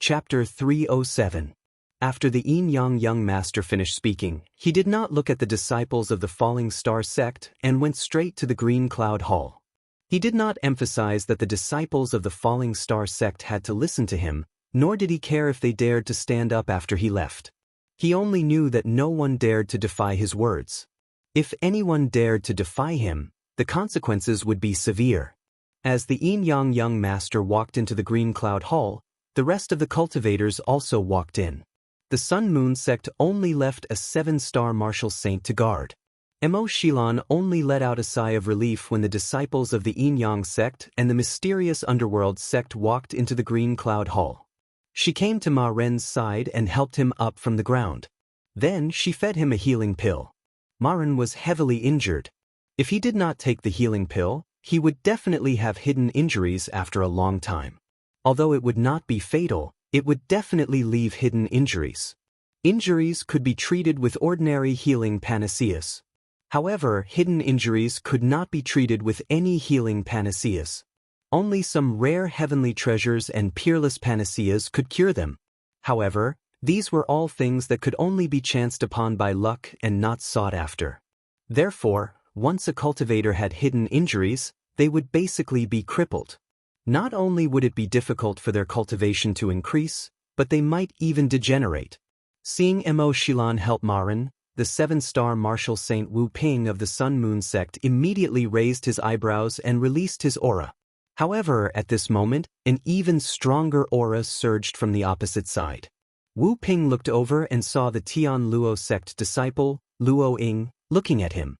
Chapter 307. After the Yin-Yang young master finished speaking, he did not look at the disciples of the Falling Star sect and went straight to the Green Cloud Hall. He did not emphasize that the disciples of the Falling Star sect had to listen to him, nor did he care if they dared to stand up after he left. He only knew that no one dared to defy his words. If anyone dared to defy him, the consequences would be severe. As the Yin-Yang young master walked into the Green Cloud Hall, the rest of the cultivators also walked in. The Sun Moon sect only left a 7-star martial saint to guard. Mo Xilan only let out a sigh of relief when the disciples of the Yin-Yang sect and the mysterious underworld sect walked into the Green Cloud Hall. She came to Ma Ren's side and helped him up from the ground. Then she fed him a healing pill. Ma Ren was heavily injured. If he did not take the healing pill, he would definitely have hidden injuries after a long time. Although it would not be fatal, it would definitely leave hidden injuries. Injuries could be treated with ordinary healing panaceas. However, hidden injuries could not be treated with any healing panaceas. Only some rare heavenly treasures and peerless panaceas could cure them. However, these were all things that could only be chanced upon by luck and not sought after. Therefore, once a cultivator had hidden injuries, they would basically be crippled. Not only would it be difficult for their cultivation to increase, but they might even degenerate. Seeing Mo Xilan help Ma Ren, the 7-star martial saint Wu Ping of the Sun Moon sect immediately raised his eyebrows and released his aura. However, at this moment, an even stronger aura surged from the opposite side. Wu Ping looked over and saw the Tian Luo sect disciple, Luo Ying, looking at him.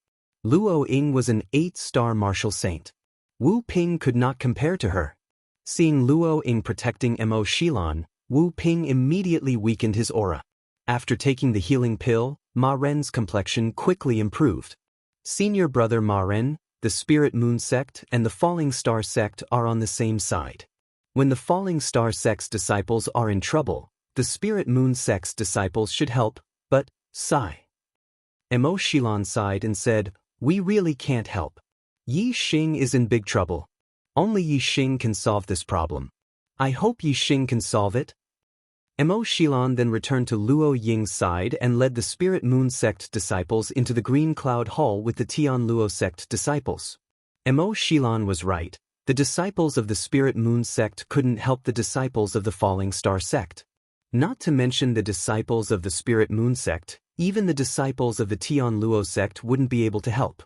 Luo Ying was an 8-star martial saint. Wu Ping could not compare to her. Seeing Luo Ying protecting Mo Xilan, Wu Ping immediately weakened his aura. After taking the healing pill, Ma Ren's complexion quickly improved. Senior brother Ma Ren, the Spirit Moon sect and the Falling Star sect are on the same side. When the Falling Star sect's disciples are in trouble, the Spirit Moon sect's disciples should help, but, sigh. Mo Xilan sighed and said, "We really can't help. Yi Xing is in big trouble. Only Yi Xing can solve this problem. I hope Yi Xing can solve it." Mo Xilan then returned to Luo Ying's side and led the Spirit Moon sect disciples into the Green Cloud Hall with the Tian Luo sect disciples. Mo Xilan was right. The disciples of the Spirit Moon sect couldn't help the disciples of the Falling Star sect. Not to mention the disciples of the Spirit Moon sect, even the disciples of the Tian Luo sect wouldn't be able to help.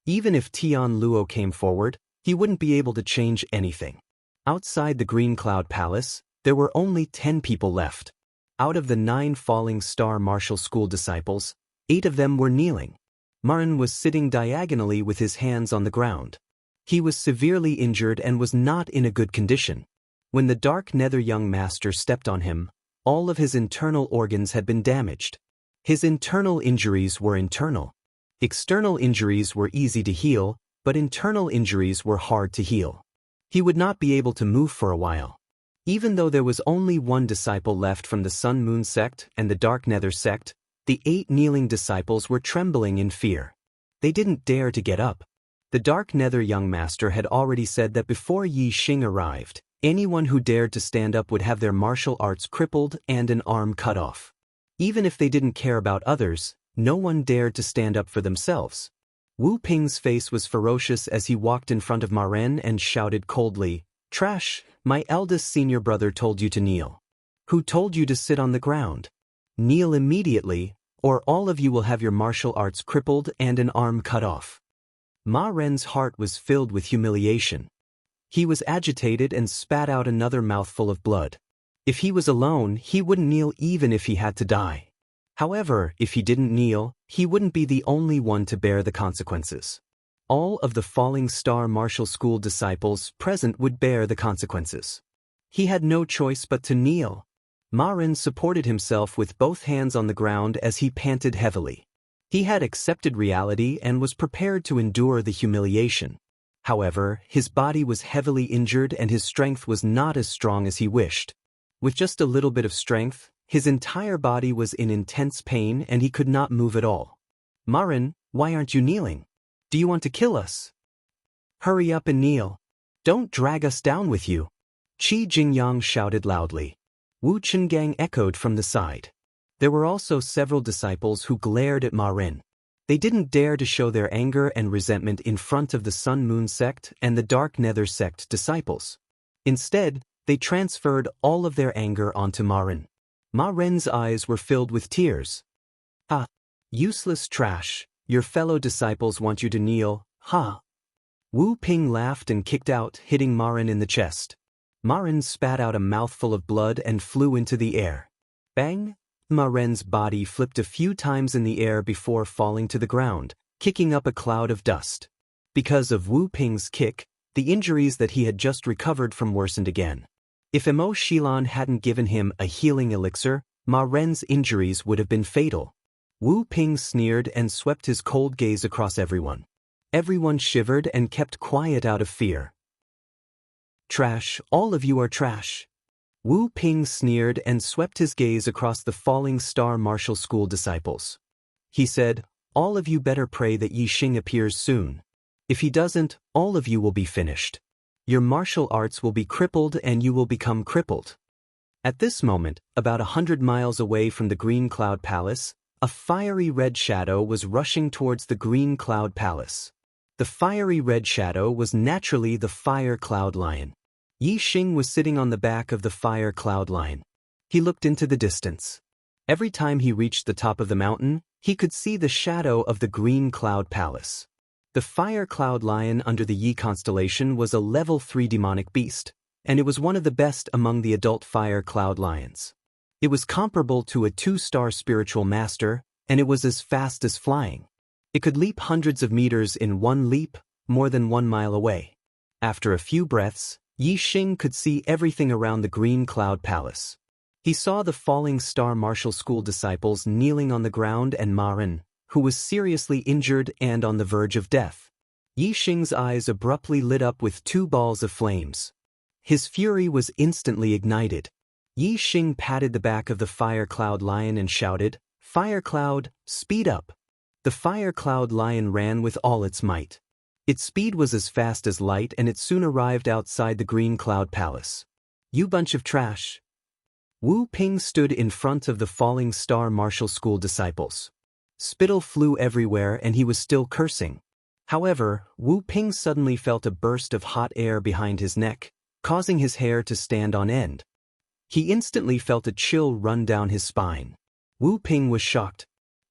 Even if Tian Luo came forward, he wouldn't be able to change anything. Outside the Green Cloud Palace, there were only 10 people left. Out of the 9 Falling Star martial school disciples, 8 of them were kneeling. Ma Ren was sitting diagonally with his hands on the ground. He was severely injured and was not in a good condition. When the Dark Nether young master stepped on him, all of his internal organs had been damaged. His internal injuries were internal. External injuries were easy to heal, but internal injuries were hard to heal. He would not be able to move for a while. Even though there was only one disciple left from the Sun Moon sect and the Dark Nether sect, the 8 kneeling disciples were trembling in fear. They didn't dare to get up. The Dark Nether young master had already said that before Yi Xing arrived, anyone who dared to stand up would have their martial arts crippled and an arm cut off. Even if they didn't care about others, no one dared to stand up for themselves. Wu Ping's face was ferocious as he walked in front of Ma Ren and shouted coldly, "Trash, my eldest senior brother told you to kneel. Who told you to sit on the ground? Kneel immediately, or all of you will have your martial arts crippled and an arm cut off." Ma Ren's heart was filled with humiliation. He was agitated and spat out another mouthful of blood. If he was alone, he wouldn't kneel even if he had to die. However, if he didn't kneel, he wouldn't be the only one to bear the consequences. All of the Falling Star martial school disciples present would bear the consequences. He had no choice but to kneel. Ma Ren supported himself with both hands on the ground as he panted heavily. He had accepted reality and was prepared to endure the humiliation. However, his body was heavily injured and his strength was not as strong as he wished. With just a little bit of strength, his entire body was in intense pain and he could not move at all. "Ma Ren, why aren't you kneeling? Do you want to kill us? Hurry up and kneel. Don't drag us down with you." Qi Jingyang shouted loudly. Wu Chenggang echoed from the side. There were also several disciples who glared at Ma Ren. They didn't dare to show their anger and resentment in front of the Sun Moon sect and the Dark Nether sect disciples. Instead, they transferred all of their anger onto Ma Ren. Ma Ren's eyes were filled with tears. "Ah, useless trash, your fellow disciples want you to kneel, ha." Wu Ping laughed and kicked out, hitting Ma Ren in the chest. Ma Ren spat out a mouthful of blood and flew into the air. Bang! Ma Ren's body flipped a few times in the air before falling to the ground, kicking up a cloud of dust. Because of Wu Ping's kick, the injuries that he had just recovered from worsened again. If Emo Shilan hadn't given him a healing elixir, Ma Ren's injuries would have been fatal. Wu Ping sneered and swept his cold gaze across everyone. Everyone shivered and kept quiet out of fear. "Trash, all of you are trash." Wu Ping sneered and swept his gaze across the falling star martial school disciples. He said, "All of you better pray that Yi Xing appears soon. If he doesn't, all of you will be finished. Your martial arts will be crippled and you will become crippled." At this moment, about 100 miles away from the Green Cloud Palace, a fiery red shadow was rushing towards the Green Cloud Palace. The fiery red shadow was naturally the Fire Cloud Lion. Yi Xing was sitting on the back of the Fire Cloud Lion. He looked into the distance. Every time he reached the top of the mountain, he could see the shadow of the Green Cloud Palace. The Fire Cloud Lion under the Yi constellation was a level 3 demonic beast, and it was one of the best among the adult Fire Cloud Lions. It was comparable to a 2-star spiritual master, and it was as fast as flying. It could leap hundreds of meters in one leap, more than 1 mile away. After a few breaths, Yi Xing could see everything around the Green Cloud Palace. He saw the falling star martial school disciples kneeling on the ground and Ma Ren, who was seriously injured and on the verge of death. Yi Xing's eyes abruptly lit up with 2 balls of flames. His fury was instantly ignited. Yi Xing patted the back of the Fire Cloud Lion and shouted, "Fire Cloud, speed up!" The Fire Cloud Lion ran with all its might. Its speed was as fast as light and it soon arrived outside the Green Cloud Palace. "You bunch of trash." Wu Ping stood in front of the falling star martial school disciples. Spittle flew everywhere and he was still cursing. However, Wu Ping suddenly felt a burst of hot air behind his neck, causing his hair to stand on end. He instantly felt a chill run down his spine. Wu Ping was shocked.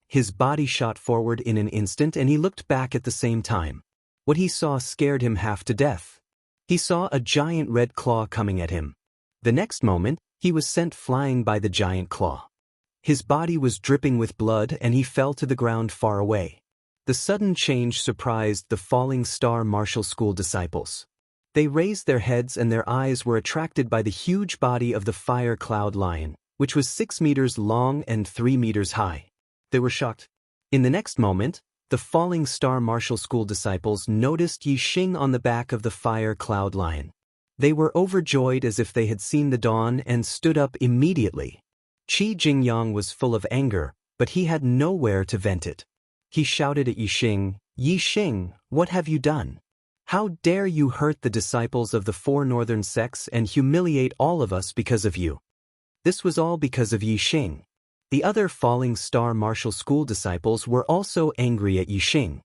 His body shot forward in an instant and he looked back at the same time. What he saw scared him half to death. He saw a giant red claw coming at him. The next moment, he was sent flying by the giant claw. His body was dripping with blood and he fell to the ground far away. The sudden change surprised the falling star martial school disciples. They raised their heads and their eyes were attracted by the huge body of the Fire Cloud Lion, which was 6 meters long and 3 meters high. They were shocked. In the next moment, the falling star martial school disciples noticed Yi Xing on the back of the Fire Cloud Lion. They were overjoyed as if they had seen the dawn and stood up immediately. Qi Jingyang was full of anger, but he had nowhere to vent it. He shouted at Yi Xing, "Yi Xing, what have you done? How dare you hurt the disciples of the 4 northern sects and humiliate all of us because of you?" This was all because of Yi Xing. The other falling star martial school disciples were also angry at Yi Xing.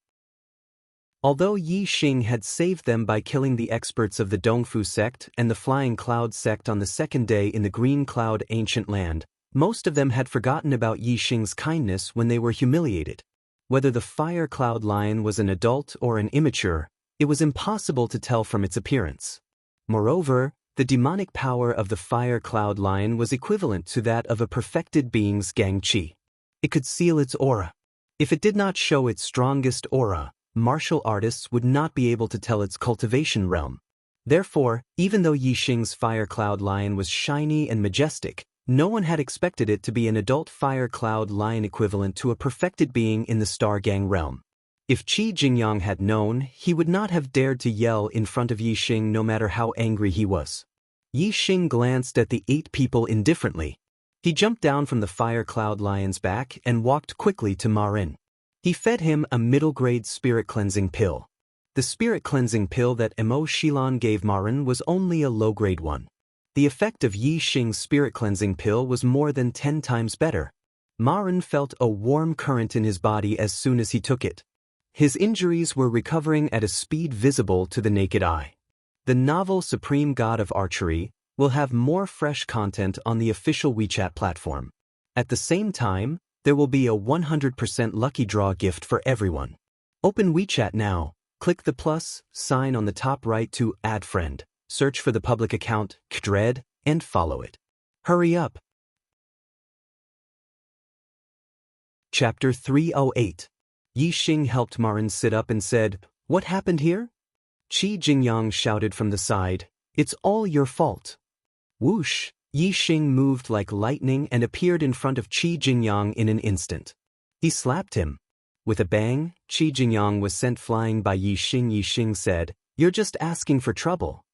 Although Yi Xing had saved them by killing the experts of the Dongfu sect and the Flying Cloud sect on the second day in the Green Cloud ancient land, most of them had forgotten about Yi Xing's kindness when they were humiliated. Whether the Fire Cloud Lion was an adult or an immature, it was impossible to tell from its appearance. Moreover, the demonic power of the Fire Cloud Lion was equivalent to that of a perfected being's gang qi. It could seal its aura. If it did not show its strongest aura, martial artists would not be able to tell its cultivation realm. Therefore, even though Yi Xing's Fire Cloud Lion was shiny and majestic, no one had expected it to be an adult Fire Cloud Lion equivalent to a perfected being in the Star Gang realm. If Qi Jingyang had known, he would not have dared to yell in front of Yi Xing no matter how angry he was. Yi Xing glanced at the 8 people indifferently. He jumped down from the Fire Cloud Lion's back and walked quickly to Ma Ren. He fed him a middle-grade spirit cleansing pill. The spirit cleansing pill that Emo Shilan gave Ma Ren was only a low-grade one. The effect of Yi Xing's spirit cleansing pill was more than 10 times better. Marin felt a warm current in his body as soon as he took it. His injuries were recovering at a speed visible to the naked eye. The novel Supreme God of Archery will have more fresh content on the official WeChat platform. At the same time, there will be a 100% lucky draw gift for everyone. Open WeChat now, click the plus sign on the top right to add friend, search for the public account, Kdred, and follow it. Hurry up! Chapter 308. Yi Xing helped Marin sit up and said, "What happened here?" Qi Jingyang shouted from the side, "It's all your fault." Whoosh! Yi Xing moved like lightning and appeared in front of Qi Jingyang in an instant. He slapped him. With a bang, Qi Jingyang was sent flying by Yi Xing. Yi Xing said, "You're just asking for trouble.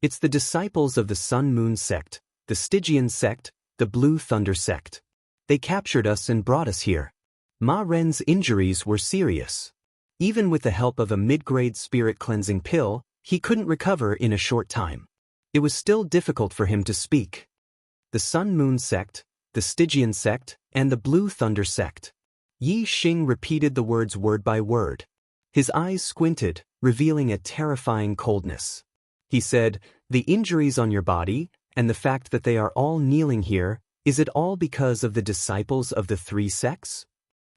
It's the disciples of the Sun Moon sect, the Stygian sect, the Blue Thunder sect. They captured us and brought us here." Ma Ren's injuries were serious. Even with the help of a mid-grade spirit cleansing pill, he couldn't recover in a short time. It was still difficult for him to speak. The Sun Moon sect, the Stygian sect, and the Blue Thunder sect. Yi Xing repeated the words word by word. His eyes squinted, revealing a terrifying coldness. He said, "The injuries on your body, and the fact that they are all kneeling here, is it all because of the disciples of the three sects?"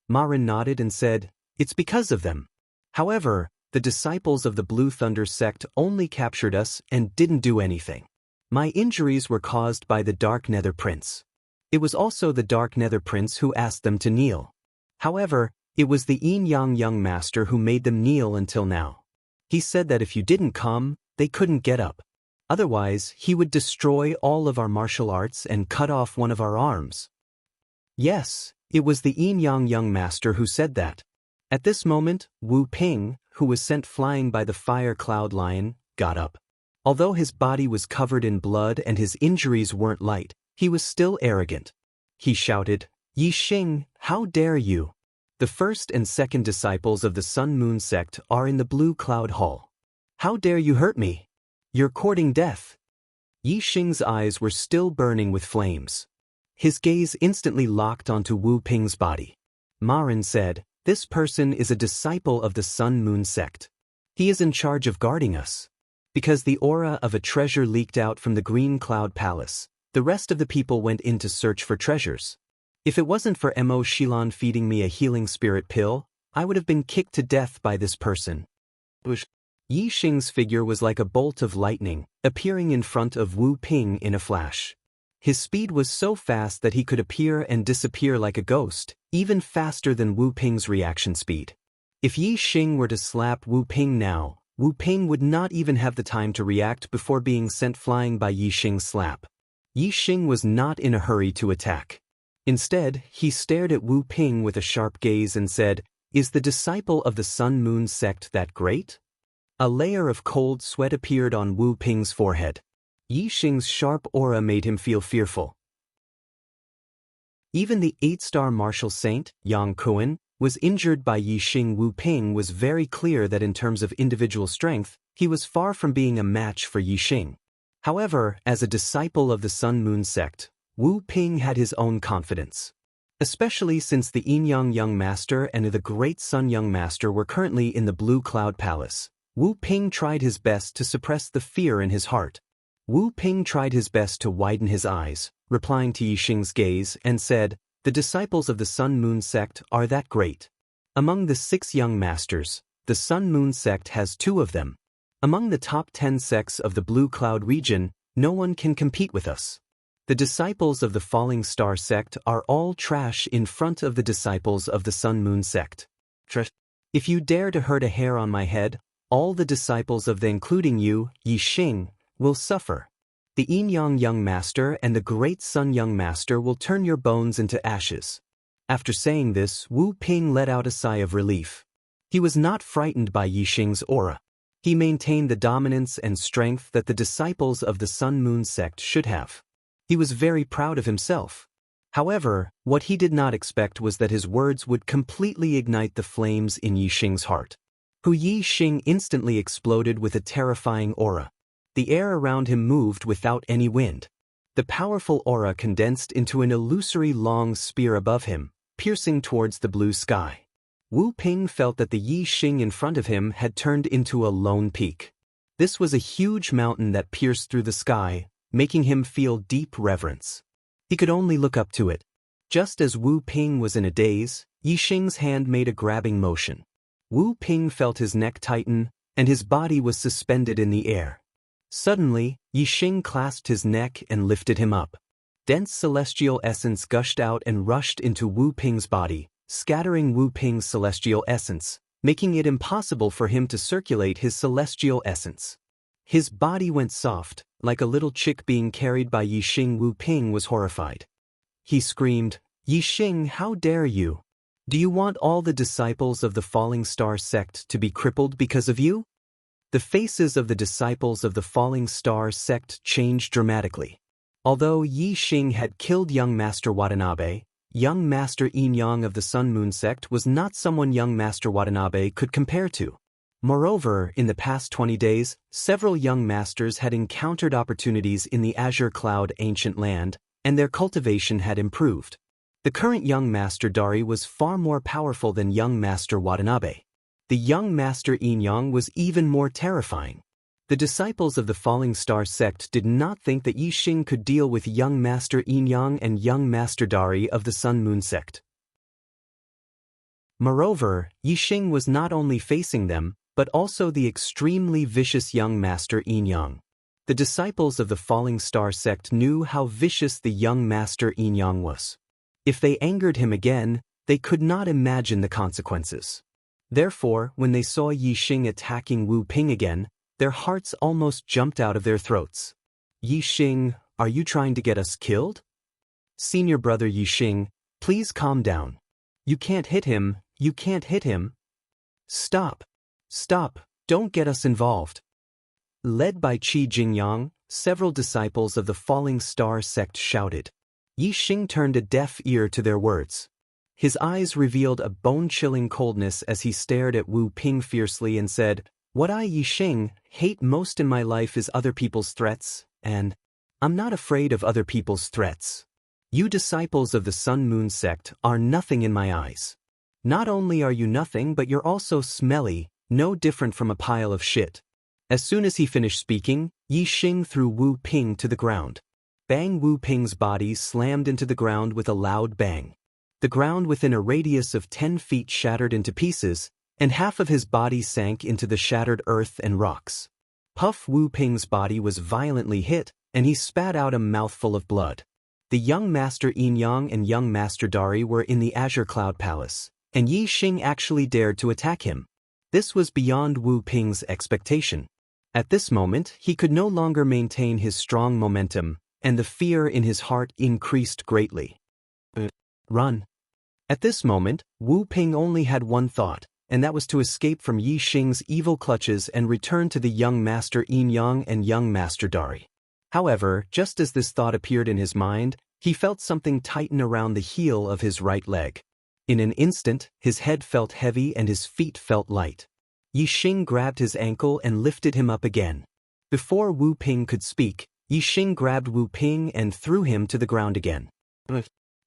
Marin nodded and said, "It's because of them. However, the disciples of the Blue Thunder sect only captured us and didn't do anything. My injuries were caused by the Dark Nether Prince. It was also the Dark Nether Prince who asked them to kneel. However, it was the Yin Yang Young Master who made them kneel until now. He said that if you didn't come, they couldn't get up. Otherwise, he would destroy all of our martial arts and cut off one of our arms." Yes, it was the Yin Yang Young Master who said that. At this moment, Wu Ping, who was sent flying by the fire cloud lion, got up. Although his body was covered in blood and his injuries weren't light, he was still arrogant. He shouted, "Yi Xing, how dare you? The first and second disciples of the Sun Moon sect are in the Blue Cloud Hall. How dare you hurt me? You're courting death." Yi Xing's eyes were still burning with flames. His gaze instantly locked onto Wu Ping's body. Marin said, "This person is a disciple of the Sun Moon sect. He is in charge of guarding us." Because the aura of a treasure leaked out from the Green Cloud Palace, the rest of the people went in to search for treasures. If it wasn't for Mo Shilan feeding me a healing spirit pill, I would have been kicked to death by this person. Yi Xing's figure was like a bolt of lightning, appearing in front of Wu Ping in a flash. His speed was so fast that he could appear and disappear like a ghost, even faster than Wu Ping's reaction speed. If Yi Xing were to slap Wu Ping now, Wu Ping would not even have the time to react before being sent flying by Yi Xing's slap. Yi Xing was not in a hurry to attack. Instead, he stared at Wu Ping with a sharp gaze and said, "Is the disciple of the Sun Moon sect that great?" A layer of cold sweat appeared on Wu Ping's forehead. Yi Xing's sharp aura made him feel fearful. Even the 8-star martial saint, Yang Kuan, was injured by Yi Xing. Wu Ping was very clear that in terms of individual strength, he was far from being a match for Yi Xing. However, as a disciple of the Sun Moon sect, Wu Ping had his own confidence. Especially since the Yin Yang Young Master and the Great Sun Young Master were currently in the Blue Cloud Palace, Wu Ping tried his best to suppress the fear in his heart. Wu Ping tried his best to widen his eyes, replying to Yi Xing's gaze, and said, "The disciples of the Sun Moon sect are that great. Among the 6 young masters, the Sun Moon sect has 2 of them. Among the top 10 sects of the Blue Cloud region, no one can compete with us. The disciples of the Falling Star sect are all trash in front of the disciples of the Sun Moon sect. If you dare to hurt a hair on my head, all the disciples of the including you, Yi Xing, will suffer. The Yin Yang Young Master and the Great Sun Young Master will turn your bones into ashes." After saying this, Wu Ping let out a sigh of relief. He was not frightened by Yi Xing's aura. He maintained the dominance and strength that the disciples of the Sun Moon sect should have. He was very proud of himself. However, what he did not expect was that his words would completely ignite the flames in Yi Xing's heart. Yi Xing instantly exploded with a terrifying aura. The air around him moved without any wind. The powerful aura condensed into an illusory long spear above him, piercing towards the blue sky. Wu Ping felt that the Yi Xing in front of him had turned into a lone peak. This was a huge mountain that pierced through the sky, making him feel deep reverence. He could only look up to it. Just as Wu Ping was in a daze, Yi Xing's hand made a grabbing motion. Wu Ping felt his neck tighten, and his body was suspended in the air. Suddenly, Yi Xing clasped his neck and lifted him up. Dense celestial essence gushed out and rushed into Wu Ping's body, scattering Wu Ping's celestial essence, making it impossible for him to circulate his celestial essence. His body went soft, like a little chick being carried by Yi Xing. Wu Ping was horrified. He screamed, "Yi Xing, how dare you? Do you want all the disciples of the Falling Star sect to be crippled because of you?" The faces of the disciples of the Falling Star sect changed dramatically. Although Yi Xing had killed young Master Watanabe, young Master Yin Yang of the Sun Moon sect was not someone young Master Watanabe could compare to. Moreover, in the past 20 days, several young masters had encountered opportunities in the Azure Cloud ancient land, and their cultivation had improved. The current young Master Dari was far more powerful than young Master Watanabe. The young Master Yin Yang was even more terrifying. The disciples of the Falling Star sect did not think that Yi Xing could deal with young Master Yin Yang and young Master Dari of the Sun Moon sect. Moreover, Yi Xing was not only facing them, but also the extremely vicious young Master Yin Yang. The disciples of the Falling Star sect knew how vicious the young Master Yin Yang was. If they angered him again, they could not imagine the consequences. Therefore, when they saw Yi Xing attacking Wu Ping again, their hearts almost jumped out of their throats. "Yi Xing, are you trying to get us killed?" "Senior brother Yi Xing, please calm down. You can't hit him, you can't hit him. Stop. Stop, don't get us involved." Led by Qi Jingyang, several disciples of the Falling Star sect shouted. Yi Xing turned a deaf ear to their words. His eyes revealed a bone-chilling coldness as he stared at Wu Ping fiercely and said, "What I, Yi Xing, hate most in my life is other people's threats, and I'm not afraid of other people's threats. You disciples of the Sun Moon sect are nothing in my eyes. Not only are you nothing, but you're also smelly, no different from a pile of shit." As soon as he finished speaking, Yi Xing threw Wu Ping to the ground. Bang! Wu Ping's body slammed into the ground with a loud bang. The ground within a radius of 10 feet shattered into pieces, and half of his body sank into the shattered earth and rocks. Puff! Wu Ping's body was violently hit, and he spat out a mouthful of blood. The young Master Yin Yang and young Master Dari were in the Azure Cloud Palace, and Yi Xing actually dared to attack him. This was beyond Wu Ping's expectation. At this moment, he could no longer maintain his strong momentum, and the fear in his heart increased greatly. Run. At this moment, Wu Ping only had one thought, and that was to escape from Yi Xing's evil clutches and return to the young Master Yin Yang and young Master Dari. However, just as this thought appeared in his mind, he felt something tighten around the heel of his right leg. In an instant, his head felt heavy and his feet felt light. Yi Xing grabbed his ankle and lifted him up again. Before Wu Ping could speak, Yi Xing grabbed Wu Ping and threw him to the ground again.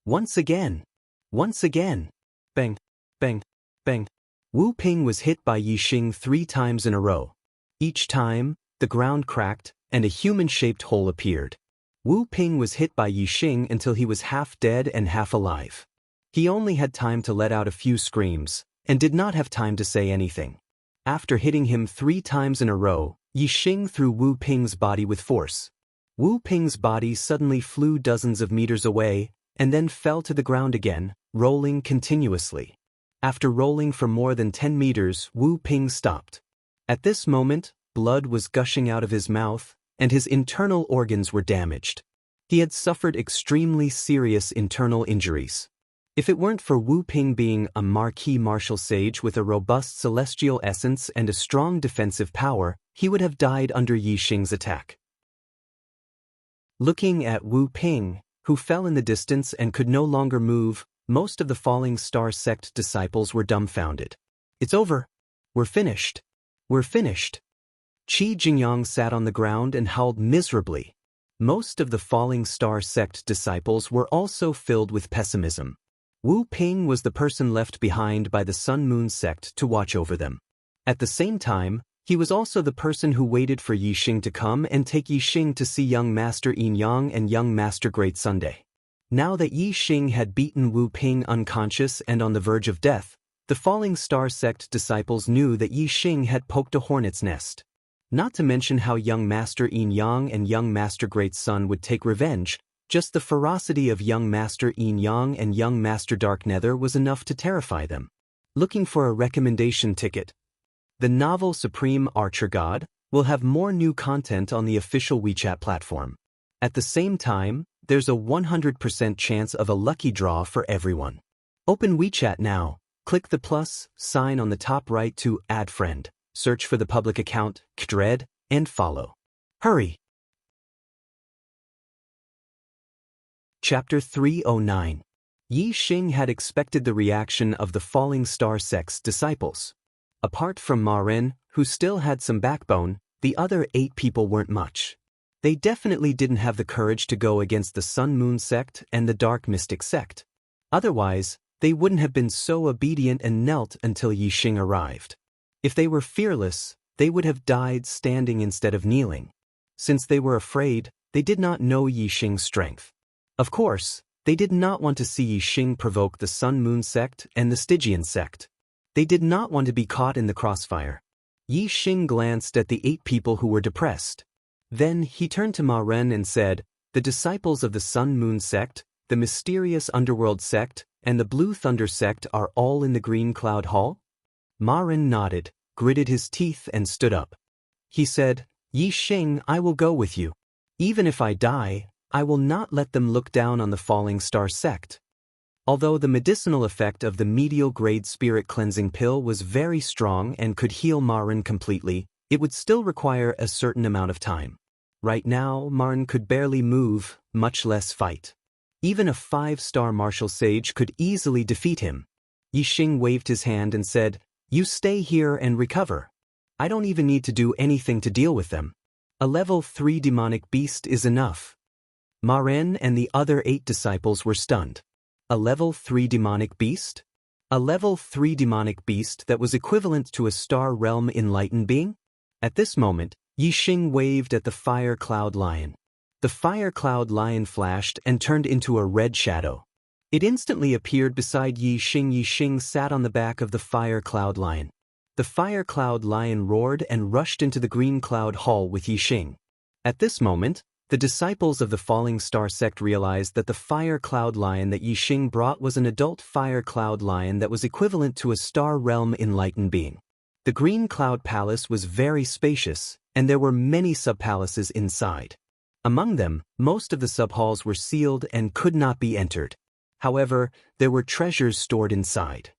Once again. Once again. Bang, bang, bang. Wu Ping was hit by Yi Xing 3 times in a row. Each time, the ground cracked, and a human-shaped hole appeared. Wu Ping was hit by Yi Xing until he was half dead and half alive. He only had time to let out a few screams, and did not have time to say anything. After hitting him 3 times in a row, Yi Xing threw Wu Ping's body with force. Wu Ping's body suddenly flew dozens of meters away, and then fell to the ground again, rolling continuously. After rolling for more than 10 meters, Wu Ping stopped. At this moment, blood was gushing out of his mouth, and his internal organs were damaged. He had suffered extremely serious internal injuries. If it weren't for Wu Ping being a marquis martial sage with a robust celestial essence and a strong defensive power, he would have died under Yi Xing's attack. Looking at Wu Ping, who fell in the distance and could no longer move, most of the Falling Star sect disciples were dumbfounded. "It's over. We're finished. We're finished." Qi Jingyang sat on the ground and howled miserably. Most of the Falling Star sect disciples were also filled with pessimism. Wu Ping was the person left behind by the Sun Moon sect to watch over them. At the same time, he was also the person who waited for Yixing to come and take Yixing to see young Master Yin Yang and young Master Great Sunday. Now that Yixing had beaten Wu Ping unconscious and on the verge of death, the Falling Star sect disciples knew that Yixing had poked a hornet's nest. Not to mention how young Master Yin Yang and young Master Great Sun would take revenge. Just the ferocity of young Master Yin Yang and young Master Dark Nether was enough to terrify them. Looking for a recommendation ticket? The novel Supreme Archer God will have more new content on the official WeChat platform. At the same time, there's a 100% chance of a lucky draw for everyone. Open WeChat now, click the plus sign on the top right to add friend, search for the public account, Kdred, and follow. Hurry! Chapter 309. Yixing had expected the reaction of the Falling Star sect's disciples. Apart from Ma Ren, who still had some backbone, the other 8 people weren't much. They definitely didn't have the courage to go against the Sun Moon sect and the Dark Mystic sect. Otherwise, they wouldn't have been so obedient and knelt until Yixing arrived. If they were fearless, they would have died standing instead of kneeling. Since they were afraid, they did not know Yixing's strength. Of course, they did not want to see Yixing provoke the Sun Moon sect and the Stygian sect. They did not want to be caught in the crossfire. Yixing glanced at the 8 people who were depressed. Then he turned to Ma Ren and said, "The disciples of the Sun Moon sect, the mysterious underworld sect, and the Blue Thunder sect are all in the Green Cloud Hall?" Ma Ren nodded, gritted his teeth and stood up. He said, "Yixing, I will go with you. Even if I die, I will not let them look down on the Falling Star sect." Although the medicinal effect of the medial-grade spirit cleansing pill was very strong and could heal Ma Ren completely, it would still require a certain amount of time. Right now, Ma Ren could barely move, much less fight. Even a 5-star martial sage could easily defeat him. Yixing waved his hand and said, "You stay here and recover. I don't even need to do anything to deal with them. A level 3 demonic beast is enough." Ma Ren and the other 8 disciples were stunned. A level 3 demonic beast? A level 3 demonic beast that was equivalent to a star realm enlightened being? At this moment, Yixing waved at the Fire Cloud Lion. The Fire Cloud Lion flashed and turned into a red shadow. It instantly appeared beside Yixing. Yixing sat on the back of the Fire Cloud Lion. The Fire Cloud Lion roared and rushed into the Green Cloud Hall with Yixing. At this moment, the disciples of the Falling Star sect realized that the Fire Cloud Lion that Yixing brought was an adult Fire Cloud Lion that was equivalent to a star realm enlightened being. The Green Cloud Palace was very spacious, and there were many sub-palaces inside. Among them, most of the sub-halls were sealed and could not be entered. However, there were treasures stored inside.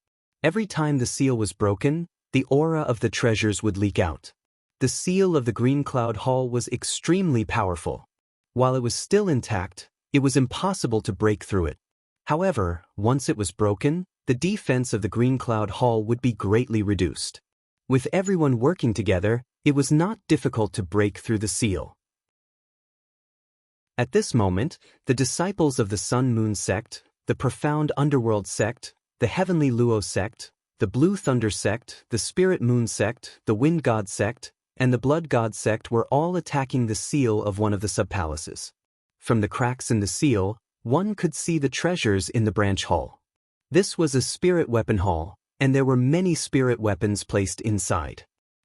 Every time the seal was broken, the aura of the treasures would leak out. The seal of the Green Cloud Hall was extremely powerful. While it was still intact, it was impossible to break through it. However, once it was broken, the defense of the Green Cloud Hall would be greatly reduced. With everyone working together, it was not difficult to break through the seal. At this moment, the disciples of the Sun Moon sect, the Profound Underworld sect, the Heavenly Luo sect, the Blue Thunder sect, the Spirit Moon sect, the Wind God sect, and the Blood God sect were all attacking the seal of one of the sub-palaces. From the cracks in the seal, one could see the treasures in the branch hall. This was a spirit weapon hall, and there were many spirit weapons placed inside.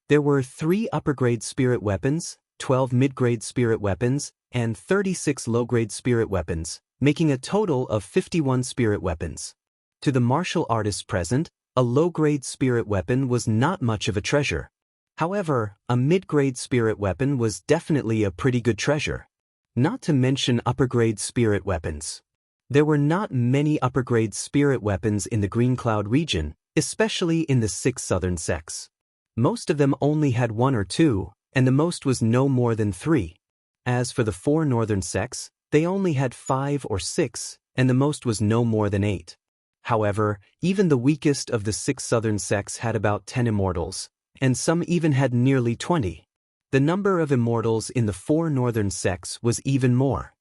There were 3 upper-grade spirit weapons, 12 mid-grade spirit weapons, and 36 low-grade spirit weapons, making a total of 51 spirit weapons. To the martial artists present, a low-grade spirit weapon was not much of a treasure. However, a mid-grade spirit weapon was definitely a pretty good treasure. Not to mention upper-grade spirit weapons. There were not many upper-grade spirit weapons in the Green Cloud region, especially in the 6 southern sects. Most of them only had 1 or 2, and the most was no more than 3. As for the 4 northern sects, they only had 5 or 6, and the most was no more than 8. However, even the weakest of the 6 southern sects had about 10 immortals, and some even had nearly 20. The number of immortals in the 4 northern sects was even more.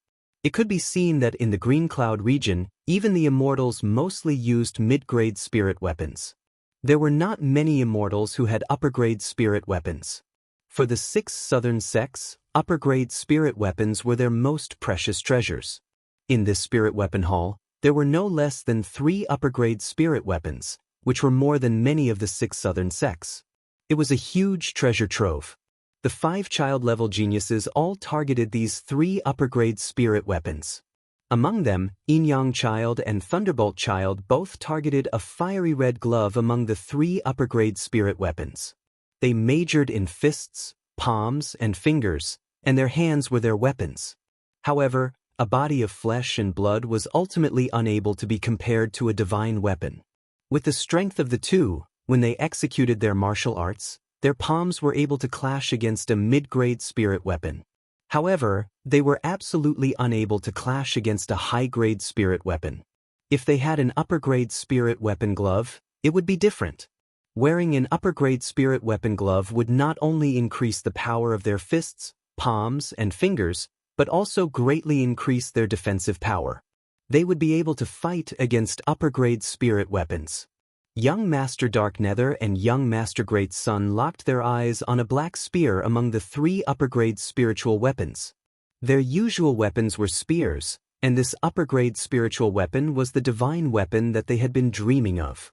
It could be seen that in the Green Cloud region, even the immortals mostly used mid-grade spirit weapons. There were not many immortals who had upper-grade spirit weapons. For the 6 southern sects, upper-grade spirit weapons were their most precious treasures. In this spirit weapon hall, there were no less than 3 upper-grade spirit weapons, which were more than many of the 6 southern sects. It was a huge treasure trove. The 5 child-level geniuses all targeted these 3 upper-grade spirit weapons. Among them, Yin-Yang Child and Thunderbolt Child both targeted a fiery red glove among the 3 upper-grade spirit weapons. They majored in fists, palms, and fingers, and their hands were their weapons. However, a body of flesh and blood was ultimately unable to be compared to a divine weapon. With the strength of the two, when they executed their martial arts, their palms were able to clash against a mid-grade spirit weapon. However, they were absolutely unable to clash against a high-grade spirit weapon. If they had an upper-grade spirit weapon glove, it would be different. Wearing an upper-grade spirit weapon glove would not only increase the power of their fists, palms, and fingers, but also greatly increase their defensive power. They would be able to fight against upper-grade spirit weapons. Young Master Dark Nether and Young Master Great Sun locked their eyes on a black spear among the 3 upper-grade spiritual weapons. Their usual weapons were spears, and this upper-grade spiritual weapon was the divine weapon that they had been dreaming of.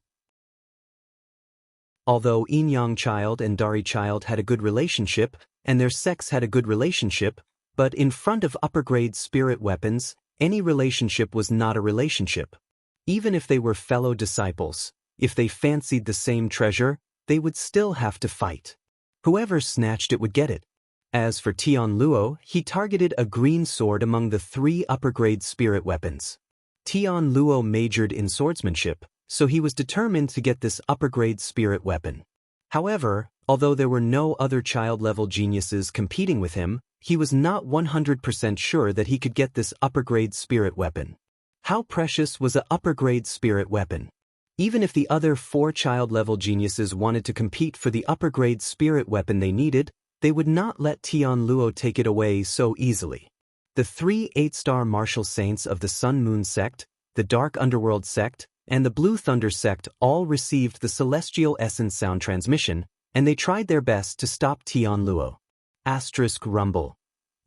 Although Yin-Yang Child and Dari Child had a good relationship, and their sects had a good relationship, but in front of upper-grade spirit weapons, any relationship was not a relationship. Even if they were fellow disciples, if they fancied the same treasure, they would still have to fight. Whoever snatched it would get it. As for Tian Luo, he targeted a green sword among the 3 upper-grade spirit weapons. Tian Luo majored in swordsmanship, so he was determined to get this upper-grade spirit weapon. However, although there were no other child-level geniuses competing with him, he was not 100% sure that he could get this upper-grade spirit weapon. How precious was an upper-grade spirit weapon? Even if the other 4 child-level geniuses wanted to compete for the upper-grade spirit weapon they needed, they would not let Tian Luo take it away so easily. The 3 8-star martial saints of the Sun Moon sect, the Dark Underworld sect, and the Blue Thunder sect all received the Celestial Essence sound transmission, and they tried their best to stop Tian Luo. Asterisk rumble.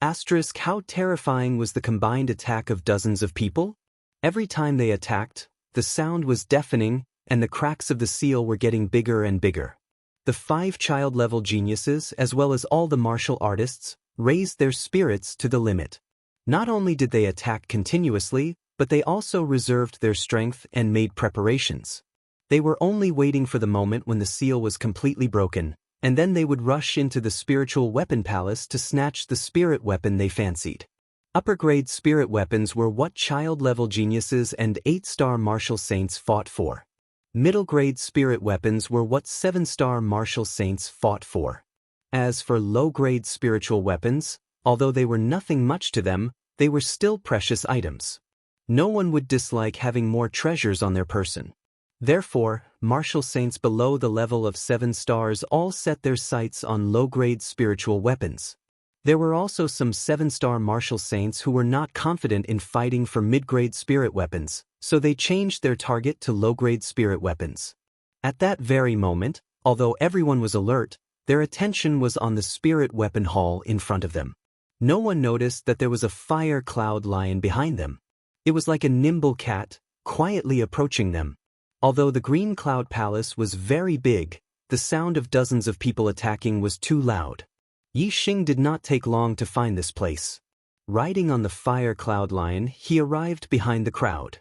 Asterisk how terrifying was the combined attack of dozens of people? Every time they attacked, the sound was deafening, and the cracks of the seal were getting bigger and bigger. The 5 child-level geniuses, as well as all the martial artists, raised their spirits to the limit. Not only did they attack continuously, but they also reserved their strength and made preparations. They were only waiting for the moment when the seal was completely broken, and then they would rush into the spiritual weapon palace to snatch the spirit weapon they fancied. Upper-grade spirit weapons were what child-level geniuses and 8-star martial saints fought for. Middle-grade spirit weapons were what 7-star martial saints fought for. As for low-grade spiritual weapons, although they were nothing much to them, they were still precious items. No one would dislike having more treasures on their person. Therefore, martial saints below the level of 7 stars all set their sights on low-grade spiritual weapons. There were also some 7-star martial saints who were not confident in fighting for mid-grade spirit weapons, so they changed their target to low-grade spirit weapons. At that very moment, although everyone was alert, their attention was on the spirit weapon hall in front of them. No one noticed that there was a fire cloud lion behind them. It was like a nimble cat, quietly approaching them. Although the Green Cloud Palace was very big, the sound of dozens of people attacking was too loud. Yi Xing did not take long to find this place. Riding on the Fire Cloud Lion, he arrived behind the crowd.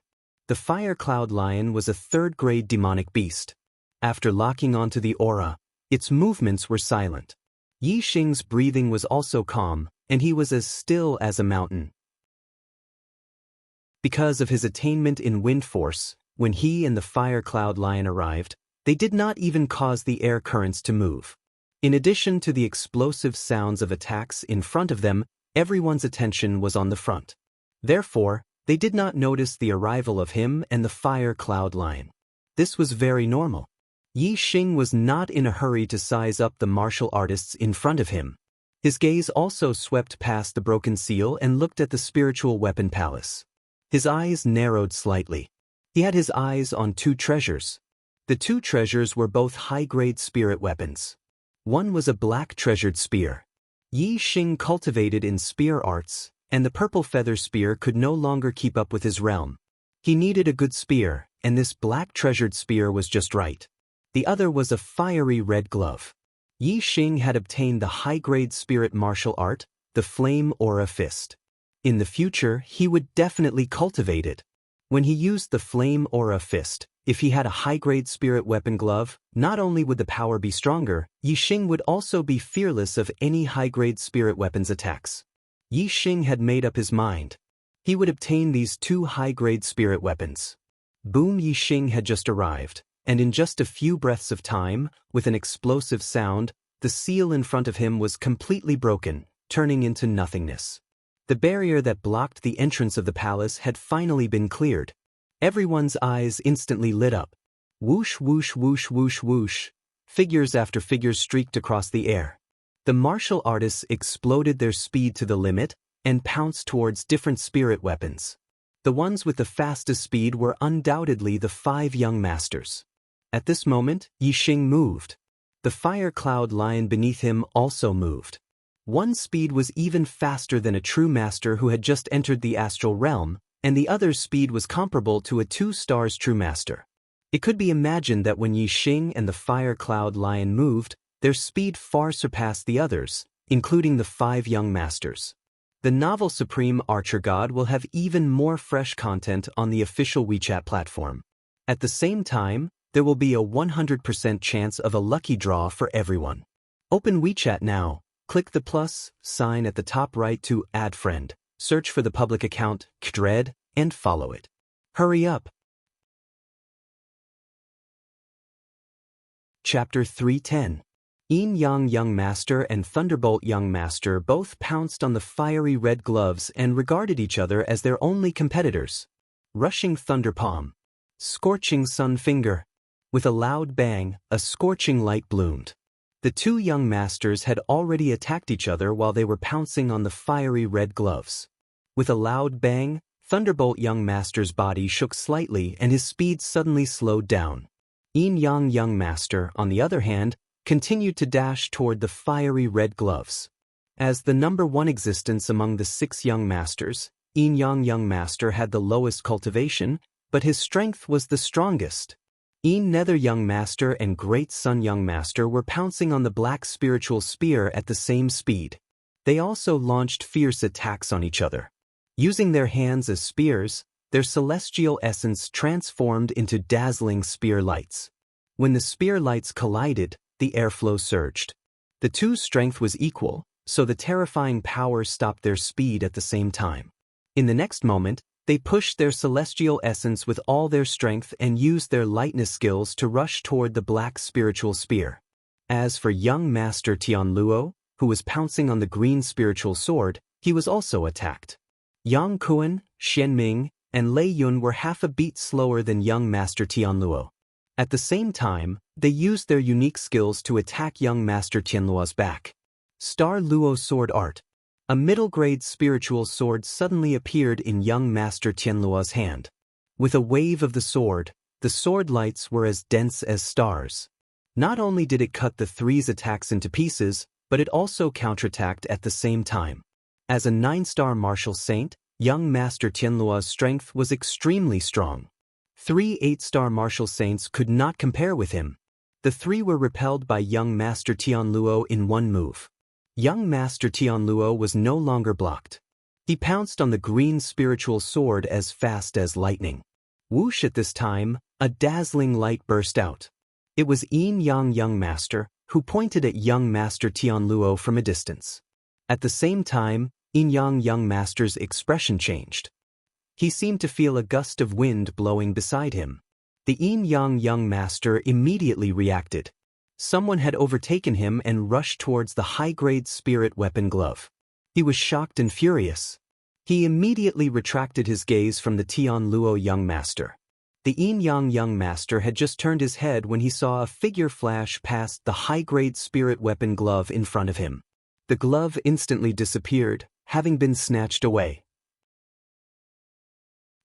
The Fire Cloud Lion was a 3rd-grade demonic beast. After locking onto the aura, its movements were silent. Yi Xing's breathing was also calm, and he was as still as a mountain. Because of his attainment in wind force, when he and the Fire Cloud Lion arrived, they did not even cause the air currents to move. In addition to the explosive sounds of attacks in front of them, everyone's attention was on the front. Therefore, they did not notice the arrival of him and the Fire Cloud Lion. This was very normal. Yi Xing was not in a hurry to size up the martial artists in front of him. His gaze also swept past the broken seal and looked at the spiritual weapon palace. His eyes narrowed slightly. He had his eyes on two treasures. The two treasures were both high-grade spirit weapons. One was a black treasured spear. Yi Xing cultivated in spear arts, and the purple feather spear could no longer keep up with his realm. He needed a good spear, and this black treasured spear was just right. The other was a fiery red glove. Yi Xing had obtained the high-grade spirit martial art, the Flame Aura Fist. In the future, he would definitely cultivate it. When he used the Flame Aura Fist, if he had a high-grade spirit weapon glove, not only would the power be stronger, Yi Xing would also be fearless of any high-grade spirit weapons attacks. Yi Xing had made up his mind. He would obtain these two high-grade spirit weapons. Boom! Yi Xing had just arrived, and in just a few breaths of time, with an explosive sound, the seal in front of him was completely broken, turning into nothingness. The barrier that blocked the entrance of the palace had finally been cleared. Everyone's eyes instantly lit up. Whoosh, whoosh, whoosh, whoosh, whoosh. Figures after figures streaked across the air. The martial artists exploded their speed to the limit and pounced towards different spirit weapons. The ones with the fastest speed were undoubtedly the 5 young masters. At this moment, Yi Xing moved. The fire cloud lion beneath him also moved. One speed was even faster than a true master who had just entered the astral realm, and the other's speed was comparable to a 2-stars true master. It could be imagined that when Yi Xing and the fire cloud lion moved, their speed far surpassed the others, including the 5 young masters. The novel Supreme Archer God will have even more fresh content on the official WeChat platform. At the same time, there will be a 100% chance of a lucky draw for everyone. Open WeChat now. Click the plus sign at the top right to add friend. Search for the public account, Kdred, and follow it. Hurry up! Chapter 310. Yin Yang Young Master and Thunderbolt Young Master both pounced on the fiery red gloves and regarded each other as their only competitors. Rushing Thunder Palm. Scorching Sun Finger. With a loud bang, a scorching light bloomed. The 2 young masters had already attacked each other while they were pouncing on the fiery red gloves. With a loud bang, Thunderbolt Young Master's body shook slightly and his speed suddenly slowed down. Yin Yang Young Master, on the other hand, continued to dash toward the fiery red gloves. As the number 1 existence among the 6 young masters, Yin Yang Young Master had the lowest cultivation, but his strength was the strongest. Yin Nether Young Master and Great Sun Young Master were pouncing on the black spiritual spear at the same speed. They also launched fierce attacks on each other. Using their hands as spears, their celestial essence transformed into dazzling spear lights. When the spear lights collided, the airflow surged. The 2's strength was equal, so the terrifying power stopped their speed at the same time. In the next moment, they pushed their celestial essence with all their strength and used their lightness skills to rush toward the black spiritual spear. As for young Master Tianluo, who was pouncing on the green spiritual sword, he was also attacked. Yang Kuan, Xianming, and Lei Yun were half a beat slower than young Master Tianluo. At the same time, they used their unique skills to attack young Master Tianluo's back. Star Luo Sword Art. A middle-grade spiritual sword suddenly appeared in young Master Tianluo's hand. With a wave of the sword lights were as dense as stars. Not only did it cut the 3's attacks into pieces, but it also counterattacked at the same time. As a 9-star martial saint, young Master Tianluo's strength was extremely strong. 3 8-star martial saints could not compare with him. The 3 were repelled by young Master Tianluo in one move. Young Master Tianluo was no longer blocked. He pounced on the green spiritual sword as fast as lightning. Whoosh! At this time, a dazzling light burst out. It was Yin Yang Young Master, who pointed at young Master Tianluo from a distance. At the same time, Yin Yang Young Master's expression changed. He seemed to feel a gust of wind blowing beside him. The Yin Yang Young Master immediately reacted. Someone had overtaken him and rushed towards the high-grade spirit weapon glove. He was shocked and furious. He immediately retracted his gaze from the Tianluo Young Master. The Yin Yang Young Master had just turned his head when he saw a figure flash past the high-grade spirit weapon glove in front of him. The glove instantly disappeared, having been snatched away.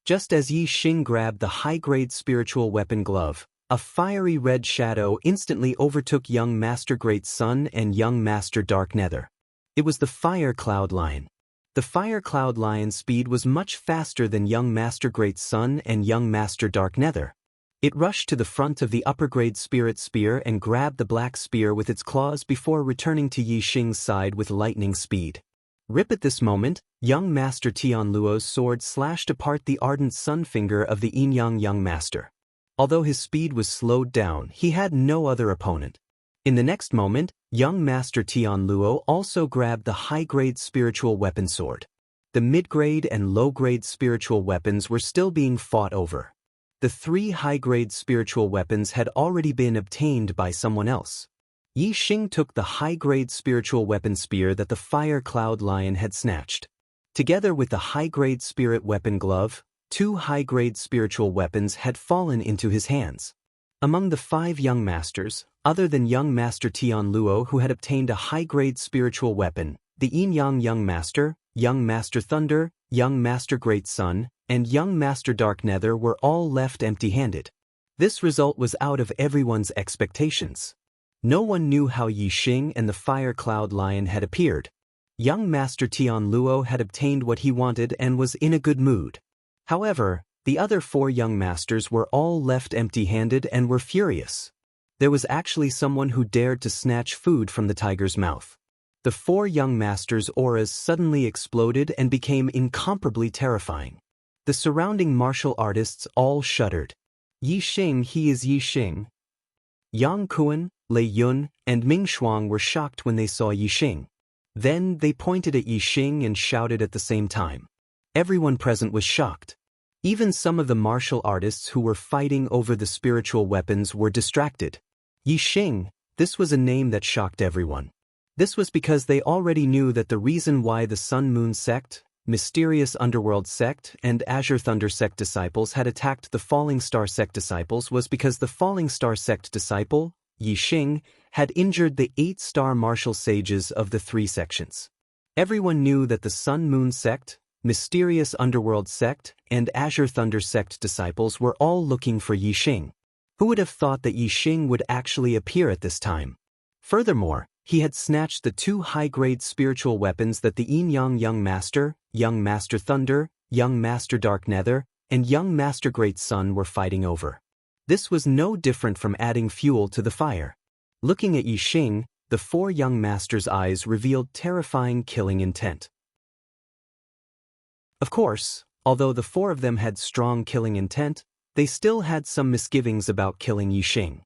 Just as Yi Xing grabbed the high-grade spiritual weapon glove, a fiery red shadow instantly overtook young Master Great Sun and young Master Dark Nether. It was the Fire Cloud Lion. The Fire Cloud Lion's speed was much faster than young Master Great Sun and young Master Dark Nether. It rushed to the front of the upper-grade Spirit Spear and grabbed the black spear with its claws before returning to Yi Xing's side with lightning speed. Rip at this moment, young Master Tianluo's sword slashed apart the ardent sun finger of the Yin Young Master. Although his speed was slowed down, he had no other opponent. In the next moment, young Master Tianluo also grabbed the high-grade spiritual weapon sword. The mid-grade and low-grade spiritual weapons were still being fought over. The 3 high-grade spiritual weapons had already been obtained by someone else. Yi Xing took the high-grade spiritual weapon spear that the Fire Cloud Lion had snatched. Together with the high-grade spirit weapon glove, 2 high-grade spiritual weapons had fallen into his hands. Among the 5 young masters, other than young Master Tianluo who had obtained a high-grade spiritual weapon, the Yin Young Master, young Master Thunder, young Master Great Sun, and young Master Dark Nether were all left empty-handed. This result was out of everyone's expectations. No one knew how Yi Xing and the Fire Cloud Lion had appeared. Young Master Tianluo had obtained what he wanted and was in a good mood. However, the other 4 young masters were all left empty-handed and were furious. There was actually someone who dared to snatch food from the tiger's mouth. The 4 young masters' auras suddenly exploded and became incomparably terrifying. The surrounding martial artists all shuddered. Yi Xing, he is Yi Xing. Yang Kuan, Lei Yun, and Ming Shuang were shocked when they saw Yi Xing. Then they pointed at Yi Xing and shouted at the same time. Everyone present was shocked. Even some of the martial artists who were fighting over the spiritual weapons were distracted. Yi Xing, this was a name that shocked everyone. This was because they already knew that the reason why the Sun Moon sect, Mysterious Underworld sect, and Azure Thunder sect disciples had attacked the Falling Star sect disciples was because the Falling Star sect disciple, Yi Xing, had injured the 8-star martial sages of the 3 sections. Everyone knew that the Sun Moon sect, Mysterious Underworld sect, and Azure Thunder sect disciples were all looking for Yi Xing. Who would have thought that Yi Xing would actually appear at this time? Furthermore, he had snatched the 2 high-grade spiritual weapons that the Yin Young Master, young Master Thunder, young Master Dark Nether, and young Master Great Sun were fighting over. This was no different from adding fuel to the fire. Looking at Yi Xing, the 4 young masters' eyes revealed terrifying killing intent. Of course, although the 4 of them had strong killing intent, they still had some misgivings about killing Yi Xing.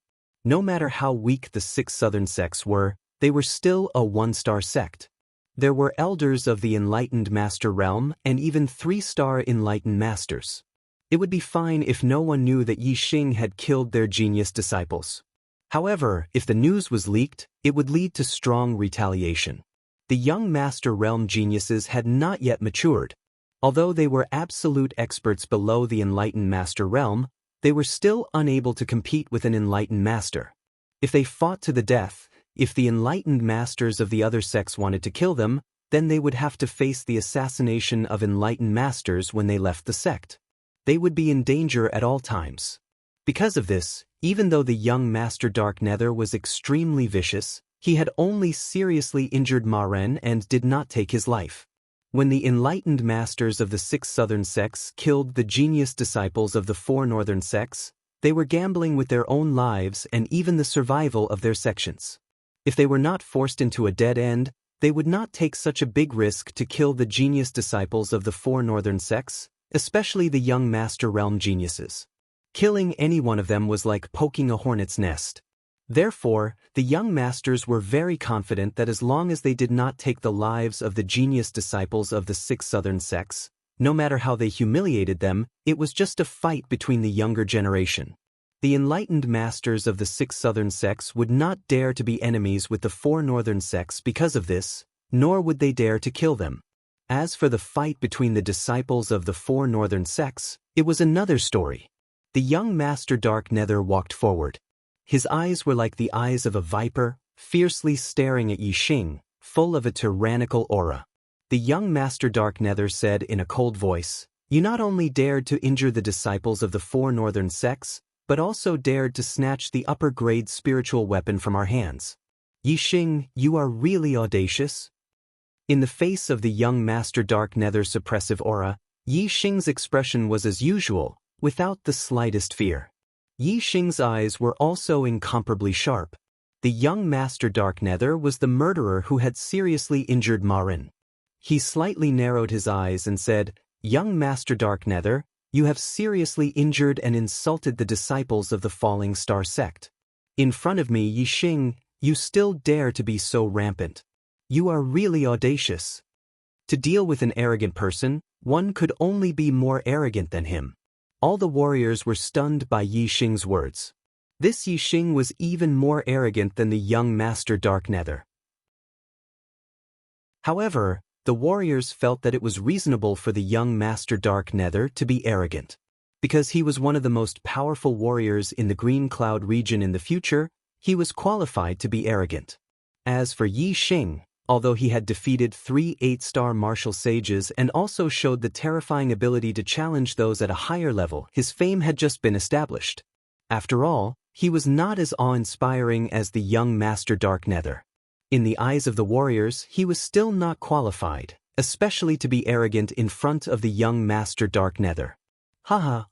No matter how weak the 6 southern sects were, they were still a 1-star sect. There were elders of the Enlightened Master Realm and even 3-star Enlightened Masters. It would be fine if no one knew that Yi Xing had killed their genius disciples. However, if the news was leaked, it would lead to strong retaliation. The young Master Realm geniuses had not yet matured. Although they were absolute experts below the Enlightened Master Realm, they were still unable to compete with an Enlightened Master. If they fought to the death, if the Enlightened Masters of the other sects wanted to kill them, then they would have to face the assassination of Enlightened Masters when they left the sect. They would be in danger at all times. Because of this, even though the young Master Dark Nether was extremely vicious, he had only seriously injured Ma Ren and did not take his life. When the Enlightened Masters of the 6 southern sects killed the genius disciples of the 4 northern sects, they were gambling with their own lives and even the survival of their sections. If they were not forced into a dead end, they would not take such a big risk to kill the genius disciples of the 4 northern sects, especially the young Master Realm geniuses. Killing any one of them was like poking a hornet's nest. Therefore, the young masters were very confident that as long as they did not take the lives of the genius disciples of the 6 southern sects, no matter how they humiliated them, it was just a fight between the younger generation. The enlightened masters of the 6 southern sects would not dare to be enemies with the 4 northern sects because of this, nor would they dare to kill them. As for the fight between the disciples of the 4 northern sects, it was another story. The young Master Dark Nether walked forward. His eyes were like the eyes of a viper, fiercely staring at Yi Xing, full of a tyrannical aura. The young Master Dark Nether said in a cold voice, "You not only dared to injure the disciples of the 4 northern sects, but also dared to snatch the upper-grade spiritual weapon from our hands. Yixing, you are really audacious." In the face of the young Master Dark Nether's suppressive aura, Yixing's expression was as usual, without the slightest fear. Yixing's eyes were also incomparably sharp. The young Master Dark Nether was the murderer who had seriously injured Marin. He slightly narrowed his eyes and said, "Young Master Dark Nether, you have seriously injured and insulted the disciples of the Falling Star sect. In front of me, Yixing, you still dare to be so rampant. You are really audacious." To deal with an arrogant person, one could only be more arrogant than him. All the warriors were stunned by Yixing's words. This Yixing was even more arrogant than the young Master Dark Nether. However, the warriors felt that it was reasonable for the young Master Dark Nether to be arrogant. Because he was one of the most powerful warriors in the Green Cloud region in the future, he was qualified to be arrogant. As for Yixing, although he had defeated 3 8-star martial sages and also showed the terrifying ability to challenge those at a higher level, his fame had just been established. After all, he was not as awe-inspiring as the young Master Dark Nether. In the eyes of the warriors, he was still not qualified, especially to be arrogant in front of the young Master Dark Nether. Haha.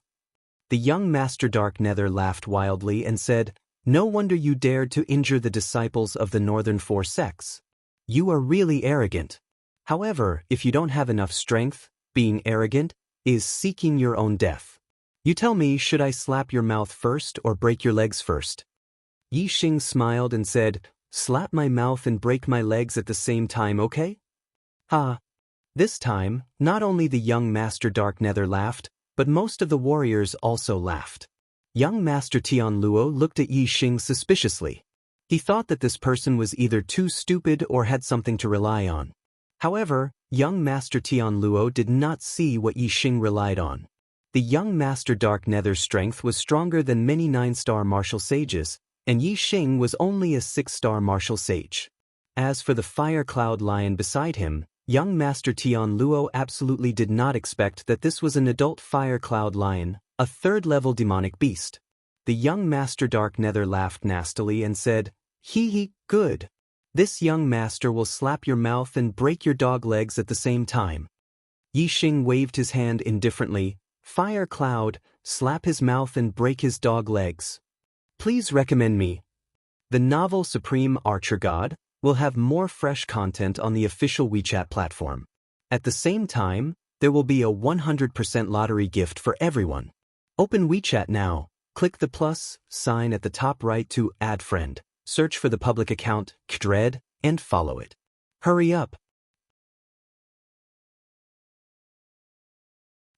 The young Master Dark Nether laughed wildly and said, "No wonder you dared to injure the disciples of the Northern 4 sects. You are really arrogant. However, if you don't have enough strength, being arrogant is seeking your own death. You tell me, should I slap your mouth first or break your legs first?" Yixing smiled and said, "Slap my mouth and break my legs at the same time, okay?" Ha! This time, not only the young Master Dark Nether laughed, but most of the warriors also laughed. Young Master Tianluo looked at Yixing suspiciously. He thought that this person was either too stupid or had something to rely on. However, young Master Tianluo did not see what Yixing relied on. The young Master Dark Nether's strength was stronger than many 9-star martial sages, and Yixing was only a 6-star martial sage. As for the Fire Cloud Lion beside him, young Master Tianluo absolutely did not expect that this was an adult Fire Cloud Lion, a 3rd-level demonic beast. The young Master Dark Nether laughed nastily and said, "Hee, good. This young master will slap your mouth and break your dog legs at the same time." Yixing waved his hand indifferently. "Fire Cloud, slap his mouth and break his dog legs. Please recommend me." The novel Supreme Archer God will have more fresh content on the official WeChat platform. At the same time, there will be a 100% lottery gift for everyone. Open WeChat now. Click the plus sign at the top right to add friend. Search for the public account, Kdred, and follow it. Hurry up!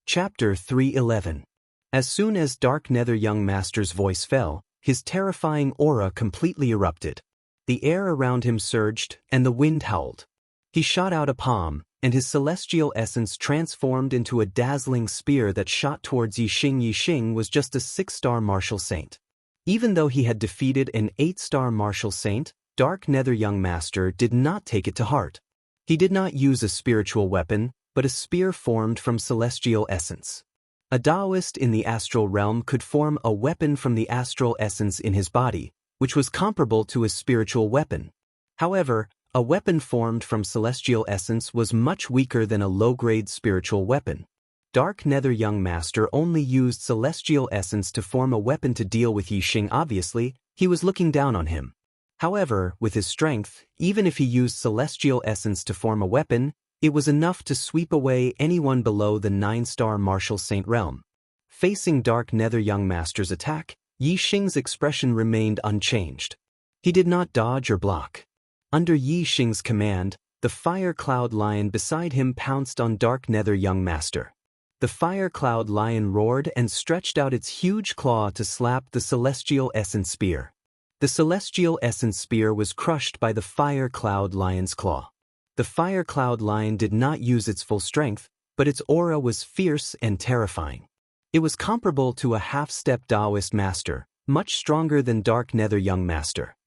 Chapter 311. As soon as Dark Nether Young Master's voice fell, his terrifying aura completely erupted. The air around him surged, and the wind howled. He shot out a palm, and his celestial essence transformed into a dazzling spear that shot towards Yixing. Yixing was just a 6-star martial saint. Even though he had defeated an 8-star martial saint, Dark Nether Young Master did not take it to heart. He did not use a spiritual weapon, but a spear formed from celestial essence. A Taoist in the astral realm could form a weapon from the astral essence in his body, which was comparable to a spiritual weapon. However, a weapon formed from celestial essence was much weaker than a low-grade spiritual weapon. Dark Nether Young Master only used celestial essence to form a weapon to deal with Yixing. Obviously, he was looking down on him. However, with his strength, even if he used celestial essence to form a weapon, it was enough to sweep away anyone below the 9-star martial saint realm. Facing Dark Nether Young Master's attack, Yixing's expression remained unchanged. He did not dodge or block. Under Yixing's command, the Fire Cloud Lion beside him pounced on Dark Nether Young Master. The Fire Cloud Lion roared and stretched out its huge claw to slap the Celestial Essence Spear. The Celestial Essence Spear was crushed by the Fire Cloud Lion's claw. The Fire Cloud Lion did not use its full strength, but its aura was fierce and terrifying. It was comparable to a half-step Taoist master, much stronger than Dark Nether Young Master.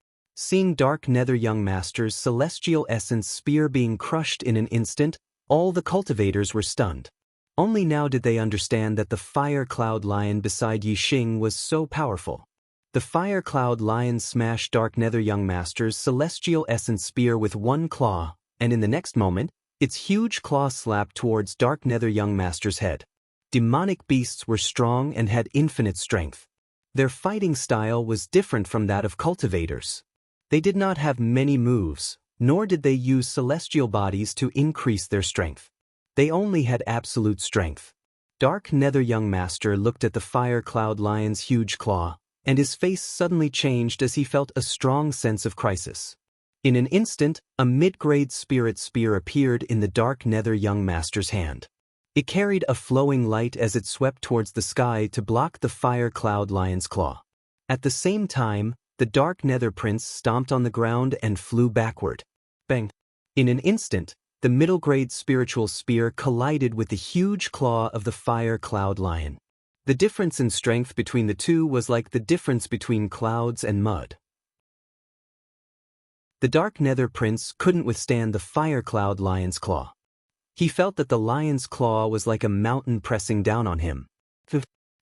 Seeing Dark Nether Young Master's celestial essence spear being crushed in an instant, all the cultivators were stunned. Only now did they understand that the Fire Cloud Lion beside Yixing was so powerful. The Fire Cloud Lion smashed Dark Nether Young Master's celestial essence spear with one claw, and in the next moment, its huge claw slapped towards Dark Nether Young Master's head. Demonic beasts were strong and had infinite strength. Their fighting style was different from that of cultivators. They did not have many moves, nor did they use celestial bodies to increase their strength. They only had absolute strength. Dark Nether Young Master looked at the Fire Cloud Lion's huge claw, and his face suddenly changed as he felt a strong sense of crisis. In an instant, a mid-grade spirit spear appeared in the Dark Nether Young Master's hand. It carried a flowing light as it swept towards the sky to block the Fire Cloud Lion's claw. At the same time, the Dark Nether Prince stomped on the ground and flew backward. Bang! In an instant, the middle-grade spiritual spear collided with the huge claw of the Fire Cloud Lion. The difference in strength between the two was like the difference between clouds and mud. The Dark Nether Prince couldn't withstand the Fire Cloud Lion's claw. He felt that the lion's claw was like a mountain pressing down on him.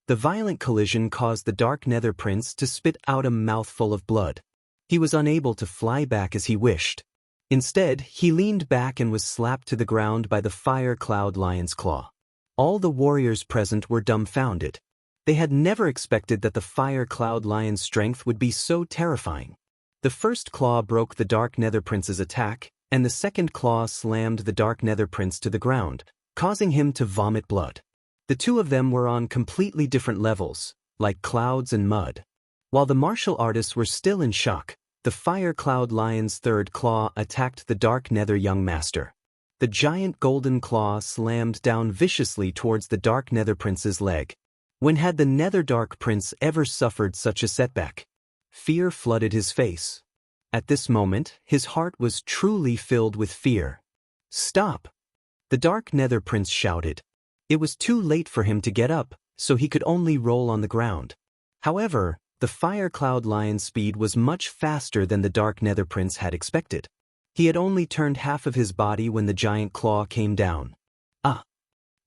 The violent collision caused the Dark Nether Prince to spit out a mouthful of blood. He was unable to fly back as he wished. Instead, he leaned back and was slapped to the ground by the Fire Cloud Lion's claw. All the warriors present were dumbfounded. They had never expected that the Fire Cloud Lion's strength would be so terrifying. The first claw broke the Dark Nether Prince's attack, and the second claw slammed the Dark Nether Prince to the ground, causing him to vomit blood. The two of them were on completely different levels, like clouds and mud. While the martial artists were still in shock, the Fire Cloud Lion's third claw attacked the Dark Nether Young Master. The giant golden claw slammed down viciously towards the Dark Nether Prince's leg. When had the Nether Dark Prince ever suffered such a setback? Fear flooded his face. At this moment, his heart was truly filled with fear. "Stop!" the Dark Nether Prince shouted. It was too late for him to get up, so he could only roll on the ground. However, the Fire Cloud Lion's speed was much faster than the Dark Nether Prince had expected. He had only turned half of his body when the giant claw came down. Ah!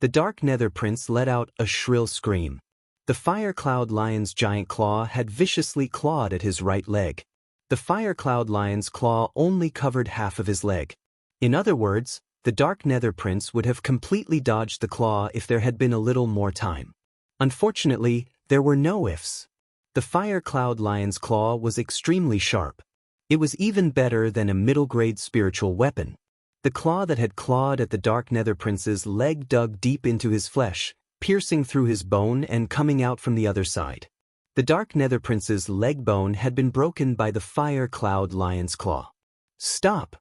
The Dark Nether Prince let out a shrill scream. The Fire Cloud Lion's giant claw had viciously clawed at his right leg. The Fire Cloud Lion's claw only covered half of his leg. In other words, the Dark Nether Prince would have completely dodged the claw if there had been a little more time. Unfortunately, there were no ifs. The Fire Cloud Lion's claw was extremely sharp. It was even better than a middle-grade spiritual weapon. The claw that had clawed at the Dark Nether Prince's leg dug deep into his flesh, piercing through his bone and coming out from the other side. The Dark Nether Prince's leg bone had been broken by the Fire Cloud Lion's claw. "Stop!"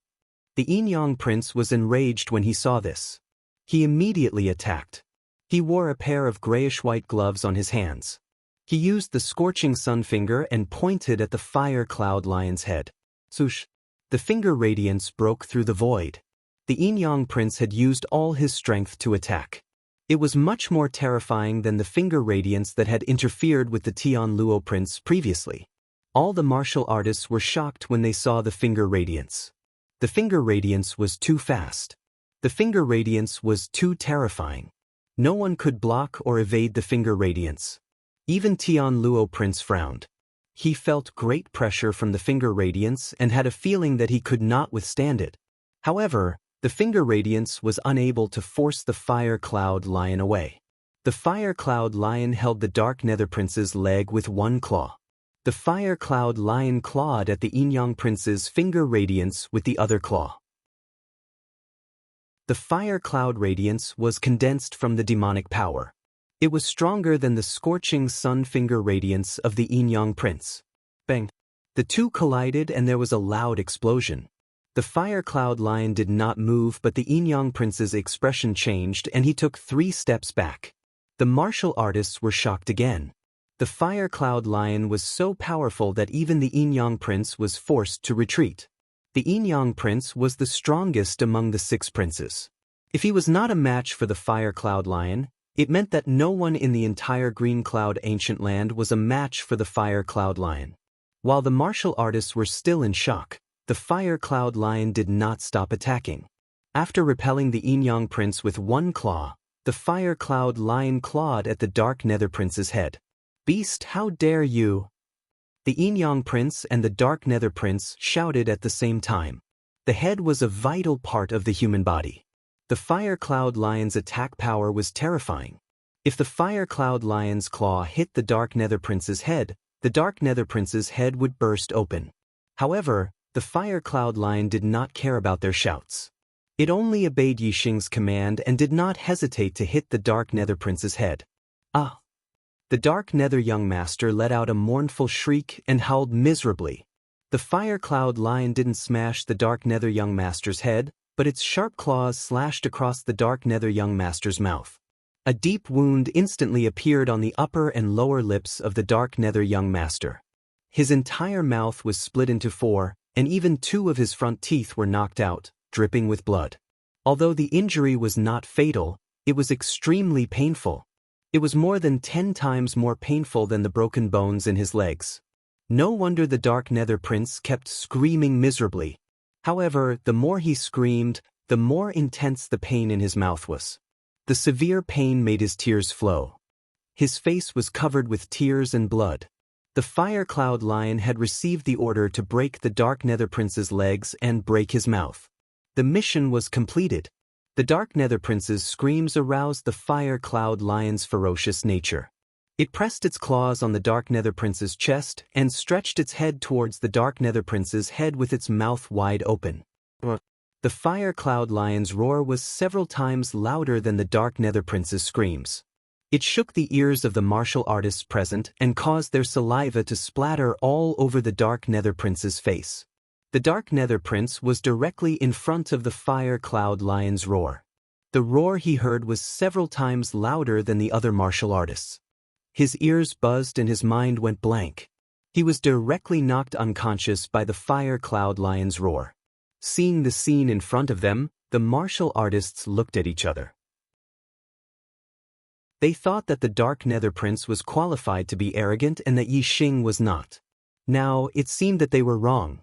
The Yin Prince was enraged when he saw this. He immediately attacked. He wore a pair of grayish-white gloves on his hands. He used the Scorching Sun finger and pointed at the Fire Cloud Lion's head. Swoosh! The finger radiance broke through the void. The Yin Prince had used all his strength to attack. It was much more terrifying than the finger radiance that had interfered with the Tian Luo Prince previously. All the martial artists were shocked when they saw the finger radiance. The finger radiance was too fast. The finger radiance was too terrifying. No one could block or evade the finger radiance. Even Tian Luo Prince frowned. He felt great pressure from the finger radiance and had a feeling that he could not withstand it. However, the finger radiance was unable to force the Fire Cloud Lion away. The Fire Cloud Lion held the Dark Nether Prince's leg with one claw. The Fire Cloud Lion clawed at the Yin Prince's finger radiance with the other claw. The Fire Cloud radiance was condensed from the demonic power. It was stronger than the Scorching Sun finger radiance of the Yin Prince. Bang! The two collided and there was a loud explosion. The Fire Cloud Lion did not move, but the Yin Prince's expression changed and he took 3 steps back. The martial artists were shocked again. The Fire Cloud Lion was so powerful that even the Yin Prince was forced to retreat. The Yin Prince was the strongest among the 6 princes. If he was not a match for the Fire Cloud Lion, it meant that no one in the entire Green Cloud Ancient Land was a match for the Fire Cloud Lion. While the martial artists were still in shock, the Fire Cloud Lion did not stop attacking. After repelling the Yin-Yang Prince with one claw, the Fire Cloud Lion clawed at the Dark Nether Prince's head. "Beast, how dare you!" The Yin-Yang Prince and the Dark Nether Prince shouted at the same time. The head was a vital part of the human body. The Fire Cloud Lion's attack power was terrifying. If the Fire Cloud Lion's claw hit the Dark Nether Prince's head, the Dark Nether Prince's head would burst open. However, the Fire Cloud Lion did not care about their shouts. It only obeyed Yixing's command and did not hesitate to hit the Dark Nether Prince's head. "Ah!" The Dark Nether Young Master let out a mournful shriek and howled miserably. The Fire Cloud Lion didn't smash the Dark Nether Young Master's head, but its sharp claws slashed across the Dark Nether Young Master's mouth. A deep wound instantly appeared on the upper and lower lips of the Dark Nether Young Master. His entire mouth was split into four, and even two of his front teeth were knocked out, dripping with blood. Although the injury was not fatal, it was extremely painful. It was more than 10 times more painful than the broken bones in his legs. No wonder the Dark Nether Prince kept screaming miserably. However, the more he screamed, the more intense the pain in his mouth was. The severe pain made his tears flow. His face was covered with tears and blood. The Fire Cloud Lion had received the order to break the Dark Nether Prince's legs and break his mouth. The mission was completed. The Dark Nether Prince's screams aroused the Fire Cloud Lion's ferocious nature. It pressed its claws on the Dark Nether Prince's chest and stretched its head towards the Dark Nether Prince's head with its mouth wide open. The Fire Cloud Lion's roar was several times louder than the Dark Nether Prince's screams. It shook the ears of the martial artists present and caused their saliva to splatter all over the Dark Nether Prince's face. The Dark Nether Prince was directly in front of the Fire Cloud Lion's roar. The roar he heard was several times louder than the other martial artists. His ears buzzed and his mind went blank. He was directly knocked unconscious by the Fire Cloud Lion's roar. Seeing the scene in front of them, the martial artists looked at each other. They thought that the Dark Nether Prince was qualified to be arrogant and that Yixing was not. Now, it seemed that they were wrong.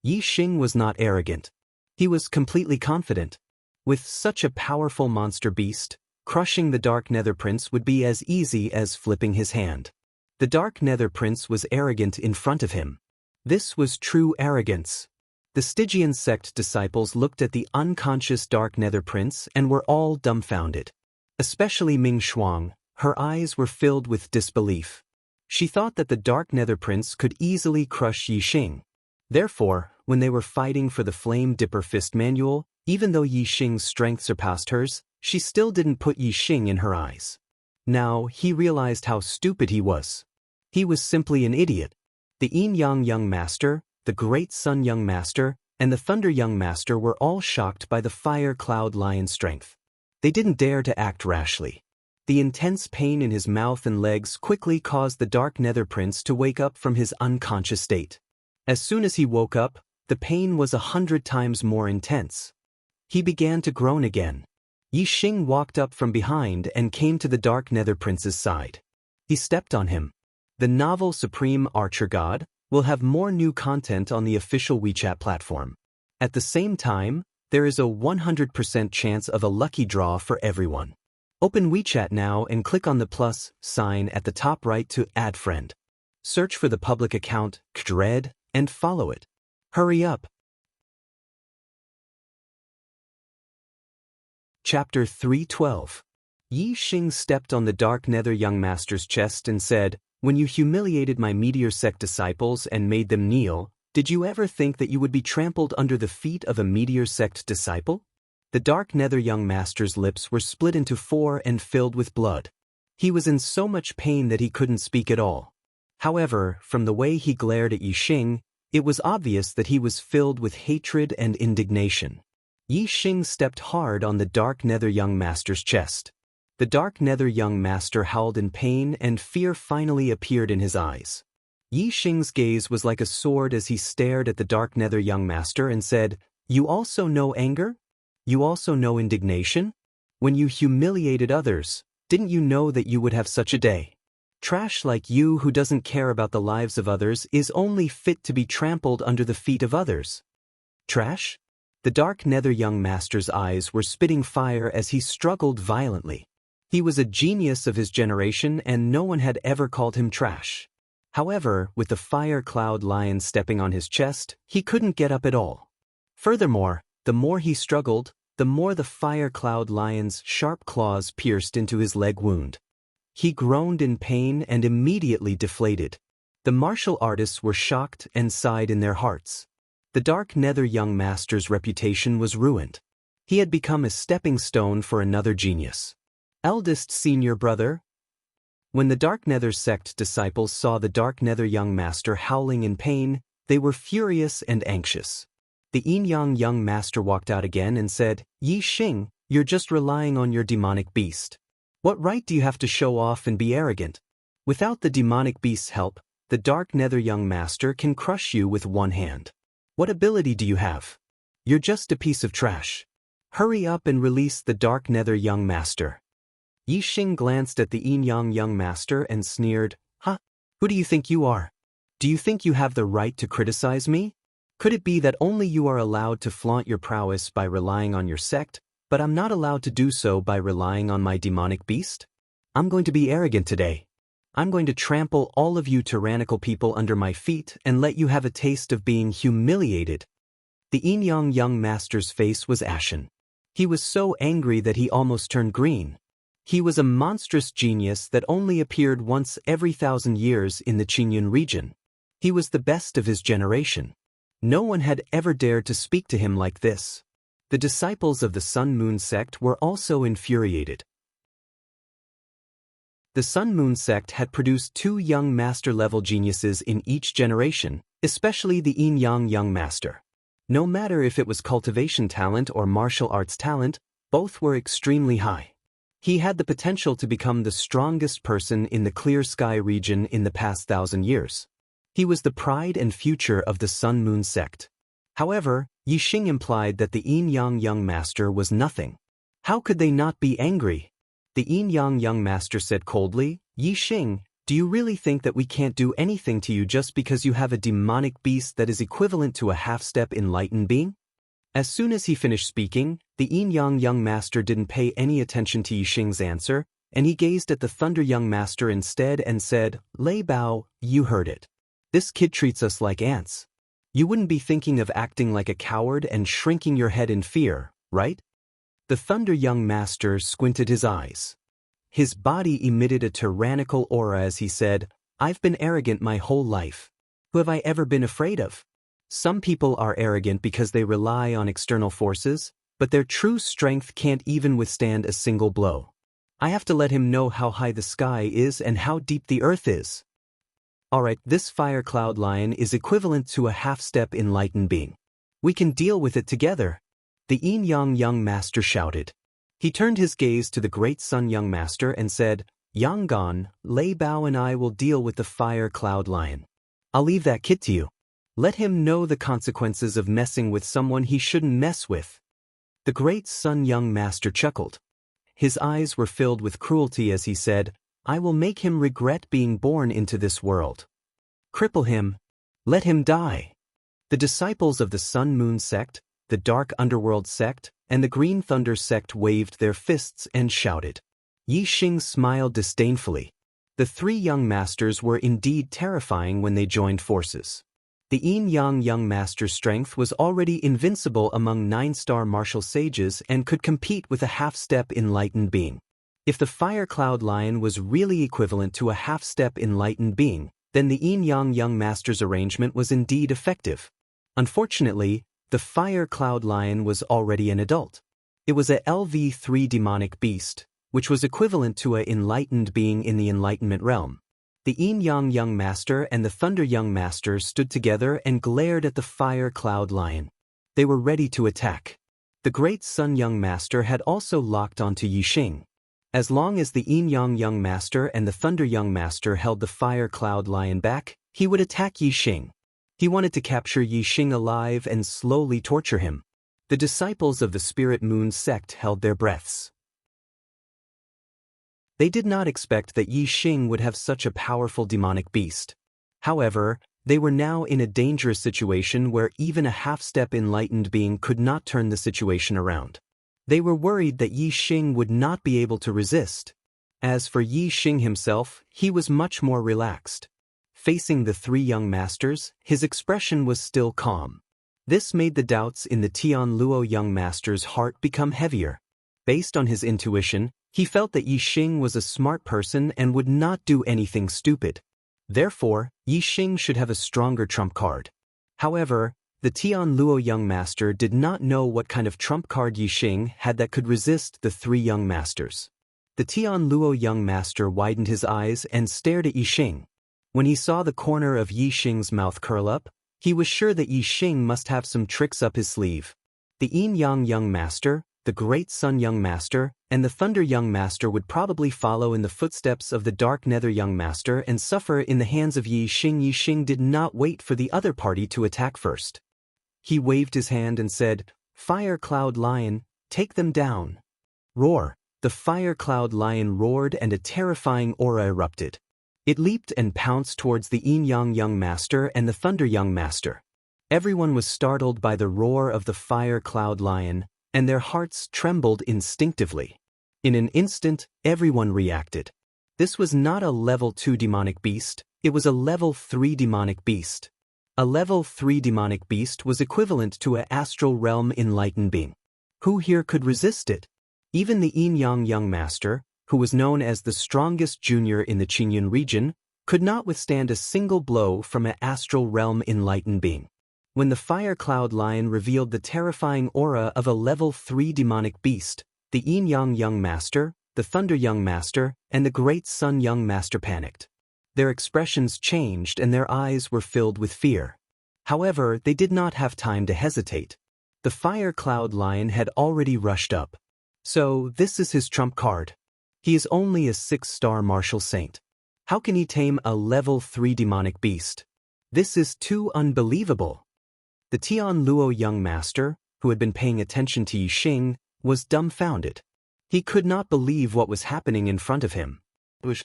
Yixing was not arrogant. He was completely confident. With such a powerful monster beast, crushing the Dark Nether Prince would be as easy as flipping his hand. The Dark Nether Prince was arrogant in front of him. This was true arrogance. The Stygian sect disciples looked at the unconscious Dark Nether Prince and were all dumbfounded. Especially Ming Shuang, her eyes were filled with disbelief. She thought that the Dark Nether Prince could easily crush Yixing. Therefore, when they were fighting for the Flame Dipper Fist Manual, even though Yixing's strength surpassed hers, she still didn't put Yixing in her eyes. Now, he realized how stupid he was. He was simply an idiot. The Yin-Yang Young Master, the Great Sun Young Master, and the Thunder Young Master were all shocked by the Fire Cloud Lion's strength. They didn't dare to act rashly. The intense pain in his mouth and legs quickly caused the Dark Nether Prince to wake up from his unconscious state. As soon as he woke up, the pain was 100 times more intense. He began to groan again. Yixing walked up from behind and came to the Dark Nether Prince's side. He stepped on him. The novel Supreme Archer God will have more new content on the official WeChat platform. At the same time, there is a 100% chance of a lucky draw for everyone. Open WeChat now and click on the plus sign at the top right to add friend. Search for the public account, Kdred, and follow it. Hurry up! Chapter 312. Yixing stepped on the Dark Nether Young Master's chest and said, "When you humiliated my Meteor Sect disciples and made them kneel, did you ever think that you would be trampled under the feet of a Meteor Sect disciple?" The Dark Nether Young Master's lips were split into four and filled with blood. He was in so much pain that he couldn't speak at all. However, from the way he glared at Yixing, it was obvious that he was filled with hatred and indignation. Yixing stepped hard on the Dark Nether Young Master's chest. The Dark Nether Young Master howled in pain and fear finally appeared in his eyes. Yixing's gaze was like a sword as he stared at the Dark Nether Young Master and said, "You also know anger? You also know indignation? When you humiliated others, didn't you know that you would have such a day?" Trash like you who doesn't care about the lives of others is only fit to be trampled under the feet of others. Trash? The dark nether young master's eyes were spitting fire as he struggled violently. He was a genius of his generation and no one had ever called him trash. However, with the fire cloud lion stepping on his chest, he couldn't get up at all. Furthermore, the more he struggled, the more the fire cloud lion's sharp claws pierced into his leg wound. He groaned in pain and immediately deflated. The martial artists were shocked and sighed in their hearts. The dark nether young master's reputation was ruined. He had become a stepping stone for another genius. Eldest senior brother? When the dark nether sect disciples saw the dark nether young master howling in pain, they were furious and anxious. The yin-yang young master walked out again and said, "Yi Xing, you're just relying on your demonic beast. What right do you have to show off and be arrogant? Without the demonic beast's help, the dark nether young master can crush you with one hand. What ability do you have? You're just a piece of trash. Hurry up and release the dark nether young master." Yi Xing glanced at the yin-yang young master and sneered, "Huh? Who do you think you are? Do you think you have the right to criticize me? Could it be that only you are allowed to flaunt your prowess by relying on your sect, but I'm not allowed to do so by relying on my demonic beast? I'm going to be arrogant today. I'm going to trample all of you tyrannical people under my feet and let you have a taste of being humiliated." The yin-yang young master's face was ashen. He was so angry that he almost turned green. He was a monstrous genius that only appeared once every 1,000 years in the Qingyun region. He was the best of his generation. No one had ever dared to speak to him like this. The disciples of the Sun Moon sect were also infuriated. The Sun Moon sect had produced 2 young master-level geniuses in each generation, especially the yin-yang young master. No matter if it was cultivation talent or martial arts talent, both were extremely high. He had the potential to become the strongest person in the Clear Sky region in the past 1,000 years. He was the pride and future of the Sun Moon sect. However, Yi Xing implied that the yin-yang young master was nothing. How could they not be angry? The yin-yang young master said coldly, "Yi Xing, do you really think that we can't do anything to you just because you have a demonic beast that is equivalent to a half-step enlightened being?" As soon as he finished speaking, the yin-yang young master didn't pay any attention to Yi Xing's answer, and he gazed at the thunder young master instead and said, "Lei Bao, you heard it. This kid treats us like ants. You wouldn't be thinking of acting like a coward and shrinking your head in fear, right?" The thunder young master squinted his eyes. His body emitted a tyrannical aura as he said, "I've been arrogant my whole life. Who have I ever been afraid of? Some people are arrogant because they rely on external forces, but their true strength can't even withstand a single blow. I have to let him know how high the sky is and how deep the earth is. Alright, this fire cloud lion is equivalent to a half-step enlightened being. We can deal with it together." The yin-yang young master shouted. He turned his gaze to the great sun young master and said, "Yangon, Lei Bao and I will deal with the fire cloud lion. I'll leave that kid to you. Let him know the consequences of messing with someone he shouldn't mess with." The great sun young master chuckled. His eyes were filled with cruelty as he said, "I will make him regret being born into this world. Cripple him. Let him die." The disciples of the Sun Moon sect, the Dark Underworld sect, and the Green Thunder sect waved their fists and shouted. Yi Xing smiled disdainfully. The 3 young masters were indeed terrifying when they joined forces. The yin-yang young master's strength was already invincible among 9-star martial sages and could compete with a half-step enlightened being. If the fire cloud lion was really equivalent to a half-step enlightened being, then the yin-yang young master's arrangement was indeed effective. Unfortunately, the fire cloud lion was already an adult. It was a LV3 demonic beast, which was equivalent to an enlightened being in the enlightenment realm. The yin-yang young master and the thunder young master stood together and glared at the fire cloud lion. They were ready to attack. The great sun young master had also locked onto Yi Xing. As long as the yin-yang young master and the thunder young master held the fire cloud lion back, he would attack Yi Xing. He wanted to capture Yi Xing alive and slowly torture him. The disciples of the Spirit Moon sect held their breaths. They did not expect that Yi Xing would have such a powerful demonic beast. However, they were now in a dangerous situation where even a half-step enlightened being could not turn the situation around. They were worried that Yi Xing would not be able to resist. As for Yi Xing himself, he was much more relaxed. Facing the three young masters, his expression was still calm. This made the doubts in the Tian Luo young master's heart become heavier. Based on his intuition, he felt that Yi Xing was a smart person and would not do anything stupid. Therefore, Yi Xing should have a stronger trump card. However, the Tian Luo young master did not know what kind of trump card Yi Xing had that could resist the three young masters. The Tian Luo young master widened his eyes and stared at Yi Xing. When he saw the corner of Yi Xing's mouth curl up, he was sure that Yi Xing must have some tricks up his sleeve. The Yin Yang young master, the Great Sun young master, and the Thunder young master would probably follow in the footsteps of the Dark Nether young master and suffer in the hands of Yi Xing. Yi Xing did not wait for the other party to attack first. He waved his hand and said, "Fire Cloud Lion, take them down." Roar! The Fire Cloud Lion roared and a terrifying aura erupted. It leaped and pounced towards the Yin Yang young master and the Thunder young master. Everyone was startled by the roar of the Fire Cloud Lion, and their hearts trembled instinctively. In an instant, everyone reacted. This was not a level 2 demonic beast, it was a level 3 demonic beast. A level 3 demonic beast was equivalent to an astral realm enlightened being. Who here could resist it? Even the Yin Yang young master, who was known as the strongest junior in the Qingyun region, could not withstand a single blow from an astral realm enlightened being. When the Fire Cloud Lion revealed the terrifying aura of a level 3 demonic beast, the Yin Yang young master, the Thunder young master, and the Great Sun young master panicked. Their expressions changed and their eyes were filled with fear. However, they did not have time to hesitate. The Fire Cloud Lion had already rushed up. So, this is his trump card. He is only a 6-star martial saint. How can he tame a level 3 demonic beast? This is too unbelievable. The Tian Luo young master, who had been paying attention to Yi Xing, was dumbfounded. He could not believe what was happening in front of him. Bush.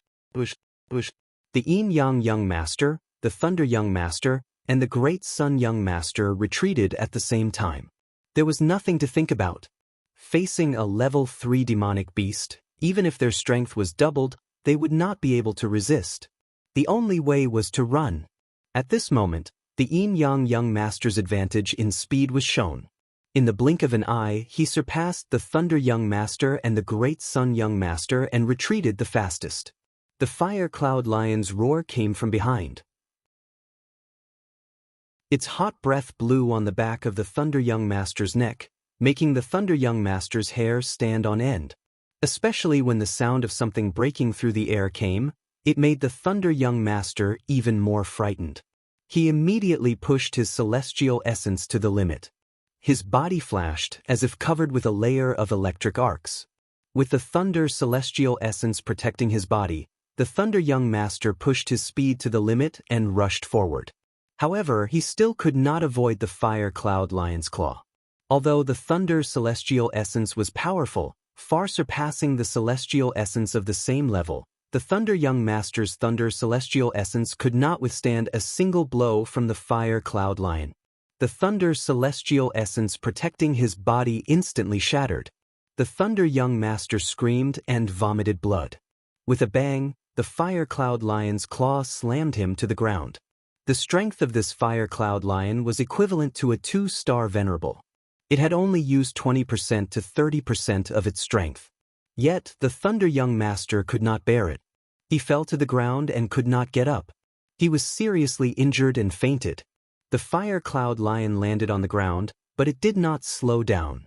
The Yin Yang young master, the Thunder young master, and the Great Sun young master retreated at the same time. There was nothing to think about. Facing a level 3 demonic beast, even if their strength was doubled, they would not be able to resist. The only way was to run. At this moment, the Yin Yang young master's advantage in speed was shown. In the blink of an eye, he surpassed the Thunder young master and the Great Sun young master and retreated the fastest. The Fire Cloud Lion's roar came from behind. Its hot breath blew on the back of the Thunder young master's neck, making the Thunder young master's hair stand on end. Especially when the sound of something breaking through the air came, it made the Thunder young master even more frightened. He immediately pushed his celestial essence to the limit. His body flashed as if covered with a layer of electric arcs. With the Thunder celestial essence protecting his body, the Thunder young master pushed his speed to the limit and rushed forward. However, he still could not avoid the Fire Cloud Lion's claw. Although the Thunder celestial essence was powerful, far surpassing the celestial essence of the same level, the Thunder young master's Thunder celestial essence could not withstand a single blow from the Fire Cloud Lion. The Thunder celestial essence protecting his body instantly shattered. The Thunder young master screamed and vomited blood. With a bang, the Fire Cloud Lion's claw slammed him to the ground. The strength of this Fire Cloud Lion was equivalent to a 2-star venerable. It had only used 20% to 30% of its strength. Yet, the Thunder young master could not bear it. He fell to the ground and could not get up. He was seriously injured and fainted. The Fire Cloud Lion landed on the ground, but it did not slow down.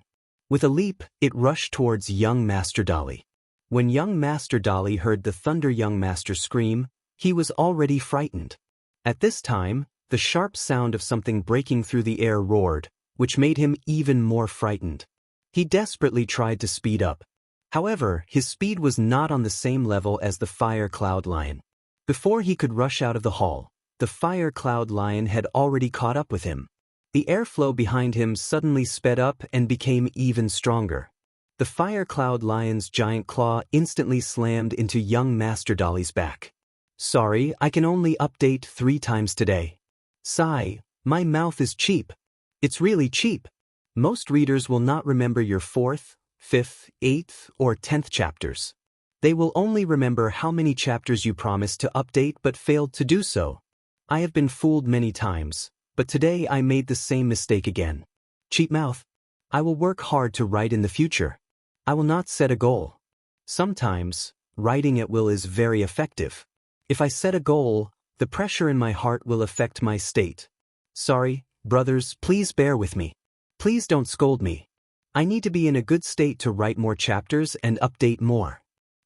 With a leap, it rushed towards young Master Dali. When young Master Dali heard the Thunder young master scream, he was already frightened. At this time, the sharp sound of something breaking through the air roared, which made him even more frightened. He desperately tried to speed up. However, his speed was not on the same level as the Fire Cloud Lion. Before he could rush out of the hall, the Fire Cloud Lion had already caught up with him. The airflow behind him suddenly sped up and became even stronger. The fire cloud lion's giant claw instantly slammed into young Master Dolly's back. Sorry, I can only update 3 times today. Sigh, my mouth is cheap. It's really cheap. Most readers will not remember your 4th, 5th, 8th, or 10th chapters. They will only remember how many chapters you promised to update but failed to do so. I have been fooled many times, but today I made the same mistake again. Cheap mouth. I will work hard to write in the future. I will not set a goal. Sometimes, writing at will is very effective. If I set a goal, the pressure in my heart will affect my state. Sorry, brothers, please bear with me. Please don't scold me. I need to be in a good state to write more chapters and update more.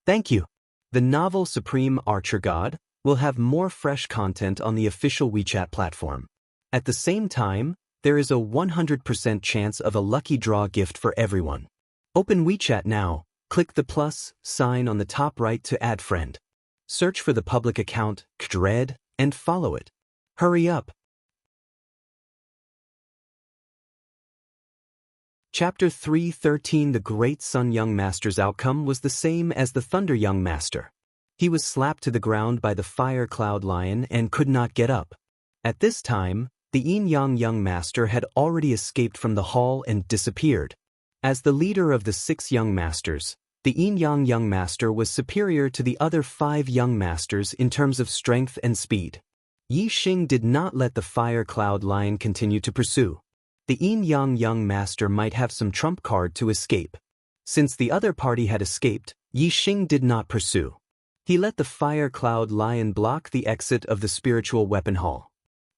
Thank you. The novel Supreme Archer God will have more fresh content on the official WeChat platform. At the same time, there is a 100% chance of a lucky draw gift for everyone. Open WeChat now, click the plus sign on the top right to add friend. Search for the public account, Dread, and follow it. Hurry up. Chapter 3:13 The Great Sun Young Master's outcome was the same as the Thunder Young Master. He was slapped to the ground by the Fire Cloud Lion and could not get up. At this time, the Yin Yang Young Master had already escaped from the hall and disappeared. As the leader of the 6 Young Masters, the Yin Yang Young Master was superior to the other 5 Young Masters in terms of strength and speed. Yi Xing did not let the Fire Cloud Lion continue to pursue. The Yin Yang Young Master might have some trump card to escape. Since the other party had escaped, Yi Xing did not pursue. He let the Fire Cloud Lion block the exit of the Spiritual Weapon Hall.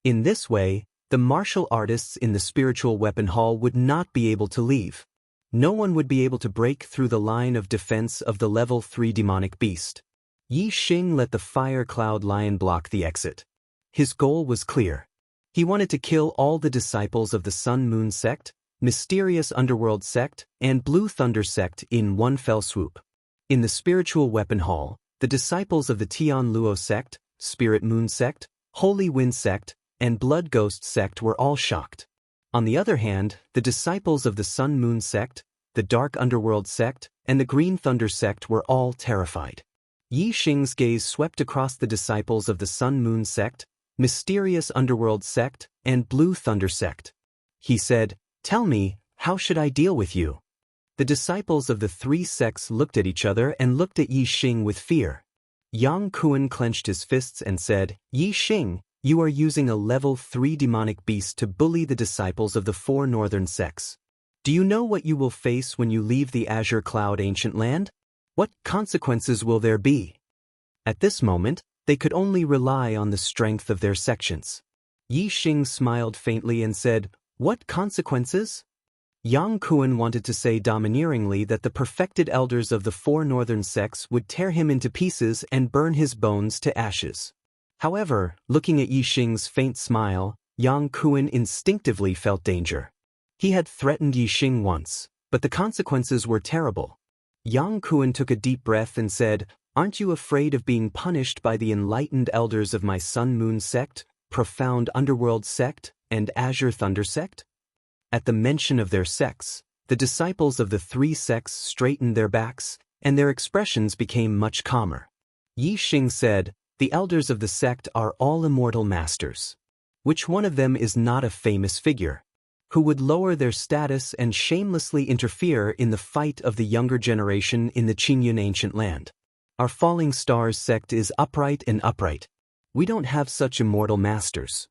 In this way, the martial artists in the Spiritual Weapon Hall would not be able to leave. No one would be able to break through the line of defense of the level 3 demonic beast. Yi Xing let the Fire Cloud Lion block the exit. His goal was clear. He wanted to kill all the disciples of the Sun Moon sect, Mysterious Underworld sect, and Blue Thunder sect in one fell swoop. In the Spiritual Weapon Hall, the disciples of the Tian Luo sect, Spirit Moon sect, Holy Wind sect, and Blood Ghost sect were all shocked. On the other hand, the disciples of the Sun Moon sect, the Dark Underworld sect, and the Green Thunder sect were all terrified. Yi Xing's gaze swept across the disciples of the Sun Moon sect, Mysterious Underworld sect, and Blue Thunder sect. He said, "Tell me, how should I deal with you?" The disciples of the 3 sects looked at each other and looked at Yi Xing with fear. Yang Kuan clenched his fists and said, "Yi Xing, you are using a level 3 demonic beast to bully the disciples of the 4 northern sects. Do you know what you will face when you leave the Azure Cloud Ancient Land? What consequences will there be?" At this moment, they could only rely on the strength of their sections. Yi Xing smiled faintly and said, "What consequences?" Yang Kuan wanted to say domineeringly that the perfected elders of the 4 northern sects would tear him into pieces and burn his bones to ashes. However, looking at Yi Xing's faint smile, Yang Kuan instinctively felt danger. He had threatened Yi Xing once, but the consequences were terrible. Yang Kuan took a deep breath and said, "Aren't you afraid of being punished by the enlightened elders of my Sun Moon sect, Profound Underworld sect, and Azure Thunder sect?" At the mention of their sects, the disciples of the 3 sects straightened their backs, and their expressions became much calmer. Yi Xing said, "The elders of the sect are all immortal masters. Which one of them is not a famous figure, who would lower their status and shamelessly interfere in the fight of the younger generation in the Qingyun Ancient Land? Our Falling Stars sect is upright and upright. We don't have such immortal masters.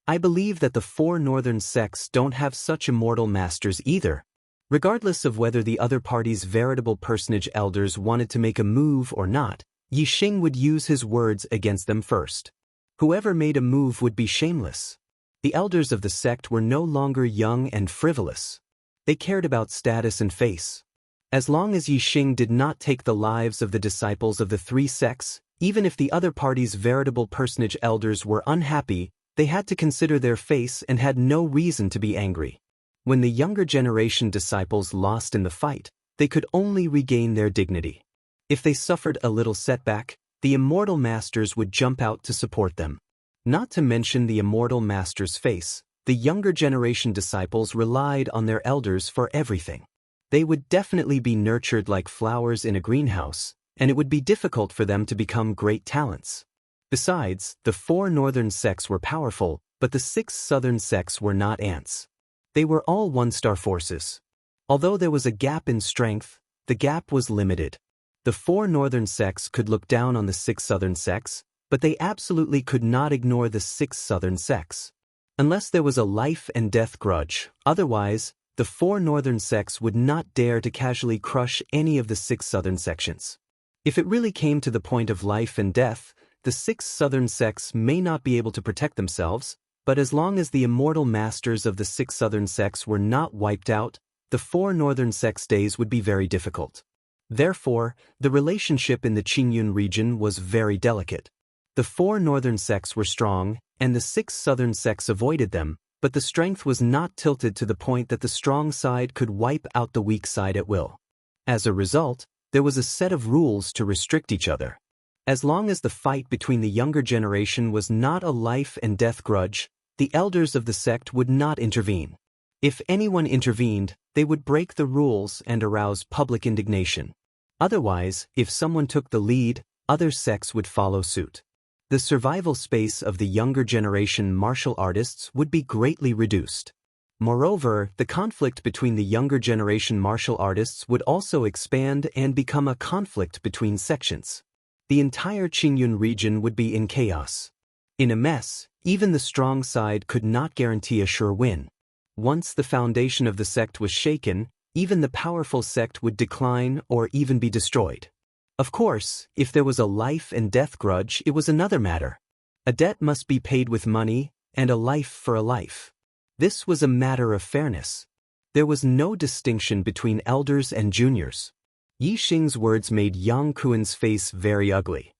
I believe that the 4 northern sects don't have such immortal masters either." Regardless of whether the other party's veritable personage elders wanted to make a move or not, Yi Xing would use his words against them first. Whoever made a move would be shameless. The elders of the sect were no longer young and frivolous. They cared about status and face. As long as Yi Xing did not take the lives of the disciples of the 3 sects, even if the other party's veritable personage elders were unhappy, they had to consider their face and had no reason to be angry. When the younger generation disciples lost in the fight, they could only regain their dignity. If they suffered a little setback, the immortal masters would jump out to support them. Not to mention the immortal master's face, the younger generation disciples relied on their elders for everything. They would definitely be nurtured like flowers in a greenhouse, and it would be difficult for them to become great talents. Besides, the 4 northern sects were powerful, but the 6 southern sects were not ants. They were all one-star forces. Although there was a gap in strength, the gap was limited. The 4 northern sects could look down on the 6 southern sects, but they absolutely could not ignore the 6 southern sects. Unless there was a life and death grudge, otherwise, the 4 northern sects would not dare to casually crush any of the 6 southern sections. If it really came to the point of life and death, the 6 southern sects may not be able to protect themselves, but as long as the immortal masters of the 6 southern sects were not wiped out, the 4 northern sects' days would be very difficult. Therefore, the relationship in the Qingyun region was very delicate. The 4 northern sects were strong, and the 6 southern sects avoided them, but the strength was not tilted to the point that the strong side could wipe out the weak side at will. As a result, there was a set of rules to restrict each other. As long as the fight between the younger generation was not a life and death grudge, the elders of the sect would not intervene. If anyone intervened, they would break the rules and arouse public indignation. Otherwise, if someone took the lead, other sects would follow suit. The survival space of the younger generation martial artists would be greatly reduced. Moreover, the conflict between the younger generation martial artists would also expand and become a conflict between sections. The entire Qingyun region would be in chaos. In a mess, even the strong side could not guarantee a sure win. Once the foundation of the sect was shaken, even the powerful sect would decline or even be destroyed. Of course, if there was a life and death grudge, it was another matter. A debt must be paid with money, and a life for a life. This was a matter of fairness. There was no distinction between elders and juniors. Yi Xing's words made Yang Kuan's face very ugly.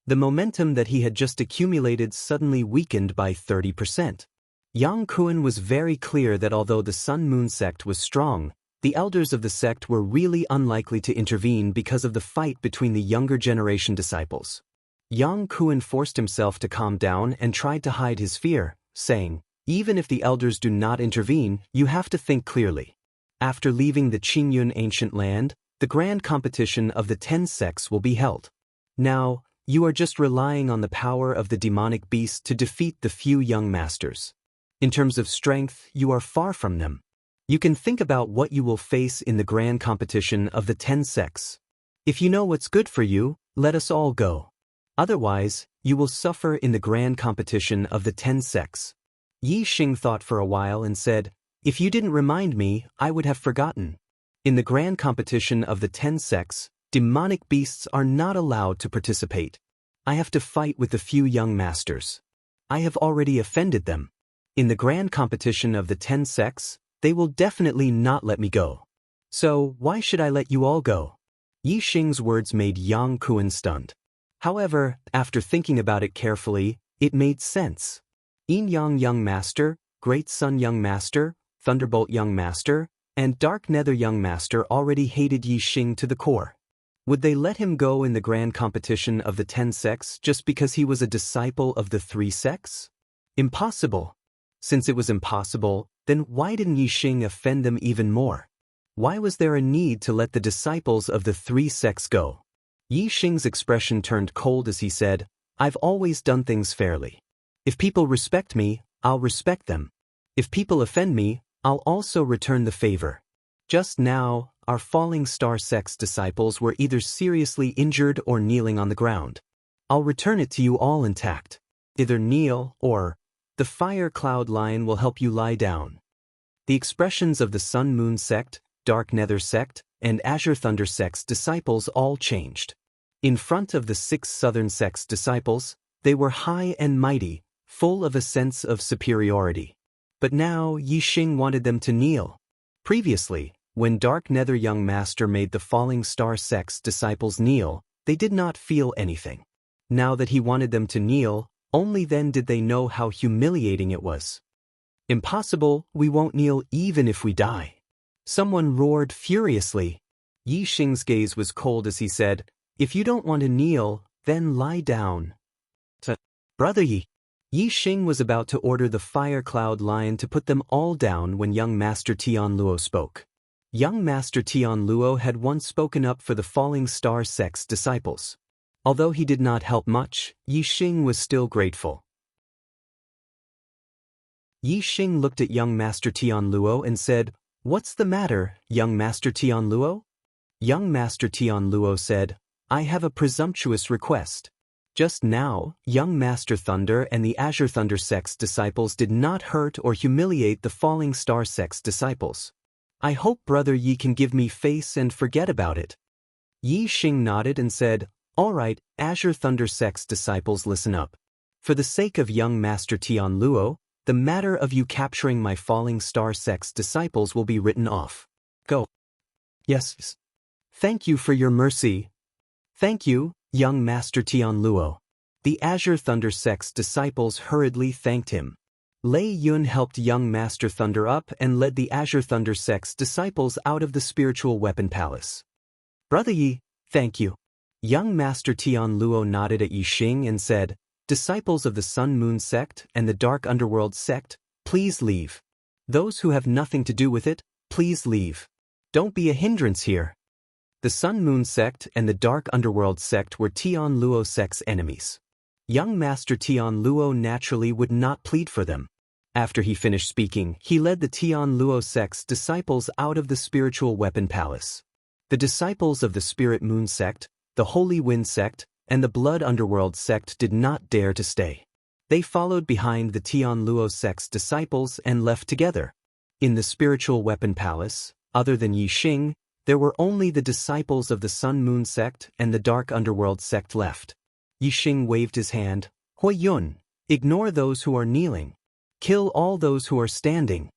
The momentum that he had just accumulated suddenly weakened by 30%. Yang Kuan was very clear that although the Sun Moon sect was strong, the elders of the sect were really unlikely to intervene because of the fight between the younger generation disciples. Yang Kuan forced himself to calm down and tried to hide his fear, saying, "Even if the elders do not intervene, you have to think clearly. After leaving the Qingyun ancient land, the grand competition of the 10 sects will be held. Now, you are just relying on the power of the demonic beast to defeat the few young masters. In terms of strength, you are far from them. You can think about what you will face in the grand competition of the 10 sects. If you know what's good for you, let us all go. Otherwise, you will suffer in the grand competition of the 10 sects." Yi Xing thought for a while and said, "If you didn't remind me, I would have forgotten. In the grand competition of the 10 sects, demonic beasts are not allowed to participate. I have to fight with the few young masters. I have already offended them. In the grand competition of the 10 sects, they will definitely not let me go. So, why should I let you all go?" Yi Xing's words made Yang Kuan stunned. However, after thinking about it carefully, it made sense. Yin Yang Young Master, Great Sun Young Master, Thunderbolt Young Master, and Dark Nether Young Master already hated Yi Xing to the core. Would they let him go in the grand competition of the 10 sects just because he was a disciple of the 3 sects? Impossible. Since it was impossible, then why didn't Yi Xing offend them even more? Why was there a need to let the disciples of the 3 sects go? Yi Xing's expression turned cold as he said, "I've always done things fairly. If people respect me, I'll respect them. If people offend me, I'll also return the favor. Just now, our falling star sect's disciples were either seriously injured or kneeling on the ground. I'll return it to you all intact. Either kneel or the fire cloud line will help you lie down." The expressions of the Sun Moon sect, Dark Nether sect, and Azure Thunder sect's disciples all changed. In front of the 6 southern sect's disciples, they were high and mighty, full of a sense of superiority. But now Yi Xing wanted them to kneel. Previously, when Dark Nether Young Master made the Falling Star sect's disciples kneel, they did not feel anything. Now that he wanted them to kneel, only then did they know how humiliating it was. "Impossible, we won't kneel even if we die." Someone roared furiously. Yi Xing's gaze was cold as he said, "If you don't want to kneel, then lie down." "Brother Yi." Yi Xing was about to order the Fire Cloud Lion to put them all down when young Master Tian Luo spoke. Young Master Tian Luo had once spoken up for the Falling Star sect's disciples. Although he did not help much, Yi Xing was still grateful. Yi Xing looked at young Master Tian Luo and said, "What's the matter, young Master Tian Luo?" Young Master Tian Luo said, "I have a presumptuous request. Just now, young Master Thunder and the Azure Thunder sect's disciples did not hurt or humiliate the Falling Star sect's disciples. I hope Brother Yi can give me face and forget about it." Yi Xing nodded and said, "All right, Azure Thunder sect's disciples, listen up. For the sake of young Master Tian Luo, the matter of you capturing my Falling Star sect's disciples will be written off. Go." "Yes. Thank you for your mercy." "Thank you, young Master Tian Luo." The Azure Thunder sect's disciples hurriedly thanked him. Lei Yun helped young Master Thunder up and led the Azure Thunder sect's disciples out of the spiritual weapon palace. "Brother Yi, thank you." Young Master Tian Luo nodded at Yi Xing and said, "Disciples of the Sun Moon sect and the Dark Underworld sect, please leave. Those who have nothing to do with it, please leave. Don't be a hindrance here." The Sun Moon sect and the Dark Underworld sect were Tian Luo sect's enemies. Young Master Tian Luo naturally would not plead for them. After he finished speaking, he led the Tian Luo sect's disciples out of the spiritual weapon palace. The disciples of the Spirit Moon sect, the Holy Wind sect, and the Blood Underworld sect did not dare to stay. They followed behind the Tian Luo sect's disciples and left together. In the spiritual weapon palace, other than Yi Xing, there were only the disciples of the Sun Moon sect and the Dark Underworld sect left. Yi Xing waved his hand. "Hui Yun, ignore those who are kneeling. Kill all those who are standing."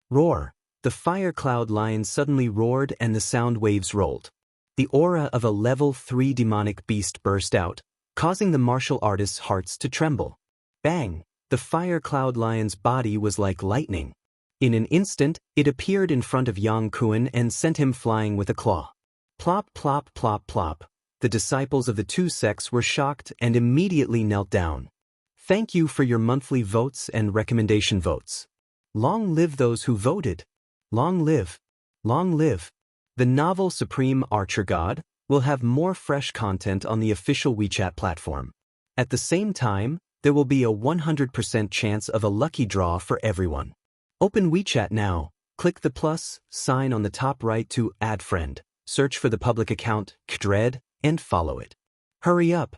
Roar! The Fire Cloud Lion suddenly roared and the sound waves rolled. The aura of a level 3 demonic beast burst out, causing the martial artist's hearts to tremble. Bang! The Fire Cloud Lion's body was like lightning. In an instant, it appeared in front of Yang Kuan and sent him flying with a claw. Plop, plop, plop, plop. The disciples of the two sects were shocked and immediately knelt down. "Thank you for your monthly votes and recommendation votes. Long live those who voted. Long live. Long live. The novel Supreme Archer God will have more fresh content on the official WeChat platform. At the same time, there will be a 100% chance of a lucky draw for everyone. Open WeChat now, click the plus sign on the top right to add friend, search for the public account, Kdred, and follow it. Hurry up!"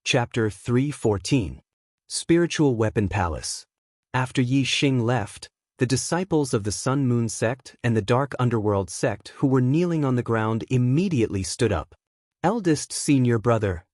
Chapter 3:14. Spiritual Weapon Palace. After Yi Xing left, the disciples of the Sun Moon sect and the Dark Underworld sect who were kneeling on the ground immediately stood up. Eldest senior brother.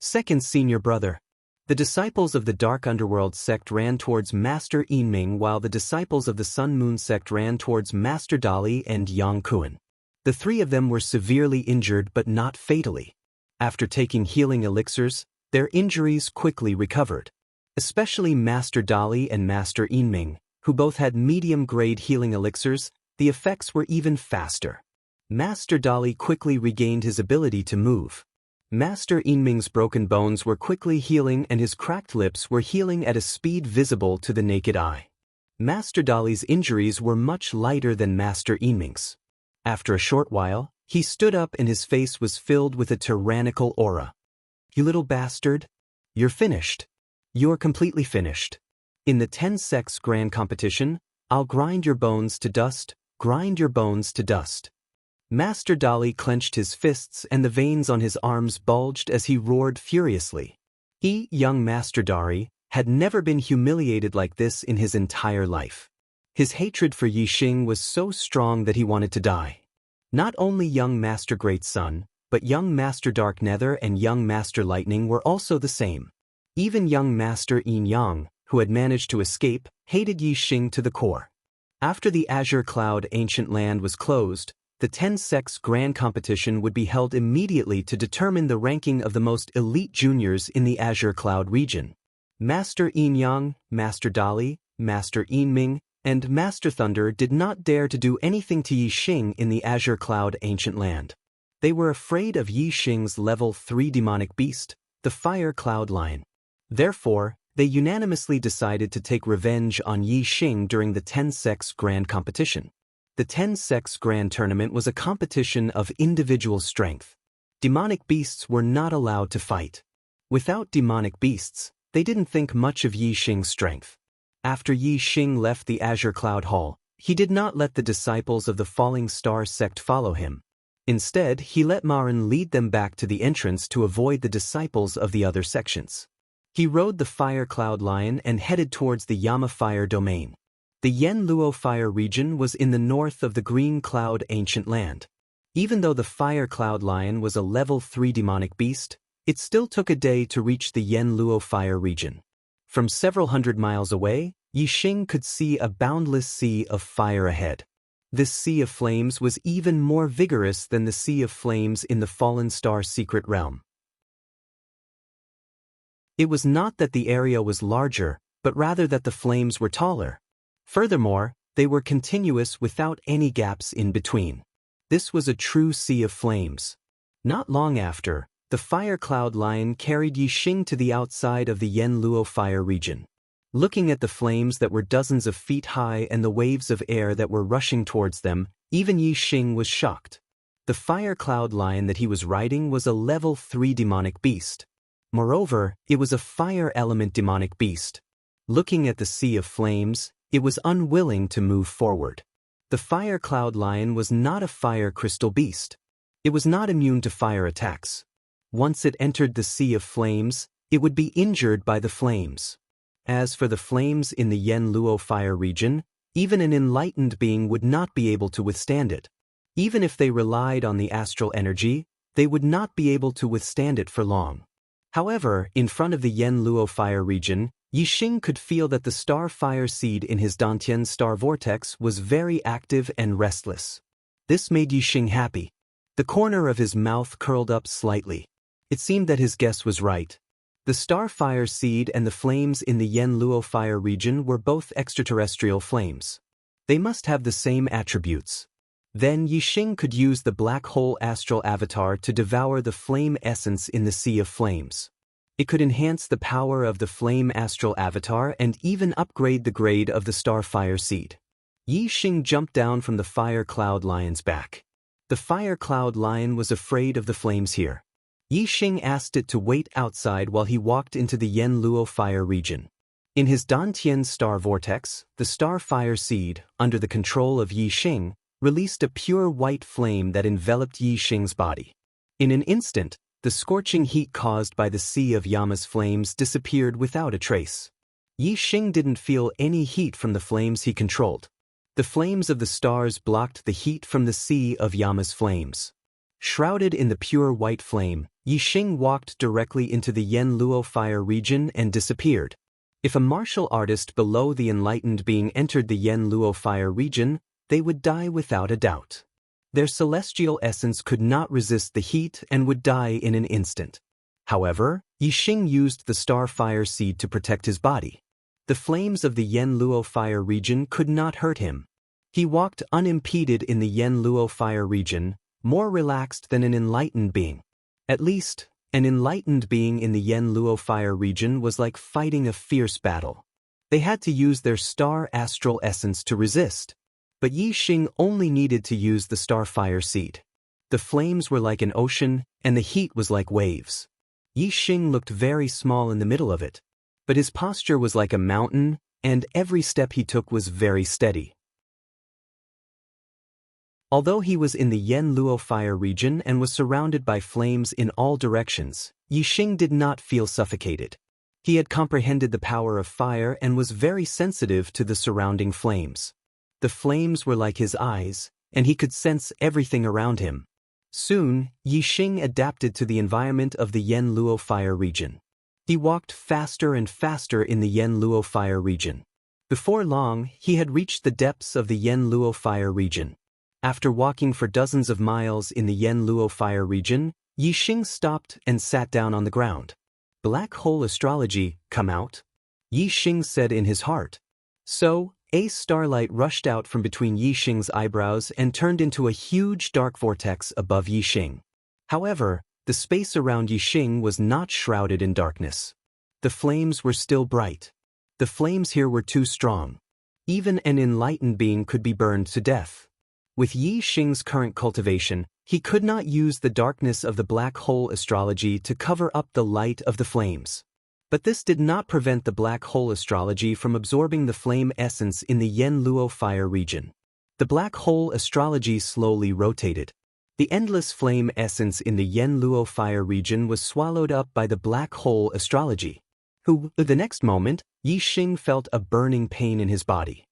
Second senior brother. The disciples of the Dark Underworld sect ran towards Master Yinming while the disciples of the Sun Moon sect ran towards Master Dali and Yang Kuan. The three of them were severely injured but not fatally. After taking healing elixirs, their injuries quickly recovered. Especially Master Dali and Master Yinming, who both had medium-grade healing elixirs, the effects were even faster. Master Dali quickly regained his ability to move. Master Yinming's broken bones were quickly healing and his cracked lips were healing at a speed visible to the naked eye. Master Dali's injuries were much lighter than Master Yinming's. After a short while, he stood up and his face was filled with a tyrannical aura. "You little bastard. You're finished. You're completely finished. In the 10 sects grand competition, I'll grind your bones to dust, grind your bones to dust." Master Dali clenched his fists and the veins on his arms bulged as he roared furiously. He, young Master Dari, had never been humiliated like this in his entire life. His hatred for Yi Xing was so strong that he wanted to die. Not only young Master Great Sun, but young Master Dark Nether and young Master Lightning were also the same. Even young Master Yin Yang, who had managed to escape, hated Yi Xing to the core. After the Azure Cloud Ancient Land was closed, the 10 sects grand competition would be held immediately to determine the ranking of the most elite juniors in the Azure Cloud region. Master Yin Yang, Master Dali, Master Yinming, and Master Thunder did not dare to do anything to Yi Xing in the Azure Cloud Ancient Land. They were afraid of Yi Xing's level 3 demonic beast, the Fire Cloud Lion. Therefore, they unanimously decided to take revenge on Yi Xing during the 10 Sects Grand Competition. The 10 Sects Grand Tournament was a competition of individual strength. Demonic beasts were not allowed to fight. Without demonic beasts, they didn't think much of Yi Xing's strength. After Yi Xing left the Azure Cloud Hall, he did not let the disciples of the Falling Star sect follow him. Instead, he let Marin lead them back to the entrance to avoid the disciples of the other sections. He rode the Fire Cloud Lion and headed towards the Yama Fire Domain. The Yen Luo Fire region was in the north of the Green Cloud Ancient Land. Even though the Fire Cloud Lion was a level 3 demonic beast, it still took a day to reach the Yen Luo Fire region. From several hundred miles away, Yi Xing could see a boundless sea of fire ahead. This sea of flames was even more vigorous than the sea of flames in the Fallen Star Secret Realm. It was not that the area was larger, but rather that the flames were taller. Furthermore, they were continuous without any gaps in between. This was a true sea of flames. Not long after, the Fire Cloud Lion carried Yi Xing to the outside of the Yen Luo Fire region. Looking at the flames that were dozens of feet high and the waves of air that were rushing towards them, even Yi Xing was shocked. The Fire Cloud Lion that he was riding was a level 3 demonic beast. Moreover, it was a fire element demonic beast. Looking at the sea of flames, it was unwilling to move forward. The Fire Cloud Lion was not a fire crystal beast. It was not immune to fire attacks. Once it entered the sea of flames, it would be injured by the flames. As for the flames in the Yen Luo Fire region, even an enlightened being would not be able to withstand it. Even if they relied on the astral energy, they would not be able to withstand it for long. However, in front of the Yen Luo Fire region, Yi Xing could feel that the star fire seed in his Dantian star vortex was very active and restless. This made Yi Xing happy. The corner of his mouth curled up slightly. It seemed that his guess was right. The star fire seed and the flames in the Yen Luo Fire region were both extraterrestrial flames. They must have the same attributes. Then Yi Xing could use the black hole astral avatar to devour the flame essence in the sea of flames. It could enhance the power of the flame astral avatar and even upgrade the grade of the star fire seed. Yi Xing jumped down from the Fire Cloud Lion's back. The Fire Cloud Lion was afraid of the flames here. Yi Xing asked it to wait outside while he walked into the Yen Luo Fire region. In his Dantian star vortex, the star fire seed, under the control of Yi Xing, released a pure white flame that enveloped Yi Xing's body. In an instant, the scorching heat caused by the sea of Yama's flames disappeared without a trace. Yi Xing didn't feel any heat from the flames he controlled. The flames of the stars blocked the heat from the sea of Yama's flames. Shrouded in the pure white flame, Yi Xing walked directly into the Yen Luo Fire region and disappeared. If a martial artist below the enlightened being entered the Yen Luo Fire region, they would die without a doubt. Their celestial essence could not resist the heat and would die in an instant. However, Yi Xing used the star fire seed to protect his body. The flames of the Yen Luo Fire region could not hurt him. He walked unimpeded in the Yen Luo Fire region, more relaxed than an enlightened being. At least, an enlightened being in the Yen Luo Fire region was like fighting a fierce battle. They had to use their star astral essence to resist. But Yi Xing only needed to use the star fire seed. The flames were like an ocean, and the heat was like waves. Yi Xing looked very small in the middle of it. But his posture was like a mountain, and every step he took was very steady. Although he was in the Yen Luo Fire region and was surrounded by flames in all directions, Yi Xing did not feel suffocated. He had comprehended the power of fire and was very sensitive to the surrounding flames. The flames were like his eyes, and he could sense everything around him. Soon, Yi Xing adapted to the environment of the Yen Luo Fire region. He walked faster and faster in the Yen Luo Fire region. Before long, he had reached the depths of the Yen Luo Fire region. After walking for dozens of miles in the Yen Luo Fire region, Yi Xing stopped and sat down on the ground. Black hole astrology, come out? Yi Xing said in his heart. So, a starlight rushed out from between Yi Xing's eyebrows and turned into a huge dark vortex above Yi Xing. However, the space around Yixing was not shrouded in darkness. The flames were still bright. The flames here were too strong. Even an enlightened being could be burned to death. With Yixing's current cultivation, he could not use the darkness of the black hole astrology to cover up the light of the flames. But this did not prevent the black hole astrology from absorbing the flame essence in the Yanluo fire region. The black hole astrology slowly rotated. The endless flame essence in the Yanluo fire region was swallowed up by the black hole astrology. The next moment, Yixing felt a burning pain in his body.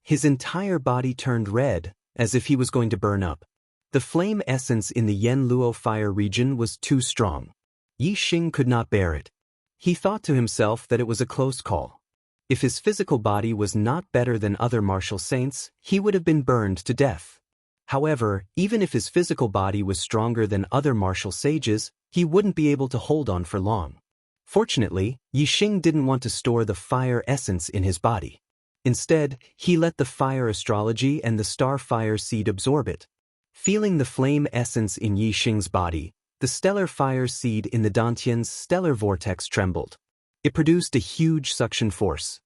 His entire body turned red, as if he was going to burn up. The flame essence in the Yanluo fire region was too strong. Yixing could not bear it. He thought to himself that it was a close call. If his physical body was not better than other martial saints, he would have been burned to death. However, even if his physical body was stronger than other martial sages, he wouldn't be able to hold on for long. Fortunately, Yixing didn't want to store the fire essence in his body. Instead, he let the fire astrology and the star fire seed absorb it. Feeling the flame essence in Yixing's body, the stellar fire seed in the Dantian's stellar vortex trembled. It produced a huge suction force.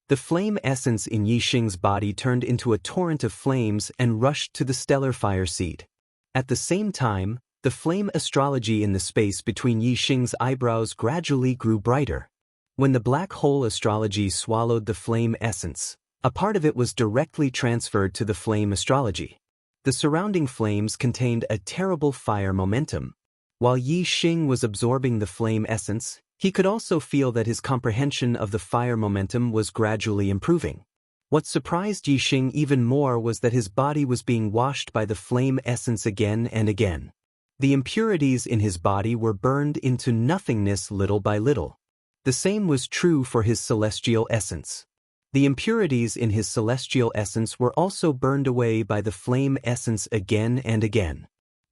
The flame essence in Yixing's body turned into a torrent of flames and rushed to the stellar fire seed. At the same time, the flame astrology in the space between Yixing's eyebrows gradually grew brighter. When the black hole astrology swallowed the flame essence, a part of it was directly transferred to the flame astrology. The surrounding flames contained a terrible fire momentum. While Yixing was absorbing the flame essence, he could also feel that his comprehension of the fire momentum was gradually improving. What surprised Yixing even more was that his body was being washed by the flame essence again and again. The impurities in his body were burned into nothingness little by little. The same was true for his celestial essence. The impurities in his celestial essence were also burned away by the flame essence again and again.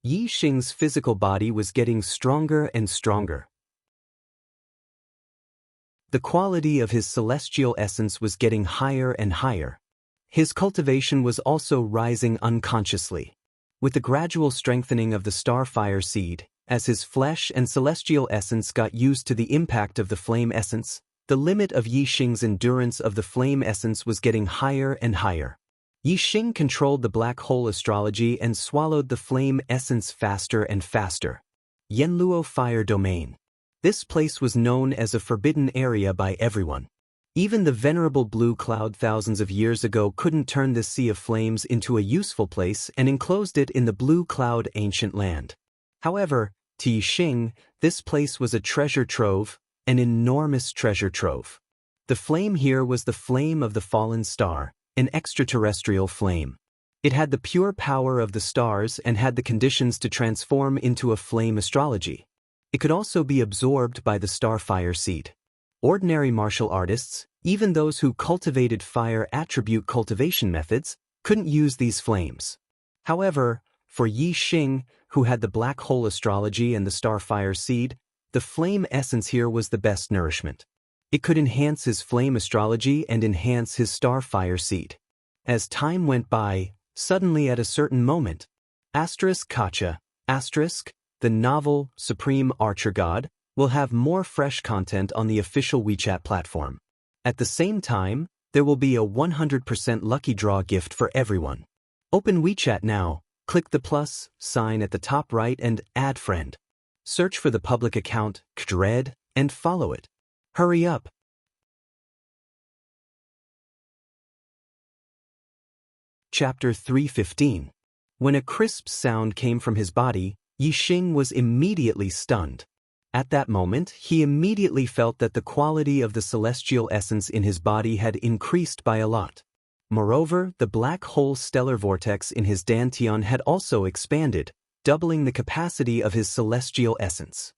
Yixing's physical body was getting stronger and stronger. The quality of his celestial essence was getting higher and higher. His cultivation was also rising unconsciously. With the gradual strengthening of the starfire seed, as his flesh and celestial essence got used to the impact of the flame essence, the limit of Yixing's endurance of the flame essence was getting higher and higher. Yixing controlled the black hole astrology and swallowed the flame essence faster and faster. Yanluo Fire Domain. This place was known as a forbidden area by everyone. Even the venerable blue cloud thousands of years ago couldn't turn this sea of flames into a useful place and enclosed it in the blue cloud ancient land. However, to Yixing, this place was a treasure trove, an enormous treasure trove. The flame here was the flame of the fallen star, an extraterrestrial flame. It had the pure power of the stars and had the conditions to transform into a flame astrology. It could also be absorbed by the starfire seed. Ordinary martial artists, even those who cultivated fire attribute cultivation methods, couldn't use these flames. However, for Yixing, who had the black hole astrology and the starfire seed, the flame essence here was the best nourishment. It could enhance his flame astrology and enhance his starfire seed. As time went by, suddenly at a certain moment, Kacha, the novel Supreme Archer God, will have more fresh content on the official WeChat platform. At the same time, there will be a 100% lucky draw gift for everyone. Open WeChat now, click the plus sign at the top right and add friend. Search for the public account, Kdred, and follow it. Hurry up! Chapter 315. When a crisp sound came from his body, Yixing was immediately stunned. At that moment, he immediately felt that the quality of the celestial essence in his body had increased by a lot. Moreover, the black hole stellar vortex in his dantian had also expanded, doubling the capacity of his celestial essence.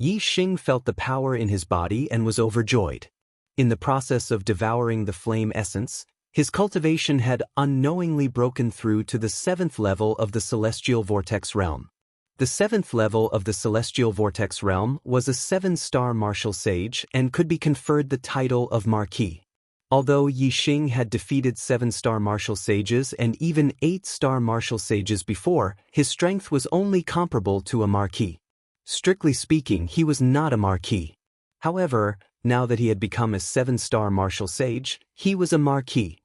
Yixing felt the power in his body and was overjoyed. In the process of devouring the flame essence, his cultivation had unknowingly broken through to the 7th level of the celestial vortex realm. The 7th level of the celestial vortex realm was a 7-star martial sage and could be conferred the title of Marquis. Although Yixing had defeated 7-star martial sages and even 8-star martial sages before, his strength was only comparable to a Marquis. Strictly speaking, he was not a marquis. However, now that he had become a 7-star martial sage, he was a marquis.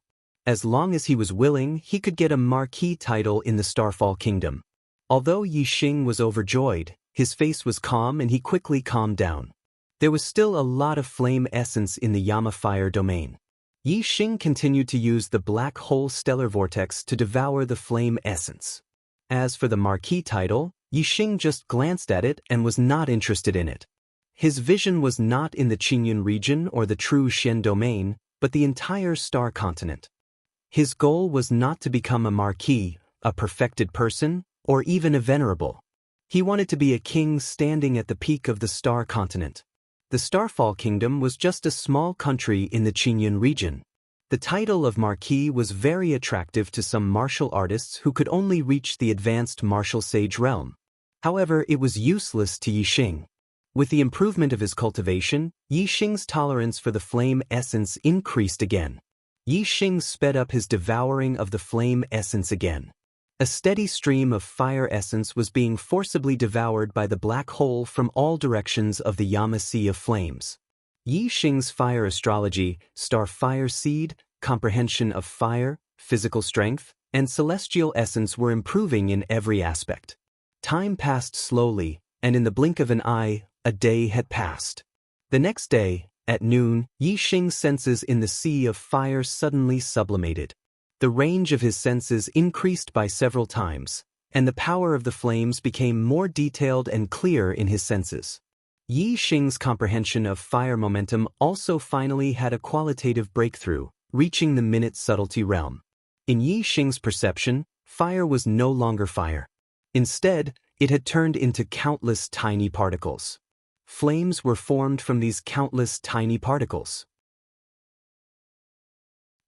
As long as he was willing, he could get a marquis title in the Starfall Kingdom. Although Yi Xing was overjoyed, his face was calm and he quickly calmed down. There was still a lot of flame essence in the Yama fire domain. Yi Xing continued to use the black hole stellar vortex to devour the flame essence. As for the marquis title, Yi Xing just glanced at it and was not interested in it. His vision was not in the Qingyun region or the true Xian domain, but the entire star continent. His goal was not to become a marquis, a perfected person, or even a venerable. He wanted to be a king standing at the peak of the star continent. The Starfall Kingdom was just a small country in the Qingyun region. The title of marquis was very attractive to some martial artists who could only reach the advanced martial sage realm. However, it was useless to Yi Xing. With the improvement of his cultivation, Yi Xing's tolerance for the flame essence increased again. Yi Xing sped up his devouring of the flame essence again. A steady stream of fire essence was being forcibly devoured by the black hole from all directions of the Yama Sea of Flames. Yi Xing's fire astrology, star fire seed, comprehension of fire, physical strength, and celestial essence were improving in every aspect. Time passed slowly, and in the blink of an eye, a day had passed. The next day, at noon, Yi Xing's senses in the sea of fire suddenly sublimated. The range of his senses increased by several times, and the power of the flames became more detailed and clear in his senses. Yi Xing's comprehension of fire momentum also finally had a qualitative breakthrough, reaching the minute subtlety realm. In Yi Xing's perception, fire was no longer fire. Instead, it had turned into countless tiny particles. Flames were formed from these countless tiny particles.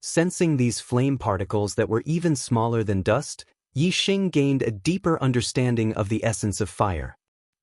Sensing these flame particles that were even smaller than dust, Yi Xing gained a deeper understanding of the essence of fire.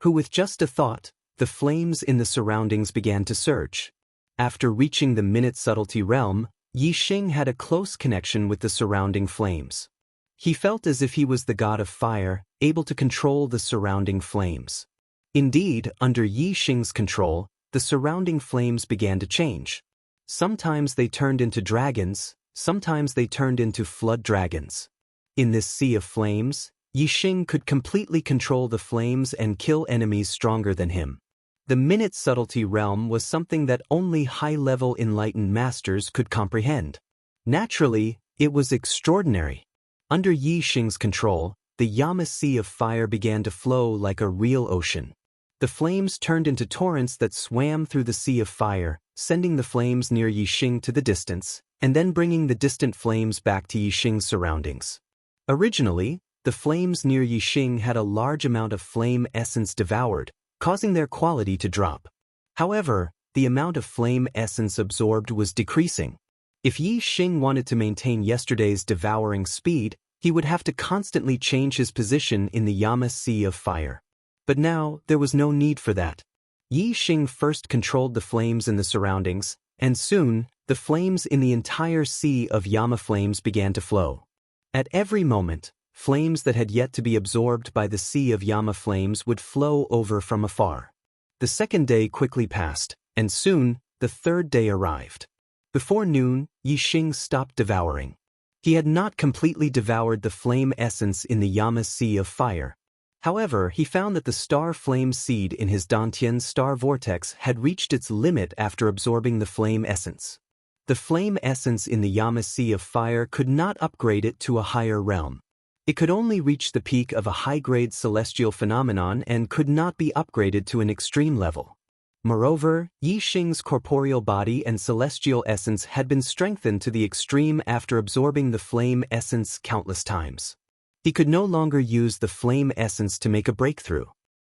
With just a thought, the flames in the surroundings began to surge. After reaching the minute subtlety realm, Yi Xing had a close connection with the surrounding flames. He felt as if he was the god of fire, able to control the surrounding flames. Indeed, under Yi Xing's control, the surrounding flames began to change. Sometimes they turned into dragons, sometimes they turned into flood dragons. In this sea of flames, Yi Xing could completely control the flames and kill enemies stronger than him. The minute subtlety realm was something that only high-level enlightened masters could comprehend. Naturally, it was extraordinary. Under Yi Xing's control, the Yama Sea of Fire began to flow like a real ocean. The flames turned into torrents that swam through the Sea of Fire, sending the flames near Yi Xing to the distance, and then bringing the distant flames back to Yi Xing's surroundings. Originally, the flames near Yi Xing had a large amount of flame essence devoured, causing their quality to drop. However, the amount of flame essence absorbed was decreasing. If Yi Xing wanted to maintain yesterday's devouring speed, he would have to constantly change his position in the Yama Sea of Fire. But now, there was no need for that. Yi Xing first controlled the flames in the surroundings, and soon, the flames in the entire sea of Yama flames began to flow. At every moment, flames that had yet to be absorbed by the sea of Yama flames would flow over from afar. The second day quickly passed, and soon, the third day arrived. Before noon, Yi Xing stopped devouring. He had not completely devoured the flame essence in the Yama Sea of Fire. However, he found that the star flame seed in his Dantian star vortex had reached its limit after absorbing the flame essence. The flame essence in the Yama Sea of Fire could not upgrade it to a higher realm. It could only reach the peak of a high-grade celestial phenomenon and could not be upgraded to an extreme level. Moreover, Yi Xing's corporeal body and celestial essence had been strengthened to the extreme after absorbing the flame essence countless times. He could no longer use the flame essence to make a breakthrough.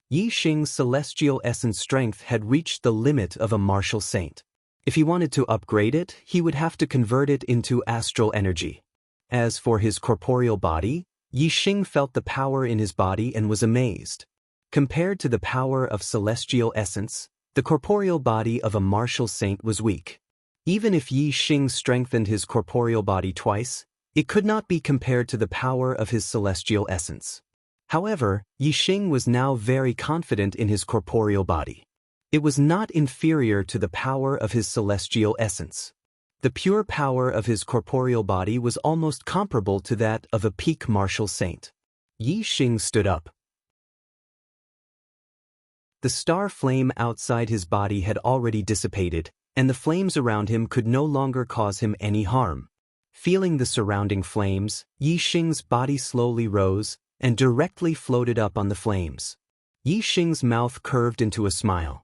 Yi Xing's celestial essence strength had reached the limit of a martial saint. If he wanted to upgrade it, he would have to convert it into astral energy. As for his corporeal body, Yi Xing felt the power in his body and was amazed. Compared to the power of celestial essence, the corporeal body of a martial saint was weak. Even if Yi Xing strengthened his corporeal body twice, it could not be compared to the power of his celestial essence. However, Yixing was now very confident in his corporeal body. It was not inferior to the power of his celestial essence. The pure power of his corporeal body was almost comparable to that of a peak martial saint. Yixing stood up. The star flame outside his body had already dissipated, and the flames around him could no longer cause him any harm. Feeling the surrounding flames, Yixing's body slowly rose and directly floated up on the flames. Yixing's mouth curved into a smile.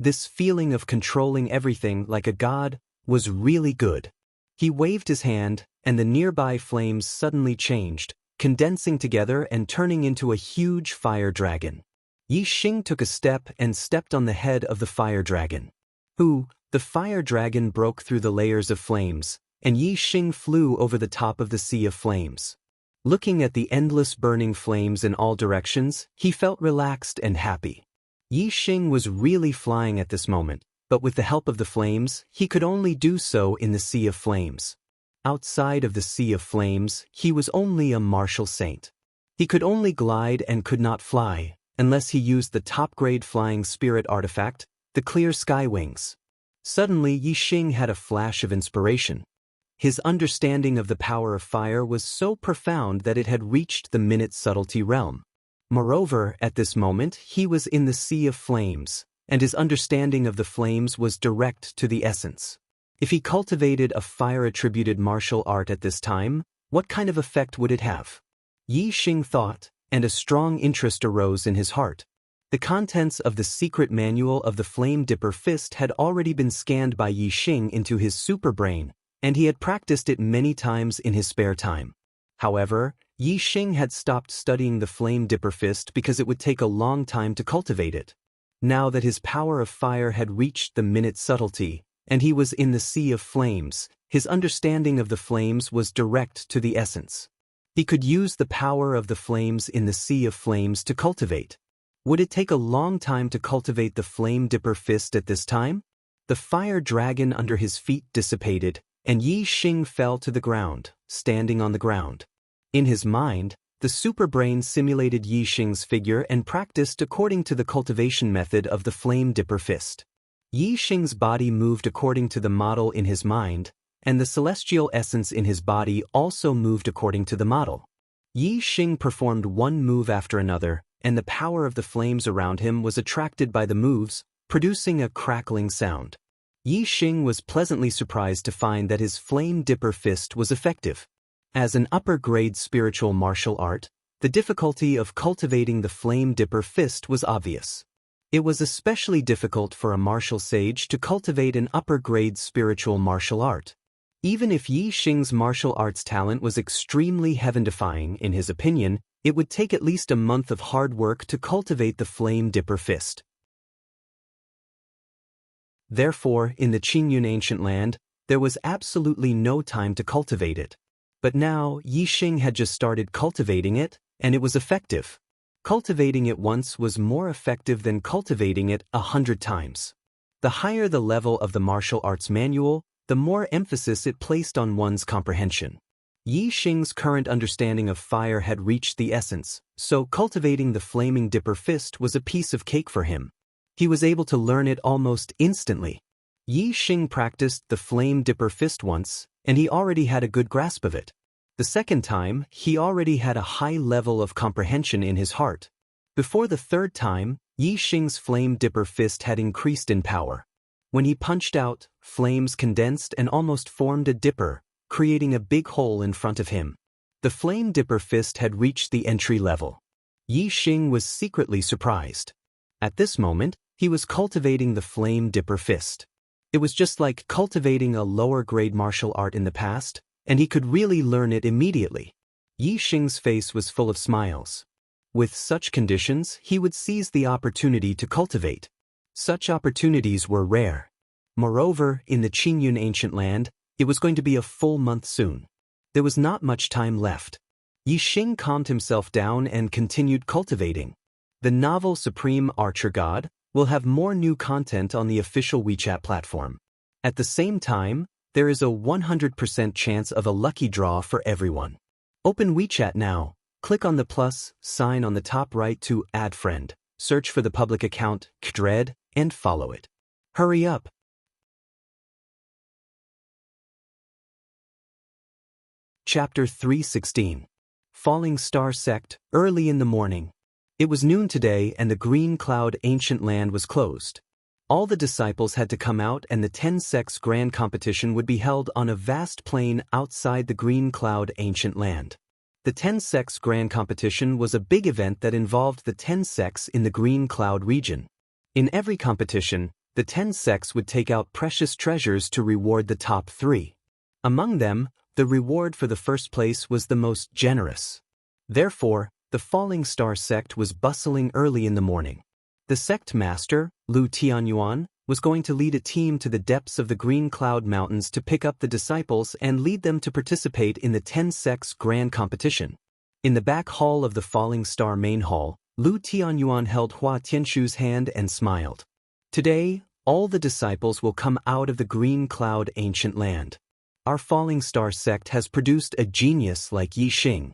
This feeling of controlling everything like a god was really good. He waved his hand, and the nearby flames suddenly changed, condensing together and turning into a huge fire dragon. Yixing took a step and stepped on the head of the fire dragon. The fire dragon broke through the layers of flames, and Yixing flew over the top of the sea of flames. Looking at the endless burning flames in all directions, he felt relaxed and happy. Yixing was really flying at this moment, but with the help of the flames, he could only do so in the sea of flames. Outside of the sea of flames, he was only a martial saint. He could only glide and could not fly, unless he used the top-grade flying spirit artifact, the clear sky wings. Suddenly, Yixing had a flash of inspiration. His understanding of the power of fire was so profound that it had reached the minute subtlety realm. Moreover, at this moment, he was in the sea of flames, and his understanding of the flames was direct to the essence. If he cultivated a fire-attributed martial art at this time, what kind of effect would it have? Yixing thought, and a strong interest arose in his heart. The contents of the secret manual of the Flame Dipper Fist had already been scanned by Yixing into his superbrain, and he had practiced it many times in his spare time. However, Yixing had stopped studying the Flame Dipper Fist because it would take a long time to cultivate it. Now that his power of fire had reached the minute subtlety, and he was in the sea of flames, his understanding of the flames was direct to the essence. He could use the power of the flames in the sea of flames to cultivate. Would it take a long time to cultivate the Flame Dipper Fist at this time? The fire dragon under his feet dissipated, and Yixing fell to the ground, standing on the ground. In his mind, the superbrain simulated Yixing's figure and practiced according to the cultivation method of the Flame Dipper Fist. Yixing's body moved according to the model in his mind, and the celestial essence in his body also moved according to the model. Yixing performed one move after another, and the power of the flames around him was attracted by the moves, producing a crackling sound. Yixing was pleasantly surprised to find that his Flame Dipper Fist was effective. As an upper-grade spiritual martial art, the difficulty of cultivating the Flame Dipper Fist was obvious. It was especially difficult for a martial sage to cultivate an upper-grade spiritual martial art. Even if Yixing's martial arts talent was extremely heaven-defying in his opinion, it would take at least a month of hard work to cultivate the Flame Dipper Fist. Therefore, in the Qingyun ancient land, there was absolutely no time to cultivate it. But now, Yixing had just started cultivating it, and it was effective. Cultivating it once was more effective than cultivating it 100 times. The higher the level of the martial arts manual, the more emphasis it placed on one's comprehension. Yixing's current understanding of fire had reached the essence, so cultivating the Flaming Dipper Fist was a piece of cake for him. He was able to learn it almost instantly. Yixing practiced the Flame Dipper Fist once, and he already had a good grasp of it. The second time, he already had a high level of comprehension in his heart. Before the third time, Yixing's Flame Dipper Fist had increased in power. When he punched out, flames condensed and almost formed a dipper, creating a big hole in front of him. The Flame Dipper Fist had reached the entry level. Yixing was secretly surprised. At this moment, he was cultivating the Flame Dipper Fist. It was just like cultivating a lower-grade martial art in the past, and he could really learn it immediately. Yixing's face was full of smiles. With such conditions, he would seize the opportunity to cultivate. Such opportunities were rare. Moreover, in the Qingyun ancient land, it was going to be a full month soon. There was not much time left. Yixing calmed himself down and continued cultivating. The novel Supreme Archer God will have more new content on the official WeChat platform. At the same time, there is a 100% chance of a lucky draw for everyone. Open WeChat now. Click on the plus sign on the top right to add friend, search for the public account, Kdred, and follow it. Hurry up! Chapter 316. Falling Star Sect, early in the morning. It was noon today and the Green Cloud Ancient Land was closed. All the disciples had to come out and the 10 sects grand competition would be held on a vast plain outside the Green Cloud Ancient Land. The 10 sects grand competition was a big event that involved the 10 sects in the Green Cloud region. In every competition, the 10 sects would take out precious treasures to reward the top 3. Among them, the reward for the first place was the most generous. Therefore, the Falling Star sect was bustling early in the morning. The sect master, Lu Tianyuan, was going to lead a team to the depths of the Green Cloud Mountains to pick up the disciples and lead them to participate in the 10 sects grand competition. In the back hall of the Falling Star main hall, Lu Tianyuan held Hua Tianshu's hand and smiled. Today, all the disciples will come out of the Green Cloud Ancient Land. Our Falling Star sect has produced a genius like Yi Xing.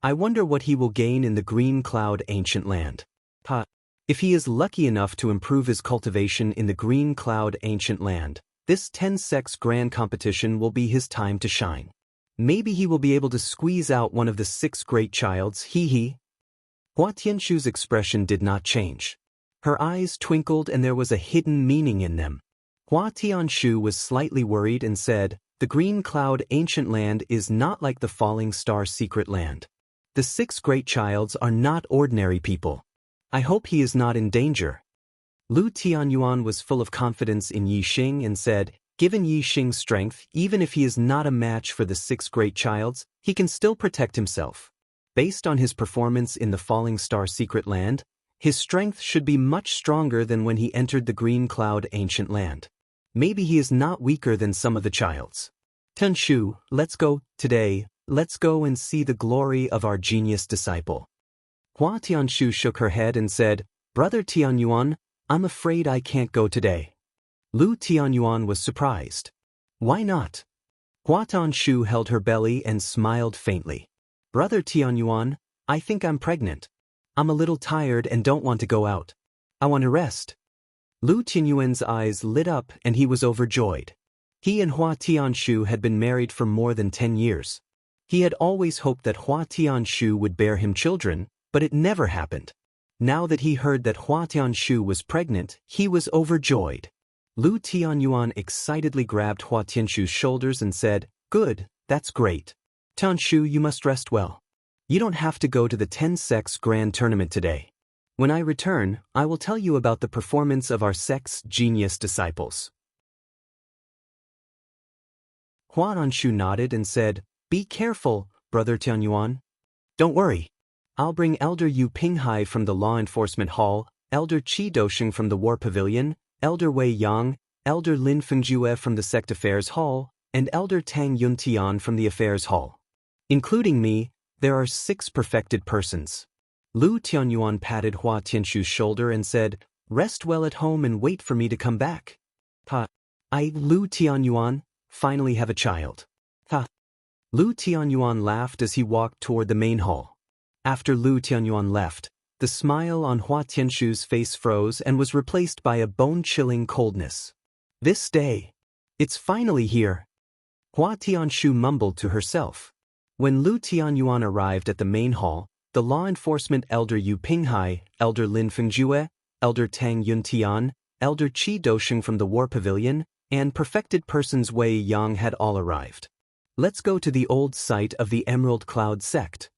I wonder what he will gain in the Green Cloud Ancient Land. If he is lucky enough to improve his cultivation in the Green Cloud Ancient Land, this 10 sects grand competition will be his time to shine. Maybe he will be able to squeeze out one of the 6 great childs, hee. Hua Tianshu's expression did not change. Her eyes twinkled and there was a hidden meaning in them. Hua Tianshu was slightly worried and said, "The Green Cloud Ancient Land is not like the Falling Star Secret Land. The 6 great childs are not ordinary people. I hope he is not in danger." Lu Tianyuan was full of confidence in Yi Xing and said, "Given Yi Xing's strength, even if he is not a match for the 6 great childs, he can still protect himself. Based on his performance in the Falling Star Secret Land, his strength should be much stronger than when he entered the Green Cloud Ancient Land. Maybe he is not weaker than some of the childs. Tianshu, let's go, today, let's go and see the glory of our genius disciple." Hua Tianshu shook her head and said, "Brother Tianyuan, I'm afraid I can't go today." Lu Tianyuan was surprised. "Why not?" Hua Tianshu held her belly and smiled faintly. "Brother Tianyuan, I think I'm pregnant. I'm a little tired and don't want to go out. I want to rest." Lu Tianyuan's eyes lit up and he was overjoyed. He and Hua Tianshu had been married for more than 10 years. He had always hoped that Hua Tianshu would bear him children, but it never happened. Now that he heard that Hua Tianshu was pregnant, he was overjoyed. Lu Tianyuan excitedly grabbed Hua Tianshu's shoulders and said, "Good, that's great. Tianshu, you must rest well. You don't have to go to the 10 sects grand tournament today. When I return, I will tell you about the performance of our sect's genius disciples." Hua Tianshu nodded and said, "Be careful, Brother Tianyuan. Don't worry. I'll bring Elder Yu Pinghai from the Law Enforcement Hall, Elder Qi Dosheng from the War Pavilion, Elder Wei Yang, Elder Lin Fengjue from the Sect Affairs Hall, and Elder Tang Yuntian from the Affairs Hall. Including me, there are 6 perfected persons." Lu Tianyuan patted Hua Tianshu's shoulder and said, "Rest well at home and wait for me to come back." Lu Tianyuan, finally have a child." Lu Tianyuan laughed as he walked toward the main hall. After Lu Tianyuan left, the smile on Hua Tianshu's face froze and was replaced by a bone-chilling coldness. "This day. It's finally here." Hua Tianshu mumbled to herself. When Lu Tianyuan arrived at the main hall, the law enforcement Elder Yu Pinghai, Elder Lin Fengjue, Elder Tang Yuntian, Elder Qi Dosheng from the War Pavilion, and perfected persons Wei Yang had all arrived. "Let's go to the old site of the Emerald Cloud sect."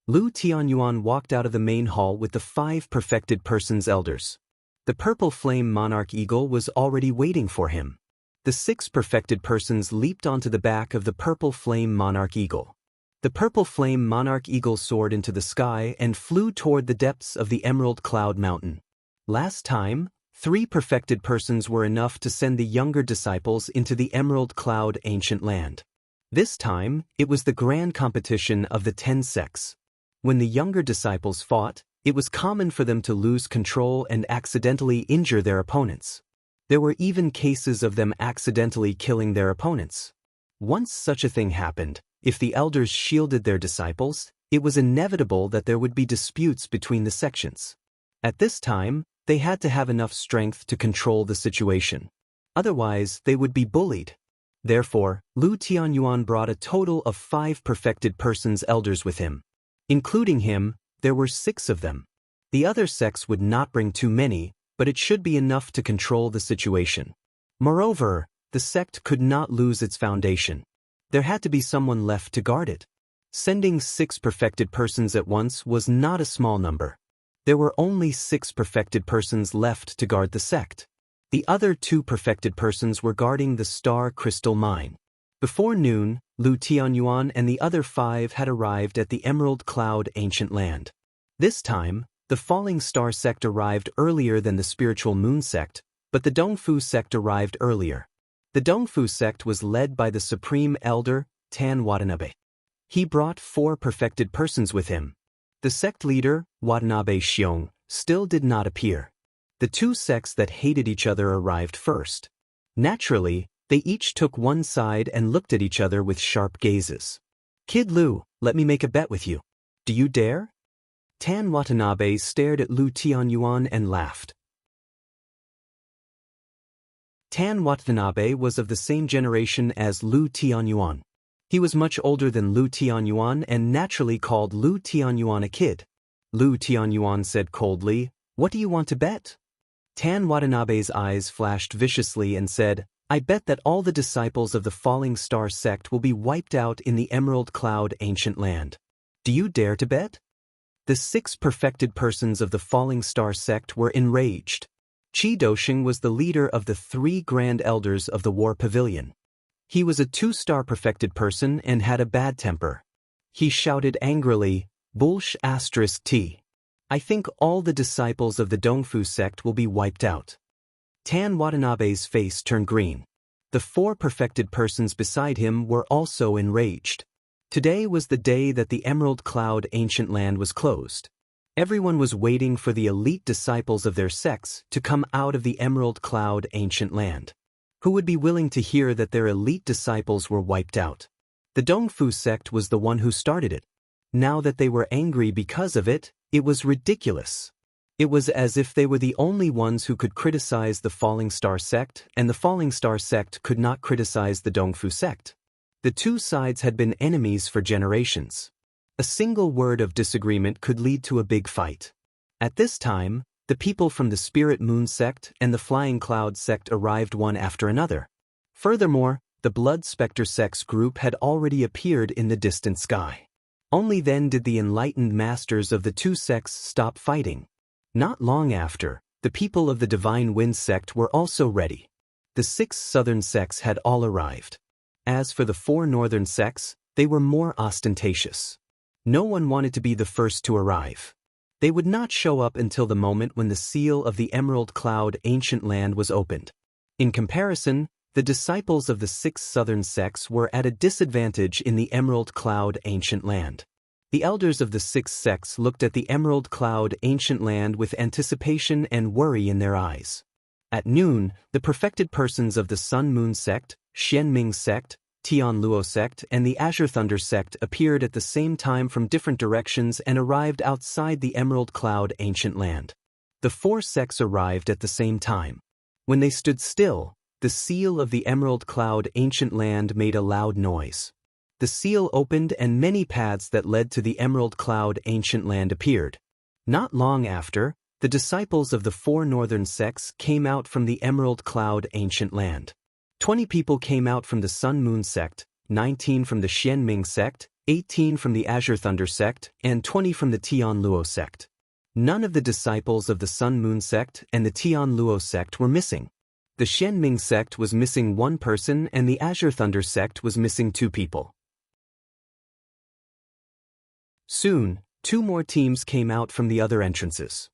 Lu Tianyuan walked out of the main hall with the 5 perfected persons elders. The purple flame monarch eagle was already waiting for him. The 6 perfected persons leaped onto the back of the purple flame monarch eagle. The purple flame monarch eagle soared into the sky and flew toward the depths of the Emerald Cloud Mountain. Last time, 3 perfected persons were enough to send the younger disciples into the Emerald Cloud Ancient Land. This time, it was the grand competition of the 10 sects. When the younger disciples fought, it was common for them to lose control and accidentally injure their opponents. There were even cases of them accidentally killing their opponents. Once such a thing happened, if the elders shielded their disciples, It was inevitable that there would be disputes between the sections. At this time, they had to have enough strength to control the situation. Otherwise, they would be bullied. Therefore, Lu Tianyuan brought a total of 5 perfected persons elders with him. Including him, there were 6 of them. The other sects would not bring too many, but it should be enough to control the situation. Moreover, the sect could not lose its foundation. There had to be someone left to guard it. Sending 6 perfected persons at once was not a small number. There were only 6 perfected persons left to guard the sect. The other 2 perfected persons were guarding the star crystal mine. Before noon, Lu Tianyuan and the other 5 had arrived at the Emerald Cloud Ancient Land. This time, the Falling Star sect arrived earlier than the Spiritual Moon sect, but the Dongfu sect arrived earlier. The Dongfu sect was led by the Supreme Elder, Tan Watanabe. He brought 4 perfected persons with him. The sect leader, Watanabe Xiong, still did not appear. The 2 sects that hated each other arrived first. Naturally, they each took one side and looked at each other with sharp gazes. "Kid Lu, let me make a bet with you. Do you dare?" Tan Watanabe stared at Lu Tianyuan and laughed. Tan Watanabe was of the same generation as Lu Tianyuan. He was much older than Lu Tianyuan and naturally called Lu Tianyuan a kid. Lu Tianyuan said coldly, "What do you want to bet?" Tan Watanabe's eyes flashed viciously and said, "I bet that all the disciples of the Falling Star sect will be wiped out in the Emerald Cloud Ancient Land. Do you dare to bet?" The 6 perfected persons of the Falling Star sect were enraged. Qi Dosheng was the leader of the 3 grand elders of the War Pavilion. He was a 2-star perfected person and had a bad temper. He shouted angrily, "Bullsh *T. I think all the disciples of the Dongfu sect will be wiped out." Tan Watanabe's face turned green. The 4 perfected persons beside him were also enraged. Today was the day that the Emerald Cloud Ancient Land was closed. Everyone was waiting for the elite disciples of their sects to come out of the Emerald Cloud Ancient Land. Who would be willing to hear that their elite disciples were wiped out? The Dongfu sect was the one who started it. Now that they were angry because of it, it was ridiculous. It was as if they were the only ones who could criticize the Falling Star sect, and the Falling Star sect could not criticize the Dongfu sect. The 2 sides had been enemies for generations. A single word of disagreement could lead to a big fight. At this time, the people from the Spirit Moon sect and the Flying Cloud sect arrived one after another. Furthermore, the Blood Spectre sect's group had already appeared in the distant sky. Only then did the enlightened masters of the 2 sects stop fighting. Not long after, the people of the Divine Wind sect were also ready. The 6 southern sects had all arrived. As for the 4 northern sects, they were more ostentatious. No one wanted to be the first to arrive. They would not show up until the moment when the seal of the Emerald Cloud Ancient Land was opened. In comparison, the disciples of the 6 southern sects were at a disadvantage in the Emerald Cloud Ancient Land. The elders of the 6 sects looked at the Emerald Cloud Ancient Land with anticipation and worry in their eyes. At noon, the perfected persons of the Sun Moon sect, Xianming sect, Tianluo sect, and the Azure Thunder sect appeared at the same time from different directions and arrived outside the Emerald Cloud Ancient Land. The 4 sects arrived at the same time. When they stood still, the seal of the Emerald Cloud Ancient Land made a loud noise. The seal opened and many paths that led to the Emerald Cloud Ancient Land appeared. Not long after, the disciples of the 4 northern sects came out from the Emerald Cloud Ancient Land. 20 people came out from the Sun Moon sect, 19 from the Xianming sect, 18 from the Azure Thunder sect, and 20 from the Tianluo sect. None of the disciples of the Sun Moon sect and the Tianluo sect were missing. The Xianming sect was missing 1 person and the Azure Thunder sect was missing 2 people. Soon, 2 more teams came out from the other entrances.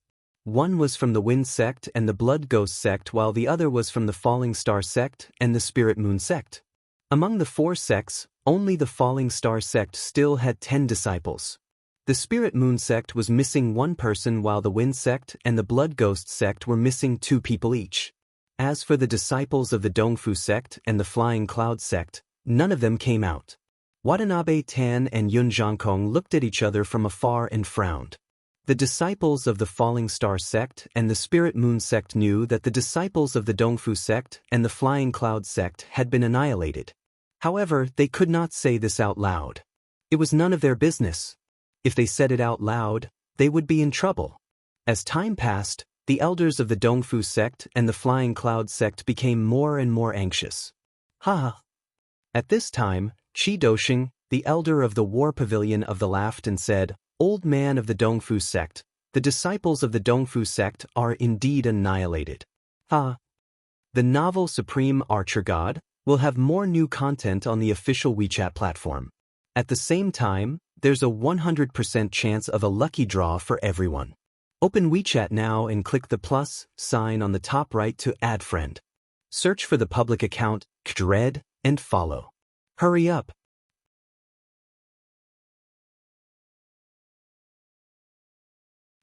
One was from the Wind sect and the Blood Ghost sect, while the other was from the Falling Star sect and the Spirit Moon sect. Among the 4 sects, only the Falling Star sect still had 10 disciples. The Spirit Moon sect was missing 1 person, while the Wind sect and the Blood Ghost sect were missing 2 people each. As for the disciples of the Dongfu sect and the Flying Cloud sect, none of them came out. Watanabe Tan and Yun Zhangkong looked at each other from afar and frowned. The disciples of the Falling Star sect and the Spirit Moon sect knew that the disciples of the Dongfu sect and the Flying Cloud sect had been annihilated. However, they could not say this out loud. It was none of their business. If they said it out loud, they would be in trouble. As time passed, the elders of the Dongfu sect and the Flying Cloud sect became more and more anxious. At this time, Qi Dosheng, the elder of the War Pavilion of the laughed and said, "Old man of the Dongfu sect, the disciples of the Dongfu sect are indeed annihilated. The novel Supreme Archer God will have more new content on the official WeChat platform. At the same time, there's a 100% chance of a lucky draw for everyone. Open WeChat now and click the plus sign on the top right to add friend. Search for the public account, Dread, and follow. Hurry up."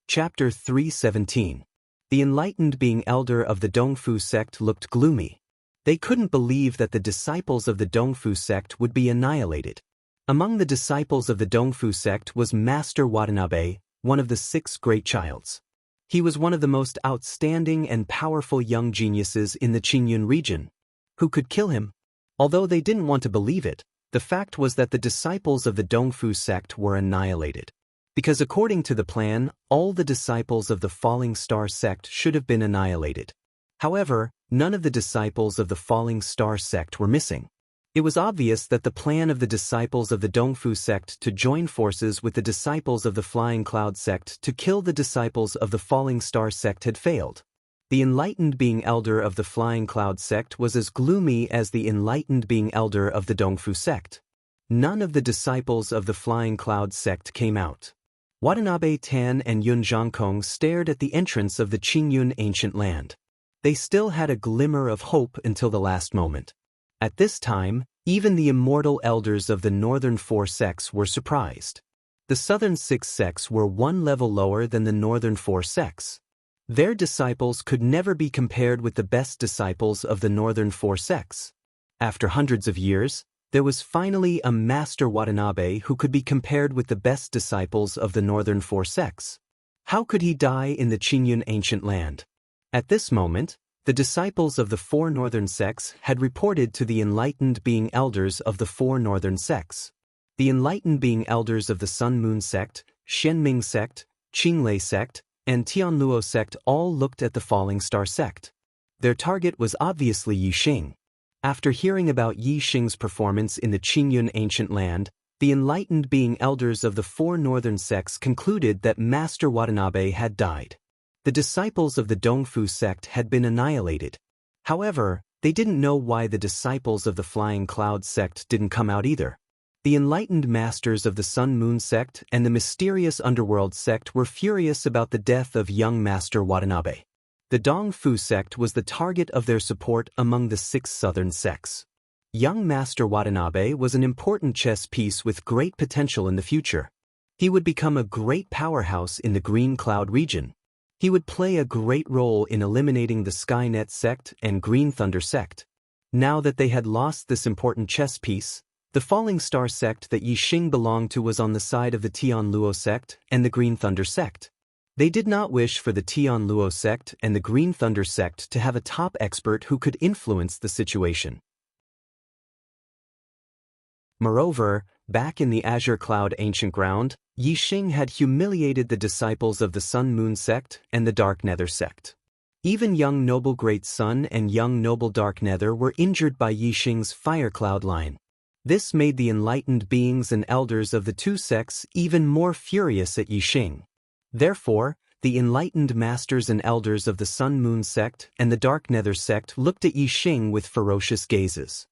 Chapter 317. The enlightened being elder of the Dongfu sect looked gloomy. They couldn't believe that the disciples of the Dongfu sect would be annihilated. Among the disciples of the Dongfu sect was Master Watanabe, one of the 6 great childs. He was one of the most outstanding and powerful young geniuses in the Qingyun region. Who could kill him? Although they didn't want to believe it, the fact was that the disciples of the Dongfu sect were annihilated. Because according to the plan, all the disciples of the Falling Star sect should have been annihilated. However, none of the disciples of the Falling Star sect were missing. It was obvious that the plan of the disciples of the Dongfu sect to join forces with the disciples of the Flying Cloud sect to kill the disciples of the Falling Star sect had failed. The enlightened being elder of the Flying Cloud sect was as gloomy as the enlightened being elder of the Dongfu sect. None of the disciples of the Flying Cloud sect came out. Watanabe Tan and Yun Zhangkong stared at the entrance of the Qingyun ancient land. They still had a glimmer of hope until the last moment. At this time, even the immortal elders of the northern 4 sects were surprised. The southern 6 sects were 1 level lower than the northern 4 sects. Their disciples could never be compared with the best disciples of the northern 4 sects. After hundreds of years, there was finally a Master Watanabe who could be compared with the best disciples of the northern 4 sects. How could he die in the Qingyun ancient land? At this moment, the disciples of the 4 northern sects had reported to the enlightened being elders of the 4 northern sects. The enlightened being elders of the Sun Moon sect, Shenming sect, Qinglei sect, and Tianluo sect all looked at the Falling Star sect. Their target was obviously Yixing. After hearing about Yixing's performance in the Qingyun ancient land, the enlightened being elders of the 4 northern sects concluded that Master Watanabe had died. The disciples of the Dongfu sect had been annihilated. However, they didn't know why the disciples of the Flying Cloud sect didn't come out either. The enlightened masters of the Sun Moon sect and the mysterious underworld sect were furious about the death of young Master Watanabe. The Dongfu sect was the target of their support among the 6 southern sects. Young Master Watanabe was an important chess piece with great potential in the future. He would become a great powerhouse in the Green Cloud region. He would play a great role in eliminating the Skynet sect and Green Thunder sect. Now that they had lost this important chess piece, the Falling Star sect that Yixing belonged to was on the side of the Tianluo sect and the Green Thunder sect. They did not wish for the Tianluo sect and the Green Thunder sect to have a top expert who could influence the situation. Moreover, back in the Azure Cloud ancient ground, Yixing had humiliated the disciples of the Sun Moon sect and the Dark Nether sect. Even young Noble Great Sun and young Noble Dark Nether were injured by Yixing's Fire Cloud line. This made the enlightened beings and elders of the 2 sects even more furious at Yixing. Therefore, the enlightened masters and elders of the Sun Moon sect and the Dark Nether sect looked at Yixing with ferocious gazes.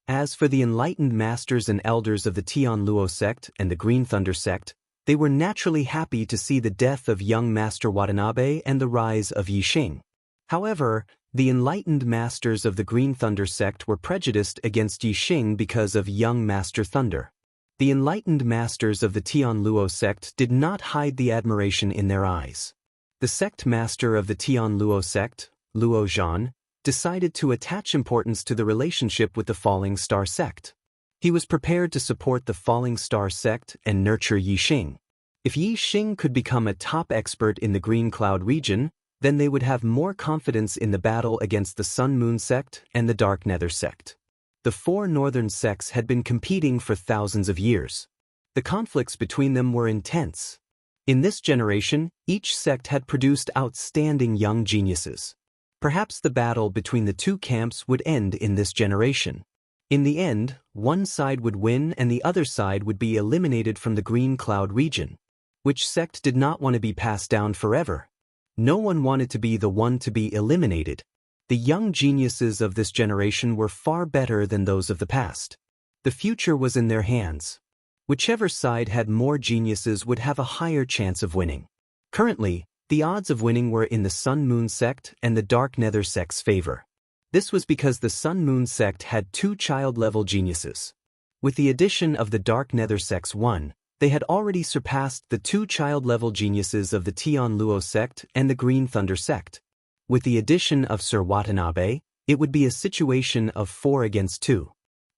As for the enlightened masters and elders of the Tianluo sect and the Green Thunder sect, they were naturally happy to see the death of young Master Watanabe and the rise of Yixing. However, the enlightened masters of the Green Thunder sect were prejudiced against Yixing because of young Master Thunder. The enlightened masters of the Tianluo sect did not hide the admiration in their eyes. The sect master of the Tianluo sect, Luo Zhan, decided to attach importance to the relationship with the Falling Star sect. He was prepared to support the Falling Star sect and nurture Yixing. If Yixing could become a top expert in the Green Cloud region, then they would have more confidence in the battle against the Sun Moon sect and the Dark Nether sect. The four northern sects had been competing for thousands of years. The conflicts between them were intense. In this generation, each sect had produced outstanding young geniuses. Perhaps the battle between the two camps would end in this generation. In the end, one side would win and the other side would be eliminated from the Green Cloud region. Which sect did not want to be passed down forever? No one wanted to be the one to be eliminated. The young geniuses of this generation were far better than those of the past. The future was in their hands. Whichever side had more geniuses would have a higher chance of winning. Currently, the odds of winning were in the Sun Moon sect and the Dark Nether sect's favor. This was because the Sun Moon sect had 2 child-level geniuses. With the addition of the Dark Nether sect's 1, they had already surpassed the 2 child-level geniuses of the Tian Luo sect and the Green Thunder sect. With the addition of Sir Watanabe, it would be a situation of 4 against 2.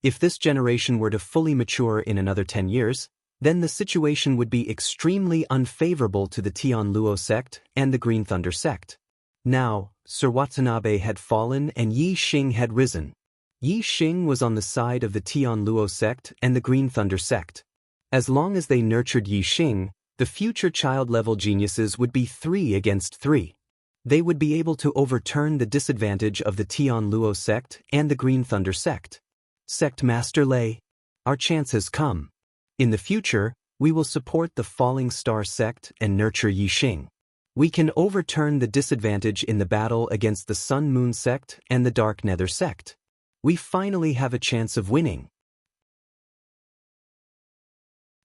If this generation were to fully mature in another 10 years, then the situation would be extremely unfavorable to the Tian Luo sect and the Green Thunder sect. Now, Sir Watanabe had fallen and Yixing had risen. Yixing was on the side of the Tian Luo sect and the Green Thunder sect. As long as they nurtured Yixing, the future child-level geniuses would be 3 against 3. They would be able to overturn the disadvantage of the Tian Luo sect and the Green Thunder sect. Sect Master Lei, our chance has come. In the future, we will support the Falling Star sect and nurture Yixing. We can overturn the disadvantage in the battle against the Sun Moon sect and the Dark Nether sect. We finally have a chance of winning.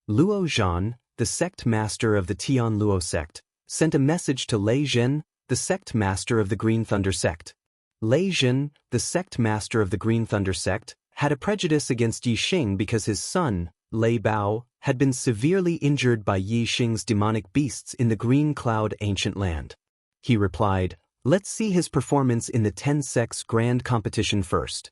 Luo Zhan, the sect master of the Tian Luo sect, sent a message to Lei Zhen, the sect master of the Green Thunder sect. Lei Zhen, the sect master of the Green Thunder sect, had a prejudice against Yixing because his son, Lei Bao, had been severely injured by Yixing's demonic beasts in the Green Cloud ancient land. He replied, "Let's see his performance in the 10 sects grand competition first."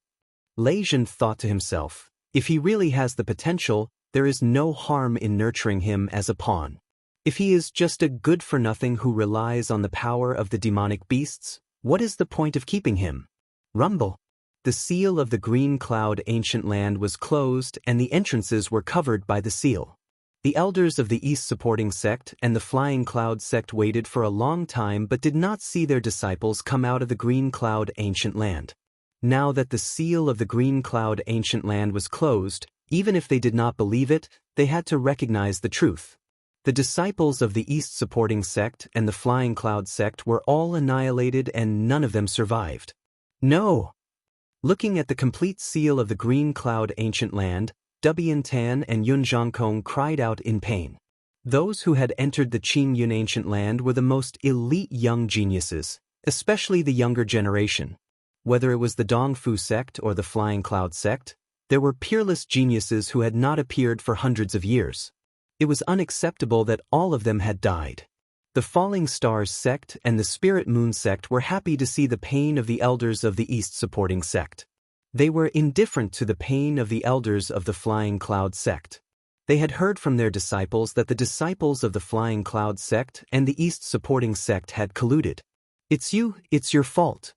Lei Zhen thought to himself, if he really has the potential, there is no harm in nurturing him as a pawn. If he is just a good-for-nothing who relies on the power of the demonic beasts, what is the point of keeping him? Rumble. The seal of the Green Cloud ancient land was closed and the entrances were covered by the seal. The elders of the East supporting sect and the Flying Cloud sect waited for a long time but did not see their disciples come out of the Green Cloud ancient land. Now that the seal of the Green Cloud ancient land was closed, even if they did not believe it, they had to recognize the truth. The disciples of the East supporting sect and the Flying Cloud sect were all annihilated and none of them survived. No! Looking at the complete seal of the Green Cloud ancient land, Dubian Tan and Yun Zhangkong cried out in pain. Those who had entered the Qing Yun ancient land were the most elite young geniuses, especially the younger generation. Whether it was the Dongfu sect or the Flying Cloud sect, there were peerless geniuses who had not appeared for hundreds of years. It was unacceptable that all of them had died. The Falling Stars sect and the Spirit Moon sect were happy to see the pain of the elders of the East supporting sect. They were indifferent to the pain of the elders of the Flying Cloud sect. They had heard from their disciples that the disciples of the Flying Cloud sect and the East supporting sect had colluded. It's your fault.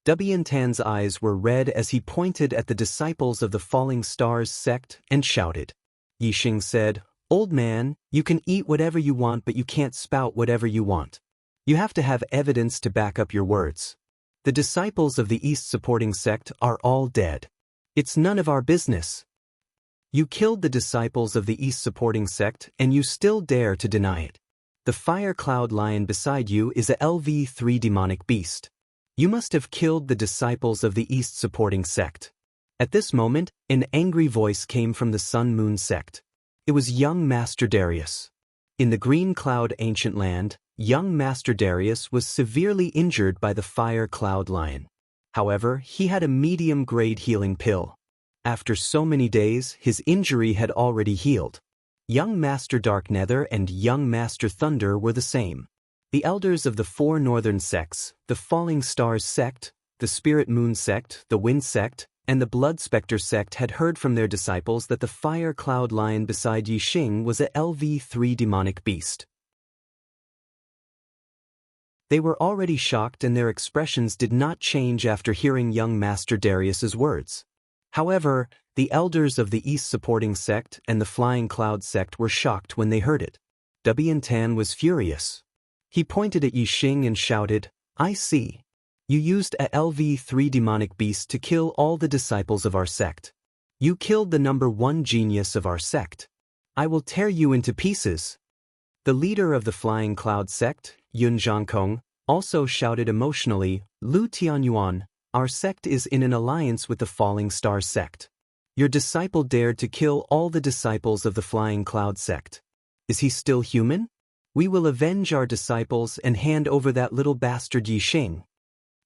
Dubian Tan's eyes were red as he pointed at the disciples of the Falling Stars sect and shouted. Yixing said, "Old man, you can eat whatever you want but you can't spout whatever you want. You have to have evidence to back up your words. The disciples of the East supporting sect are all dead. It's none of our business. You killed the disciples of the East supporting sect and you still dare to deny it. The fire cloud lion beside you is a LV3 demonic beast. You must have killed the disciples of the East supporting sect." At this moment, an angry voice came from the Sun Moon sect. It was young Master Darius. In the Green Cloud ancient land, young Master Darius was severely injured by the fire cloud lion. However, he had a medium-grade healing pill. After so many days, his injury had already healed. Young Master Dark Nether and young Master Thunder were the same. The elders of the 4 northern sects, the Falling Stars sect, the Spirit Moon sect, the Wind sect, and the Blood Spectre sect had heard from their disciples that the fire cloud lion beside Yixing was a LV3 demonic beast. They were already shocked and their expressions did not change after hearing young Master Darius's words. However, the elders of the East Supporting Sect and the Flying Cloud sect were shocked when they heard it. Dubian Tan was furious. He pointed at Yixing and shouted, "I see. You used a LV3 demonic beast to kill all the disciples of our sect. You killed the #1 genius of our sect. I will tear you into pieces." The leader of the Flying Cloud sect, Yun Zhangkong, also shouted emotionally, "Lu Tianyuan, our sect is in an alliance with the Falling Star sect. Your disciple dared to kill all the disciples of the Flying Cloud sect. Is he still human? We will avenge our disciples and hand over that little bastard Yixing."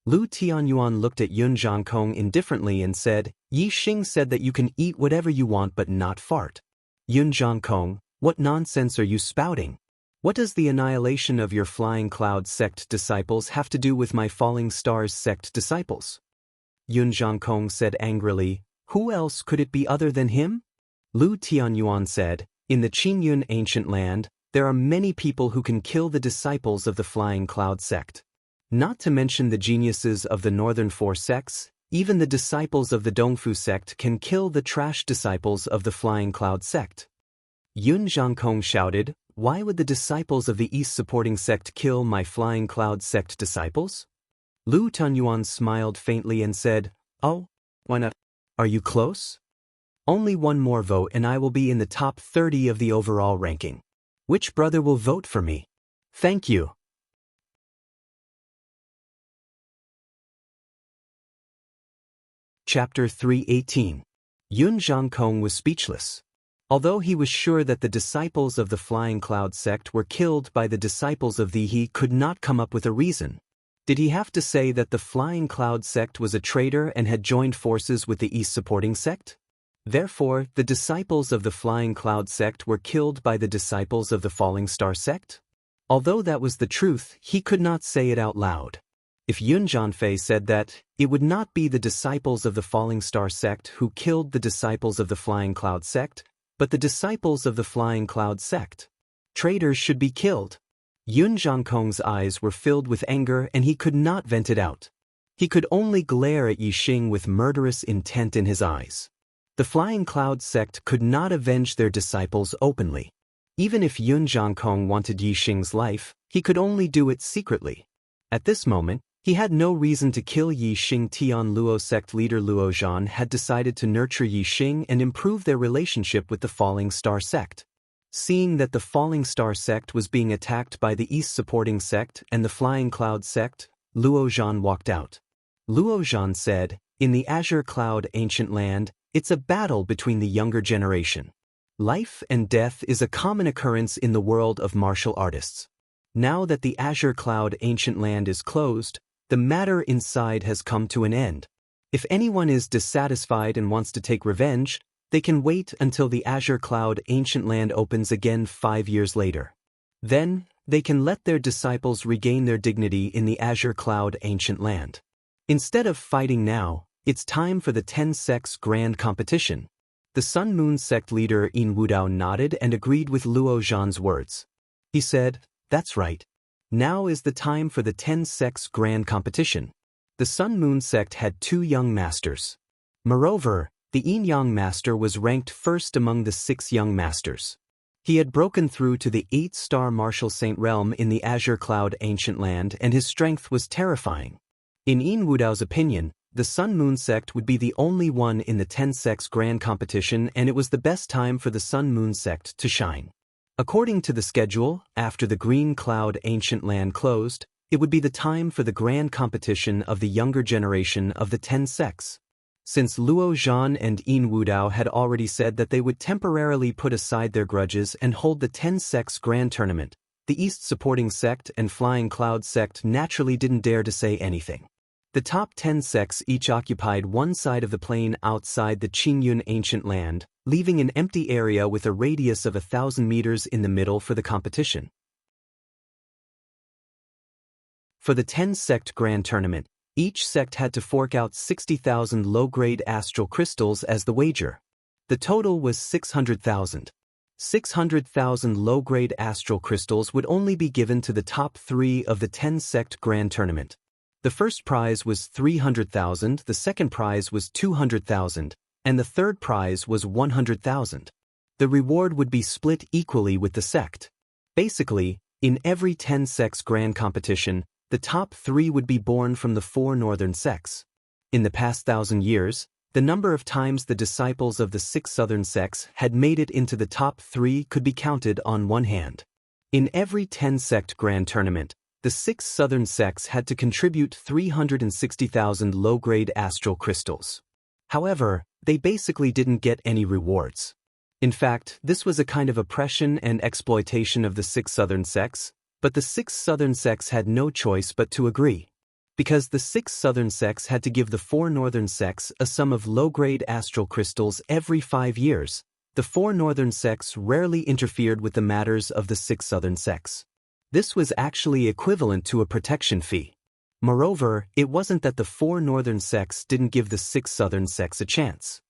Lu Tianyuan looked at Yun Zhangkong indifferently and said, "Yixing said that you can eat whatever you want but not fart. Yun Zhangkong, what nonsense are you spouting? What does the annihilation of your Flying Cloud sect disciples have to do with my Falling Stars sect disciples?" Yun Zhangkong said angrily, "Who else could it be other than him?" Lu Tianyuan said, "In the Qingyun ancient land, there are many people who can kill the disciples of the Flying Cloud sect. Not to mention the geniuses of the northern 4 sects, even the disciples of the Dongfu sect can kill the trash disciples of the Flying Cloud sect." Yun Zhangkong shouted, "Why would the disciples of the East Supporting Sect kill my Flying Cloud sect disciples?" Lu Tianyuan smiled faintly and said, "Oh, why not? Are you close? Only one more vote and I will be in the top 30 of the overall ranking. Which brother will vote for me? Thank you." Chapter 318. Yun Zhangkong was speechless. Although he was sure that the disciples of the Flying Cloud sect were killed by the disciples of the he could not come up with a reason. Did he have to say that the Flying Cloud sect was a traitor and had joined forces with the East Supporting Sect? Therefore, the disciples of the Flying Cloud sect were killed by the disciples of the Falling Star sect? Although that was the truth, he could not say it out loud. If Yun Zhanfei said that, it would not be the disciples of the Falling Star sect who killed the disciples of the Flying Cloud sect, but the disciples of the Flying Cloud sect. Traitors should be killed. Yun Zhangkong's eyes were filled with anger and he could not vent it out. He could only glare at Yixing with murderous intent in his eyes. The Flying Cloud sect could not avenge their disciples openly. Even if Yun Zhangkong wanted Yixing's life, he could only do it secretly. At this moment, he had no reason to kill Yixing. Tian Luo sect leader Luo Zhan had decided to nurture Yixing and improve their relationship with the Falling Star sect. Seeing that the Falling Star sect was being attacked by the East Supporting Sect and the Flying Cloud sect, Luo Zhan walked out. Luo Zhan said, "In the Azure Cloud ancient land, it's a battle between the younger generation. Life and death is a common occurrence in the world of martial artists. Now that the Azure Cloud ancient land is closed, the matter inside has come to an end. If anyone is dissatisfied and wants to take revenge, they can wait until the Azure Cloud ancient land opens again 5 years later. Then, they can let their disciples regain their dignity in the Azure Cloud ancient land. Instead of fighting now, it's time for the 10 sects grand competition." The Sun Moon sect leader In Wudao nodded and agreed with Luo Zhan's words. He said, "That's right. Now is the time for the 10 sects grand competition." The Sun Moon sect had 2 young masters. Moreover, the Yin Yang master was ranked first among the 6 young masters. He had broken through to the 8-star martial saint realm in the Azure Cloud ancient land and his strength was terrifying. In Yin Wudao's opinion, the Sun Moon sect would be the only one in the 10 sects grand competition and it was the best time for the Sun Moon sect to shine. According to the schedule, after the Green Cloud ancient land closed, it would be the time for the grand competition of the younger generation of the 10 sects. Since Luo Zhan and Yin Wudao had already said that they would temporarily put aside their grudges and hold the 10 sects grand tournament, the East Supporting Sect and Flying Cloud sect naturally didn't dare to say anything. The top 10 sects each occupied one side of the plain outside the Qingyun ancient land, leaving an empty area with a radius of 1,000 meters in the middle for the competition. For the 10 sect grand tournament, Each sect had to fork out 60,000 low-grade astral crystals as the wager. The total was 600,000. 600,000 low-grade astral crystals would only be given to the top 3 of the 10-sect grand tournament. The first prize was 300,000, the second prize was 200,000, and the third prize was 100,000. The reward would be split equally with the sect. Basically, in every 10 sects grand competition, the top 3 would be born from the 4 northern sects. In the past 1,000 years, the number of times the disciples of the 6 southern sects had made it into the top 3 could be counted on one hand. In every 10-sect grand tournament, the 6 southern sects had to contribute 360,000 low-grade astral crystals. However, they basically didn't get any rewards. In fact, this was a kind of oppression and exploitation of the 6 southern sects, but the 6 southern sects had no choice but to agree. Because the 6 southern sects had to give the 4 northern sects a sum of low-grade astral crystals every 5 years, the 4 northern sects rarely interfered with the matters of the 6 southern sects. This was actually equivalent to a protection fee. Moreover, it wasn't that the 4 northern sects didn't give the 6 southern sects a chance.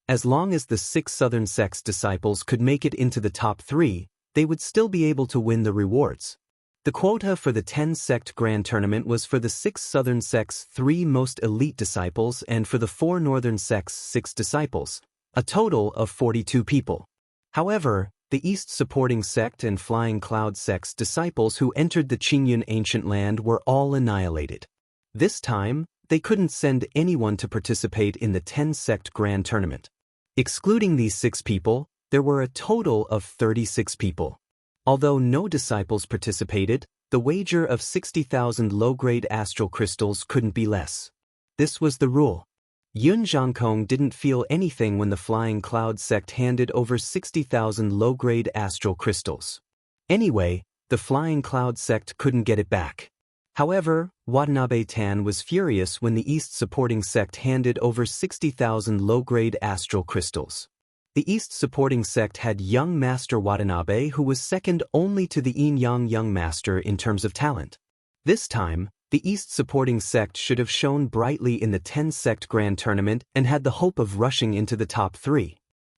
As long as the 6 southern sects' disciples could make it into the top 3, they would still be able to win the rewards. The quota for the 10-sect grand tournament was for the 6 southern sects' 3 most elite disciples and for the 4 northern sects' 6 disciples, a total of 42 people. However, the East supporting sect and Flying Cloud sect's disciples who entered the Qingyun ancient land were all annihilated. This time, they couldn't send anyone to participate in the 10-sect grand tournament. Excluding these 6 people, there were a total of 36 people. Although no disciples participated, the wager of 60,000 low-grade astral crystals couldn't be less. This was the rule. Yun Zhangkong didn't feel anything when the Flying Cloud sect handed over 60,000 low-grade astral crystals. Anyway, the Flying Cloud sect couldn't get it back. However, Watanabe Tan was furious when the East supporting sect handed over 60,000 low-grade astral crystals. The East supporting sect had young Master Watanabe who was second only to the Yin Yang young master in terms of talent. This time, the East supporting sect should have shone brightly in the 10-sect grand tournament and had the hope of rushing into the top 3.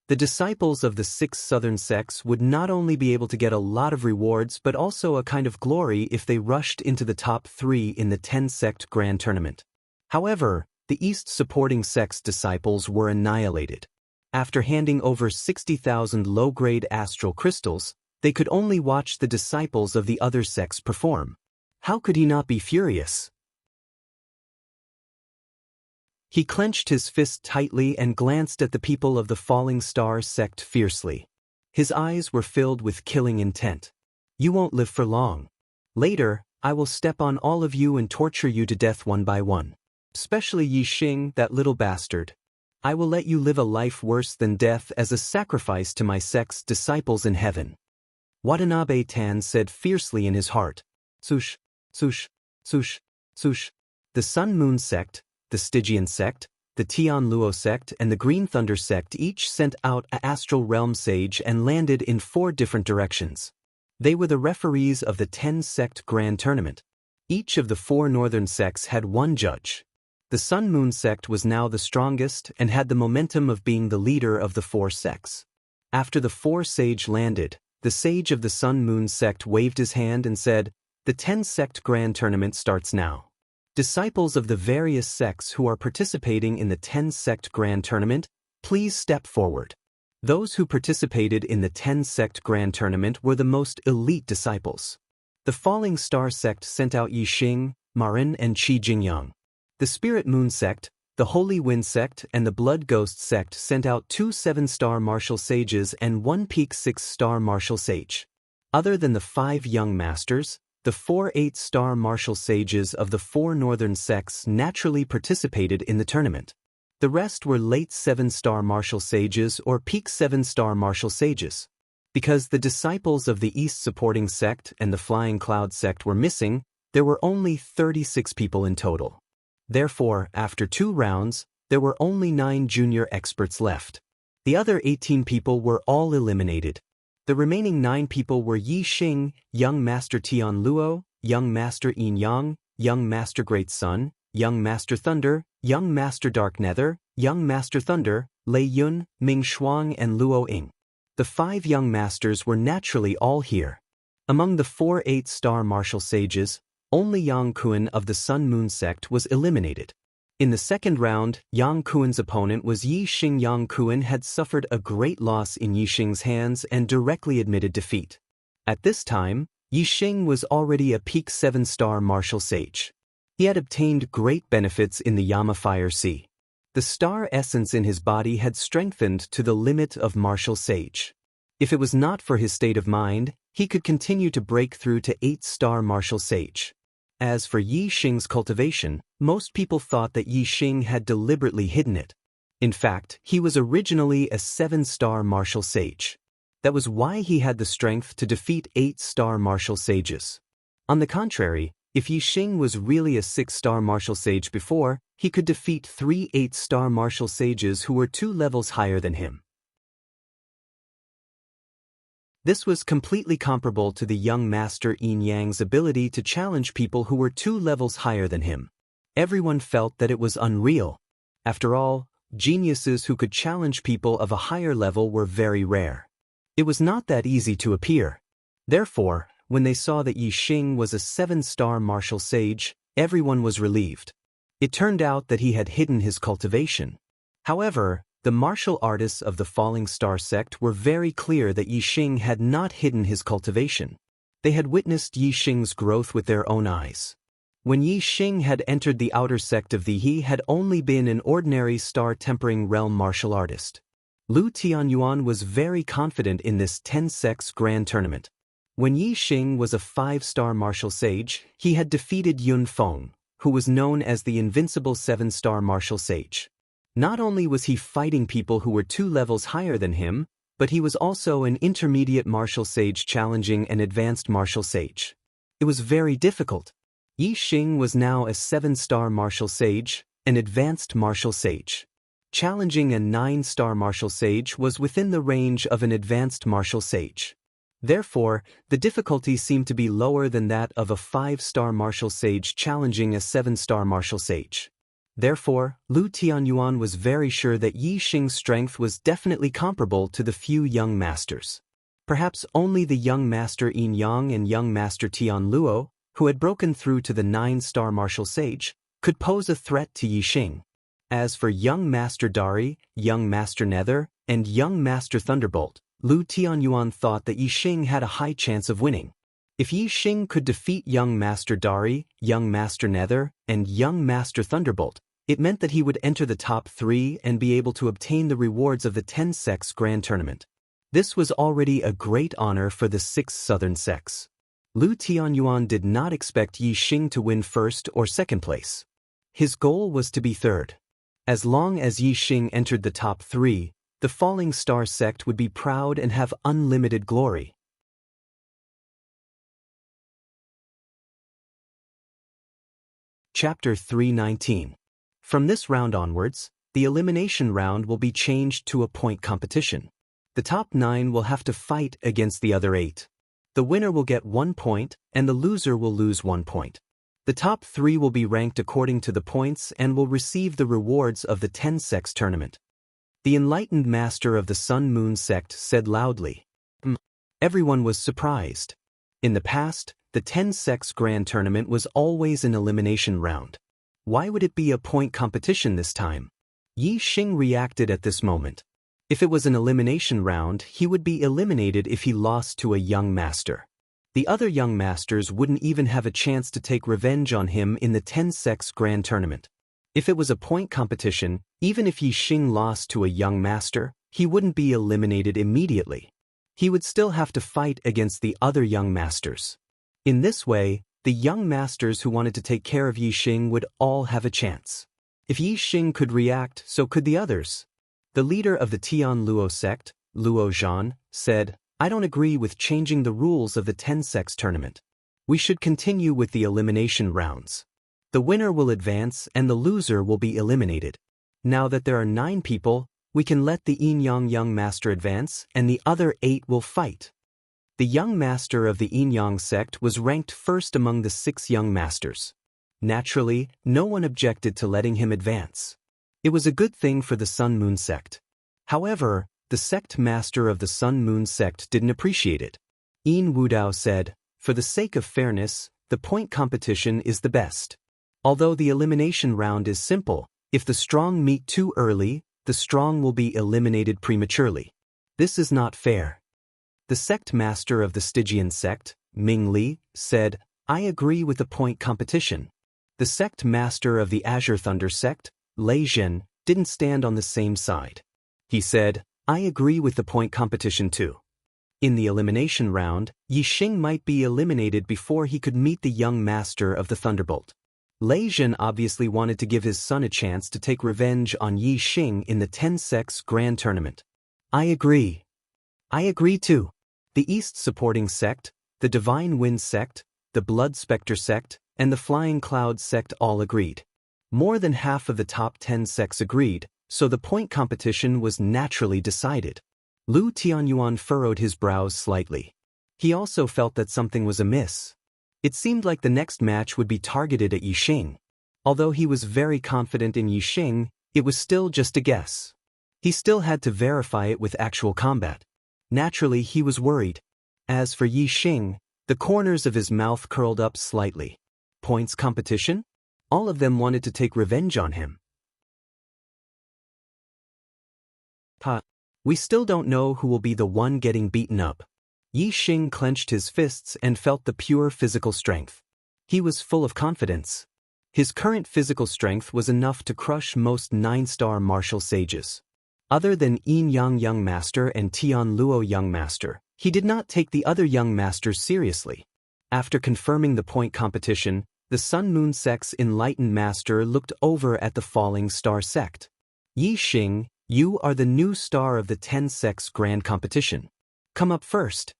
The disciples of the 6 southern sects would not only be able to get a lot of rewards but also a kind of glory if they rushed into the top 3 in the 10-sect grand tournament. However, the East supporting sect's disciples were annihilated. After handing over 60,000 low-grade astral crystals, they could only watch the disciples of the other sects perform. How could he not be furious? He clenched his fist tightly and glanced at the people of the Falling Star sect fiercely. His eyes were filled with killing intent. You won't live for long. Later, I will step on all of you and torture you to death one by one. Especially Yi Xing, that little bastard. I will let you live a life worse than death as a sacrifice to my sect's disciples in heaven. Watanabe Tan said fiercely in his heart. Sush, sush, sush, sush. The Sun Moon sect, the Stygian sect, the Tian Luo sect and the Green Thunder sect each sent out a astral realm sage and landed in 4 different directions. They were the referees of the 10-sect grand tournament. Each of the 4 northern sects had 1 judge. The Sun Moon sect was now the strongest and had the momentum of being the leader of the 4 sects. After the 4 sage landed, the sage of the Sun Moon sect waved his hand and said, "The 10-sect grand tournament starts now. Disciples of the various sects who are participating in the 10-sect grand tournament, please step forward." Those who participated in the 10-sect grand tournament were the most elite disciples. The Falling Star sect sent out Yi Xing, Marin and Qi Jingyang. The Spirit Moon sect, the Holy Wind sect and the Blood Ghost sect sent out 2 7-star martial sages and 1 peak 6-star martial sage. Other than the 5 young masters, the 4 8-star martial sages of the 4 northern sects naturally participated in the tournament. The rest were late 7-star martial sages or peak 7-star martial sages. Because the disciples of the East supporting sect and the Flying Cloud sect were missing, there were only 36 people in total. Therefore, after 2 rounds, there were only 9 junior experts left. The other 18 people were all eliminated. The remaining 9 people were Yi Xing, Young Master Tian Luo, Young Master Yin Yang, Young Master Great Sun, Young Master Thunder, Young Master Dark Nether, Young Master Thunder, Lei Yun, Ming Shuang and Luo Ying. The 5 young masters were naturally all here. Among the 4 8-star martial sages, only Yang Kuan of the Sun Moon sect was eliminated. In the second round, Yang Kuan's opponent was Yi Xing. Yang Kuan had suffered a great loss in Yi Xing's hands and directly admitted defeat. At this time, Yi Xing was already a peak 7-star martial sage. He had obtained great benefits in the Yama Fire Sea. The star essence in his body had strengthened to the limit of martial sage. If it was not for his state of mind, he could continue to break through to 8-star martial sage. As for Yi Xing's cultivation, most people thought that Yi Xing had deliberately hidden it. In fact, he was originally a 7-star martial sage. That was why he had the strength to defeat 8-star martial sages. On the contrary, if Yi Xing was really a 6-star martial sage before, he could defeat 3 8-star martial sages who were 2 levels higher than him. This was completely comparable to the young master Yin Yang's ability to challenge people who were 2 levels higher than him. Everyone felt that it was unreal. After all, geniuses who could challenge people of a higher level were very rare. It was not that easy to appear. Therefore, when they saw that Yi Xing was a 7-star martial sage, everyone was relieved. It turned out that he had hidden his cultivation. However, the martial artists of the Falling Star sect were very clear that Yi Xing had not hidden his cultivation. They had witnessed Yi Xing's growth with their own eyes. When Yi Xing had entered the outer sect of the he had only been an ordinary star-tempering realm martial artist. Lu Tianyuan was very confident in this 10 sects grand tournament. When Yi Xing was a 5-star martial sage, he had defeated Yun Feng, who was known as the invincible 7-star martial sage. Not only was he fighting people who were 2 levels higher than him, but he was also an intermediate martial sage challenging an advanced martial sage. It was very difficult. Yi Xing was now a 7-star martial sage, an advanced martial sage. Challenging a 9-star martial sage was within the range of an advanced martial sage. Therefore, the difficulty seemed to be lower than that of a 5-star martial sage challenging a 7-star martial sage. Therefore, Lu Tianyuan was very sure that Yi Xing's strength was definitely comparable to the few young masters. Perhaps only the young master Yin Yang and young master Tian Luo, who had broken through to the 9-star martial sage, could pose a threat to Yi Xing. As for young master Dari, young master Nether, and young master Thunderbolt, Lu Tianyuan thought that Yi Xing had a high chance of winning. If Yi Xing could defeat young master Dari, young master Nether, and young master Thunderbolt, it meant that he would enter the top 3 and be able to obtain the rewards of the 10 sects grand tournament. This was already a great honor for the 6 southern sects. Lu Tianyuan did not expect Yi Xing to win first or second place. His goal was to be third. As long as Yi Xing entered the top 3, the Falling Star sect would be proud and have unlimited glory. Chapter 319. From this round onwards, the elimination round will be changed to a point competition. The top 9 will have to fight against the other 8. The winner will get 1 point, and the loser will lose 1 point. The top 3 will be ranked according to the points and will receive the rewards of the 10 sects tournament. The enlightened master of the Sun Moon sect said loudly. Everyone was surprised. In the past, the 10 sects grand tournament was always an elimination round. Why would it be a point competition this time? Yi Xing reacted at this moment. If it was an elimination round, he would be eliminated if he lost to a young master. The other young masters wouldn't even have a chance to take revenge on him in the 10 sects grand tournament. If it was a point competition, even if Yi Xing lost to a young master, he wouldn't be eliminated immediately. He would still have to fight against the other young masters. In this way, the young masters who wanted to take care of Yi Xing would all have a chance. If Yi Xing could react, so could the others. The leader of the Tian Luo sect, Luo Zhan, said, "I don't agree with changing the rules of the 10 sects tournament. We should continue with the elimination rounds. The winner will advance and the loser will be eliminated. Now that there are 9 people, we can let the Yin Yang young master advance and the other 8 will fight." The young master of the Yin Yang sect was ranked first among the 6 young masters. Naturally, no one objected to letting him advance. It was a good thing for the Sun-Moon sect. However, the sect master of the Sun-Moon sect didn't appreciate it. Yin Wudao said, "For the sake of fairness, the point competition is the best. Although the elimination round is simple, if the strong meet too early, the strong will be eliminated prematurely. This is not fair." The sect master of the Stygian sect, Ming Li, said, "I agree with the point competition." The sect master of the Azure Thunder sect, Lei Zhen, didn't stand on the same side. He said, "I agree with the point competition too." In the elimination round, Yixing might be eliminated before he could meet the young master of the Thunderbolt. Lei Zhen obviously wanted to give his son a chance to take revenge on Yixing in the 10 Sects Grand Tournament. "I agree. I agree too." The East supporting sect, the Divine Wind sect, the Blood Spectre sect, and the Flying Cloud sect all agreed. More than half of the top 10 sects agreed, so the point competition was naturally decided. Lu Tianyuan furrowed his brows slightly. He also felt that something was amiss. It seemed like the next match would be targeted at Yixing. Although he was very confident in Yixing, it was still just a guess. He still had to verify it with actual combat. Naturally, he was worried. As for Yixing, the corners of his mouth curled up slightly. Points competition? All of them wanted to take revenge on him. We still don't know who will be the one getting beaten up. Yixing clenched his fists and felt the pure physical strength. He was full of confidence. His current physical strength was enough to crush most 9-star martial sages. Other than Yin Yang Young Master and Tian Luo Young Master, he did not take the other young masters seriously. After confirming the point competition, the Sun Moon Sect's enlightened master looked over at the Falling Star sect. "Yixing, you are the new star of the 10 Sects Grand Competition. Come up first."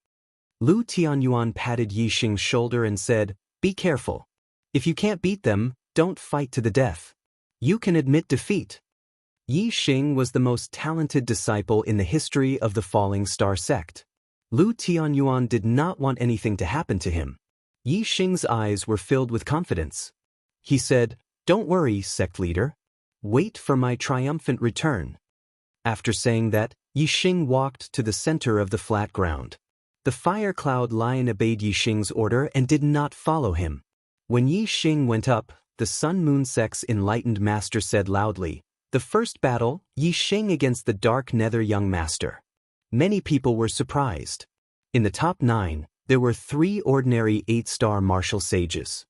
Lu Tianyuan patted Yixing's shoulder and said, "Be careful. If you can't beat them, don't fight to the death. You can admit defeat." Yixing was the most talented disciple in the history of the Falling Star sect. Lu Tianyuan did not want anything to happen to him. Yixing's eyes were filled with confidence. He said, "Don't worry, sect leader. Wait for my triumphant return." After saying that, Yixing walked to the center of the flat ground. The Fire Cloud Lion obeyed Yixing's order and did not follow him. When Yixing went up, the Sun Moon Sect's enlightened master said loudly, "The first battle, Yixing against the Dark Nether Young Master." Many people were surprised. In the top 9, there were 3 ordinary 8-star martial sages.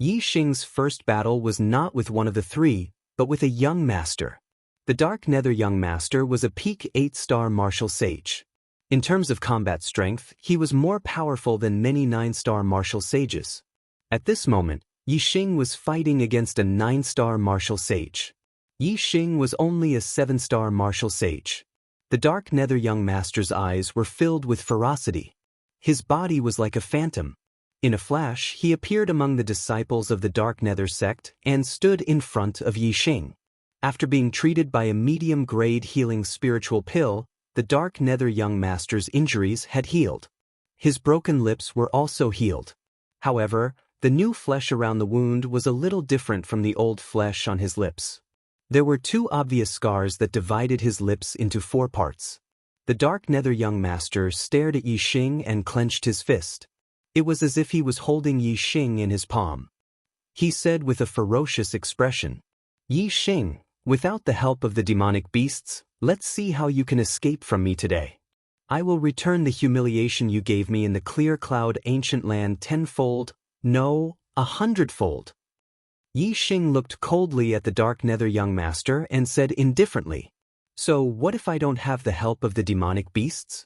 Yixing's first battle was not with one of the 3, but with a young master. The Dark Nether Young Master was a peak 8-star martial sage. In terms of combat strength, he was more powerful than many 9-star martial sages. At this moment, Yixing was fighting against a 9-star martial sage. Yixing was only a 7-star martial sage. The Dark Nether Young Master's eyes were filled with ferocity. His body was like a phantom. In a flash, he appeared among the disciples of the Dark Nether sect and stood in front of Yixing. After being treated by a medium-grade healing spiritual pill, the Dark Nether Young Master's injuries had healed. His broken lips were also healed. However, the new flesh around the wound was a little different from the old flesh on his lips. There were 2 obvious scars that divided his lips into 4 parts. The Dark Nether Young Master stared at Yixing and clenched his fist. It was as if he was holding Yixing in his palm. He said with a ferocious expression, "Yixing, without the help of the demonic beasts, let's see how you can escape from me today. I will return the humiliation you gave me in the Clear Cloud Ancient Land 10-fold, no, 100-fold. Yixing looked coldly at the Dark Nether Young Master and said indifferently, "So what if I don't have the help of the demonic beasts?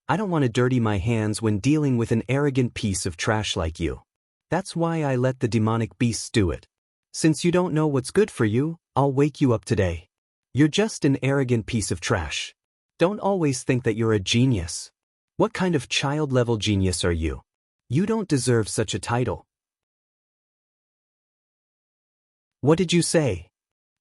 I don't want to dirty my hands when dealing with an arrogant piece of trash like you. That's why I let the demonic beasts do it. Since you don't know what's good for you, I'll wake you up today. You're just an arrogant piece of trash. Don't always think that you're a genius. What kind of child-level genius are you? You don't deserve such a title." "What did you say?"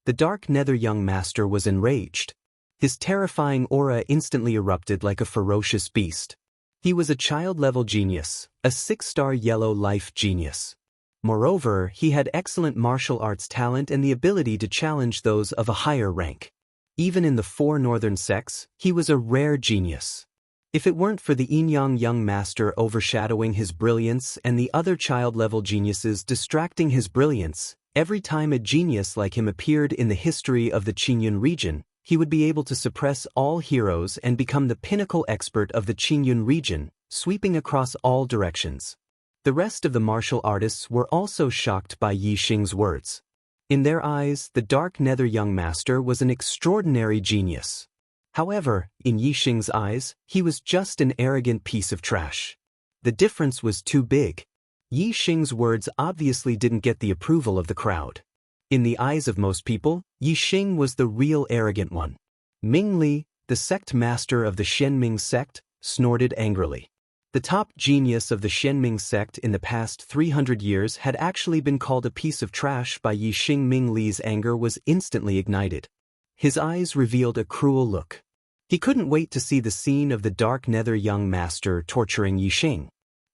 The Dark Nether Young Master was enraged. His terrifying aura instantly erupted like a ferocious beast. He was a child-level genius, a 6-star yellow life genius. Moreover, he had excellent martial arts talent and the ability to challenge those of a higher rank. Even in the 4 northern sects, he was a rare genius. If it weren't for the Yin young master overshadowing his brilliance and the other child-level geniuses distracting his brilliance, every time a genius like him appeared in the history of the Qingyun region, he would be able to suppress all heroes and become the pinnacle expert of the Qingyun region, sweeping across all directions. The rest of the martial artists were also shocked by Yi Xing's words. In their eyes, the dark nether young master was an extraordinary genius. However, in Yi Xing's eyes, he was just an arrogant piece of trash. The difference was too big. Yi Xing's words obviously didn't get the approval of the crowd. In the eyes of most people, Yi Xing was the real arrogant one. Ming Li, the sect master of the Xianming sect, snorted angrily. The top genius of the Xianming sect in the past 300 years had actually been called a piece of trash by Yi Xing. Ming Li's anger was instantly ignited. His eyes revealed a cruel look. He couldn't wait to see the scene of the dark nether young master torturing Yi Xing.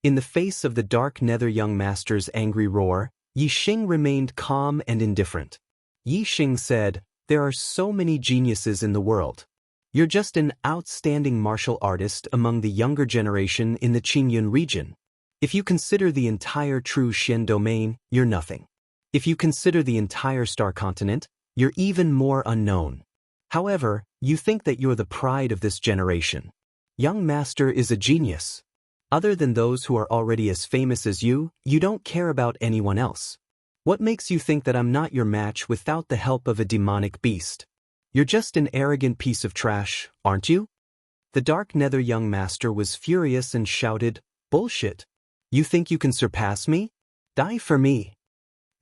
In the face of the dark nether young master's angry roar, Yi Xing remained calm and indifferent. Yi Xing said, "There are so many geniuses in the world. You're just an outstanding martial artist among the younger generation in the Qingyun region. If you consider the entire true Xian domain, you're nothing. If you consider the entire star continent, you're even more unknown. However, you think that you're the pride of this generation. Young master is a genius. Other than those who are already as famous as you don't care about anyone else. What makes you think that I'm not your match without the help of a demonic beast? You're just an arrogant piece of trash, aren't you?" The dark nether young master was furious and shouted, "Bullshit! You think you can surpass me? Die for me!"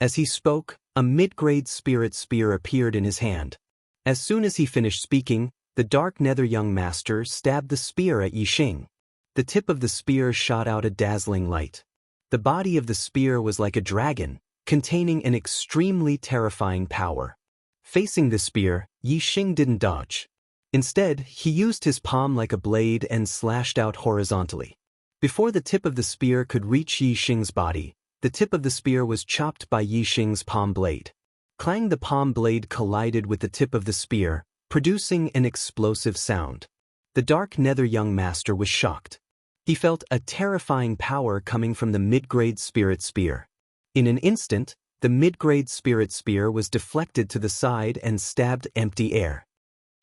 As he spoke, a mid-grade spirit spear appeared in his hand. As soon as he finished speaking, the dark nether young master stabbed the spear at Yi Xing. The tip of the spear shot out a dazzling light. The body of the spear was like a dragon, containing an extremely terrifying power. Facing the spear, Yi Xing didn't dodge. Instead, he used his palm like a blade and slashed out horizontally. Before the tip of the spear could reach Yi Xing's body, the tip of the spear was chopped by Yi Xing's palm blade. Clang! The palm blade collided with the tip of the spear, producing an explosive sound. The dark nether young master was shocked. He felt a terrifying power coming from the mid-grade spirit spear. In an instant, the mid-grade spirit spear was deflected to the side and stabbed empty air.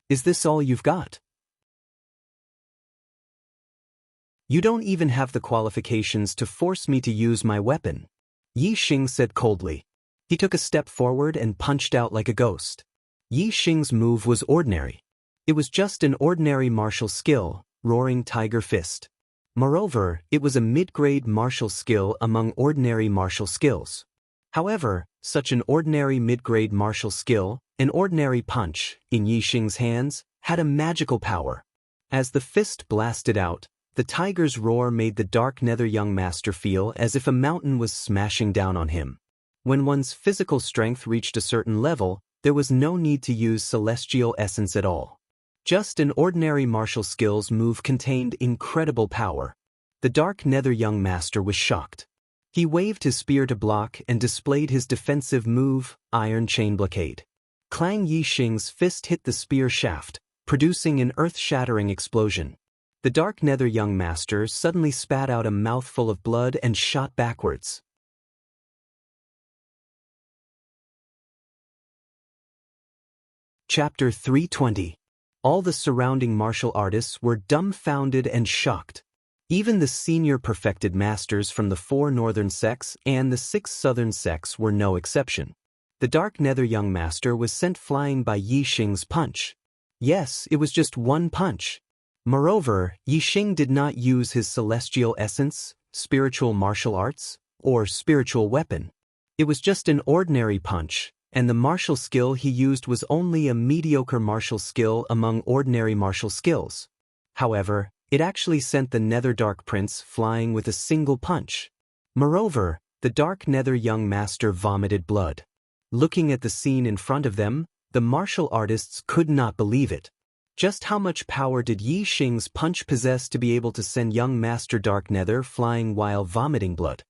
"Is this all you've got? You don't even have the qualifications to force me to use my weapon," Yi Xing said coldly. He took a step forward and punched out like a ghost. Yi Xing's move was ordinary. It was just an ordinary martial skill, Roaring Tiger Fist. Moreover, it was a mid-grade martial skill among ordinary martial skills. However, such an ordinary mid-grade martial skill, an ordinary punch, in Yi Xing's hands, had a magical power. As the fist blasted out, the tiger's roar made the dark nether young master feel as if a mountain was smashing down on him. When one's physical strength reached a certain level, there was no need to use celestial essence at all. Just an ordinary martial skill's move contained incredible power. The dark nether young master was shocked. He waved his spear to block and displayed his defensive move, Iron Chain Blockade. Clang! Yi Xing's fist hit the spear shaft, producing an earth-shattering explosion. The dark nether young master suddenly spat out a mouthful of blood and shot backwards. Chapter 320. All the surrounding martial artists were dumbfounded and shocked. Even the senior perfected masters from the 4 northern sects and the 6 southern sects were no exception. The dark nether young master was sent flying by Yi Xing's punch. Yes, it was just one punch. Moreover, Yi Xing did not use his celestial essence, spiritual martial arts, or spiritual weapon. It was just an ordinary punch, and the martial skill he used was only a mediocre martial skill among ordinary martial skills. However, it actually sent the Nether Dark Prince flying with a single punch. Moreover, the dark nether young master vomited blood. Looking at the scene in front of them, the martial artists could not believe it. Just how much power did Yi Xing's punch possess to be able to send young Master Dark Nether flying while vomiting blood?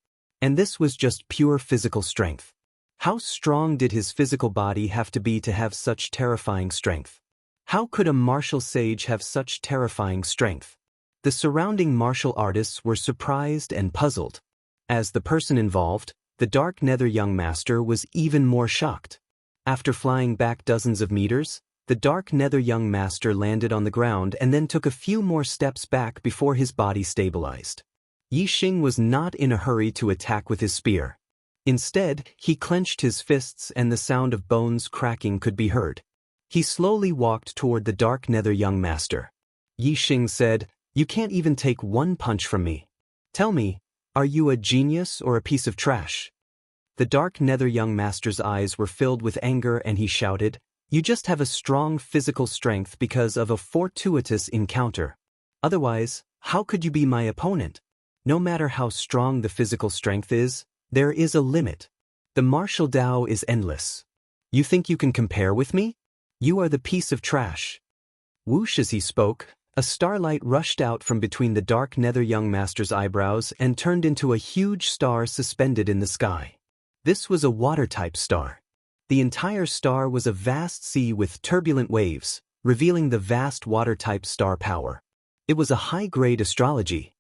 And this was just pure physical strength. How strong did his physical body have to have such terrifying strength? How could a martial sage have such terrifying strength? The surrounding martial artists were surprised and puzzled. As the person involved, the dark nether young master was even more shocked. After flying back dozens of meters, the dark nether young master landed on the ground and then took a few more steps back before his body stabilized. Yixing was not in a hurry to attack with his spear. Instead, he clenched his fists and the sound of bones cracking could be heard. He slowly walked toward the dark nether young master. Yixing said, "You can't even take one punch from me. Tell me, are you a genius or a piece of trash?" The dark nether young master's eyes were filled with anger and he shouted, "You just have a strong physical strength because of a fortuitous encounter. Otherwise, how could you be my opponent? No matter how strong the physical strength is, there is a limit. The martial Tao is endless. You think you can compare with me? You are the piece of trash." Whoosh as he spoke, a starlight rushed out from between the dark nether young master's eyebrows and turned into a huge star suspended in the sky. This was a water-type star. The entire star was a vast sea with turbulent waves, revealing the vast water-type star power. It was a high-grade astrology.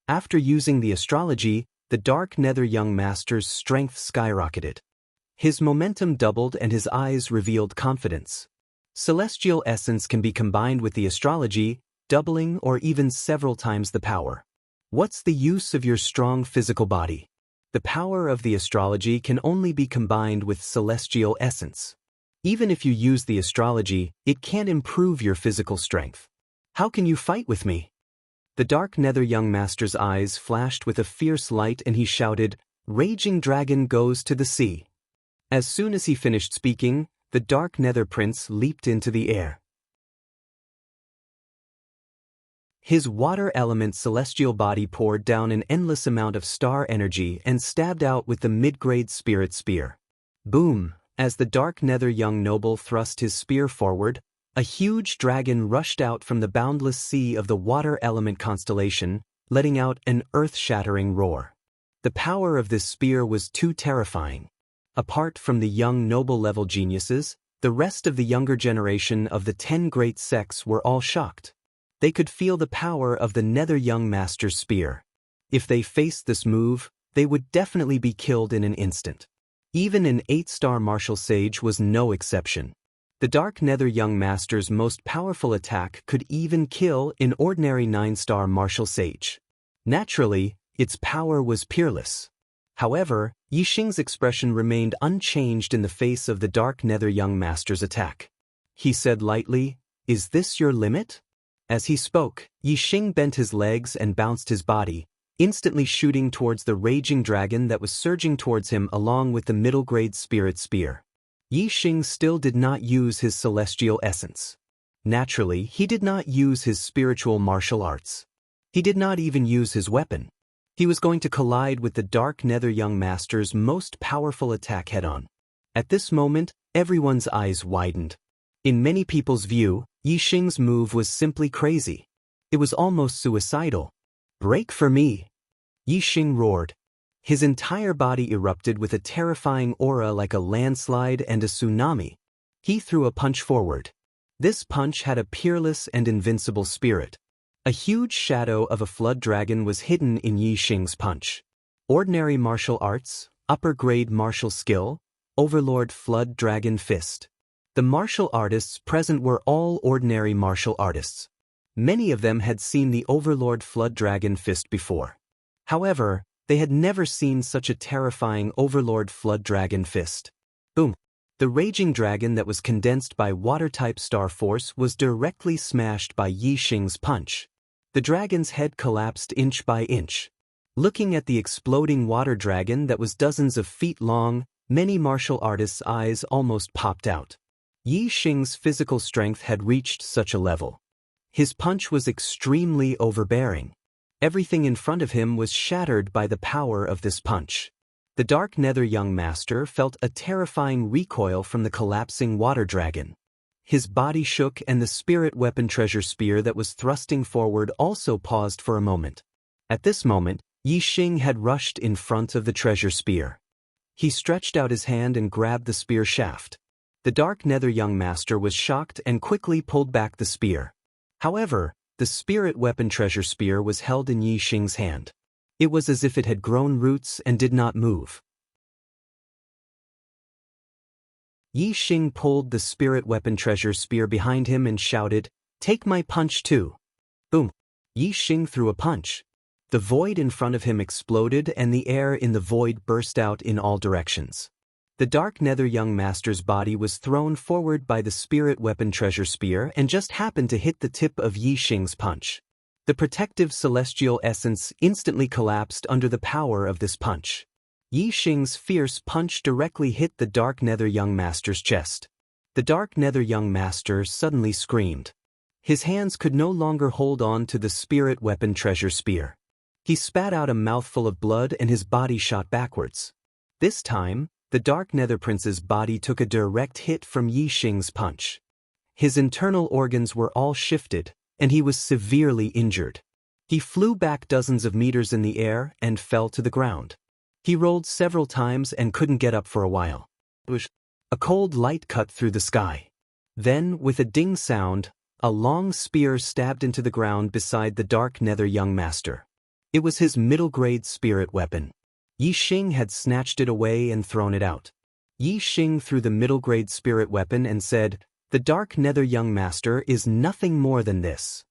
After using the astrology, the dark nether young master's strength skyrocketed. His momentum doubled and his eyes revealed confidence. Celestial essence can be combined with the astrology, doubling or even several times the power. What's the use of your strong physical body? The power of the astrology can only be combined with celestial essence. Even if you use the astrology, it can't improve your physical strength. How can you fight with me? The dark nether young master's eyes flashed with a fierce light and he shouted, "Raging dragon goes to the sea." As soon as he finished speaking, the dark nether prince leaped into the air. His water element celestial body poured down an endless amount of star energy and stabbed out with the mid-grade spirit spear. Boom! As the dark nether young noble thrust his spear forward, a huge dragon rushed out from the boundless sea of the water element constellation, letting out an earth-shattering roar. The power of this spear was too terrifying. Apart from the young noble-level geniuses, the rest of the younger generation of the 10 great sects were all shocked. They could feel the power of the nether young master's spear. If they faced this move, they would definitely be killed in an instant. Even an 8-star martial sage was no exception. The dark nether young master's most powerful attack could even kill an ordinary 9-star martial sage. Naturally, its power was peerless. However, Yixing's expression remained unchanged in the face of the dark nether young master's attack. He said lightly, "Is this your limit?" As he spoke, Yixing bent his legs and bounced his body, instantly shooting towards the raging dragon that was surging towards him along with the middle-grade spirit spear. Yixing still did not use his celestial essence. Naturally, he did not use his spiritual martial arts. He did not even use his weapon. He was going to collide with the dark nether young master's most powerful attack head-on. At this moment, everyone's eyes widened. In many people's view, Yixing's move was simply crazy. It was almost suicidal. "Break for me!" Yixing roared. His entire body erupted with a terrifying aura like a landslide and a tsunami. He threw a punch forward. This punch had a peerless and invincible spirit. A huge shadow of a flood dragon was hidden in Yixing's punch. Ordinary martial arts, upper-grade martial skill, Overlord Flood Dragon Fist. The martial artists present were all ordinary martial artists. Many of them had seen the Overlord Flood Dragon Fist before. However, they had never seen such a terrifying Overlord Flood Dragon Fist. Boom! The raging dragon that was condensed by water-type star force was directly smashed by Yixing's punch. The dragon's head collapsed inch by inch. Looking at the exploding water dragon that was dozens of feet long, many martial artists' eyes almost popped out. Yixing's physical strength had reached such a level. His punch was extremely overbearing. Everything in front of him was shattered by the power of this punch. The dark nether young master felt a terrifying recoil from the collapsing water dragon. His body shook and the spirit weapon treasure spear that was thrusting forward also paused for a moment. At this moment, Yi Xing had rushed in front of the treasure spear. He stretched out his hand and grabbed the spear shaft. The dark nether young master was shocked and quickly pulled back the spear. However, the spirit weapon treasure spear was held in Yi Xing's hand. It was as if it had grown roots and did not move. Yi Xing pulled the spirit weapon treasure spear behind him and shouted, "Take my punch too." Boom! Yi Xing threw a punch. The void in front of him exploded and the air in the void burst out in all directions. The dark nether young master's body was thrown forward by the spirit weapon treasure spear and just happened to hit the tip of Yi Xing's punch. The protective celestial essence instantly collapsed under the power of this punch. Yi Xing's fierce punch directly hit the dark nether young master's chest. The dark nether young master suddenly screamed. His hands could no longer hold on to the spirit weapon treasure spear. He spat out a mouthful of blood and his body shot backwards. This time, the dark nether prince's body took a direct hit from Yi Xing's punch. His internal organs were all shifted, and he was severely injured. He flew back dozens of meters in the air and fell to the ground. He rolled several times and couldn't get up for a while. A cold light cut through the sky. Then, with a ding sound, a long spear stabbed into the ground beside the dark nether young master. It was his middle-grade spirit weapon. Yi Xing had snatched it away and thrown it out. Yi Xing threw the middle-grade spirit weapon and said, "The dark nether young master is nothing more than this."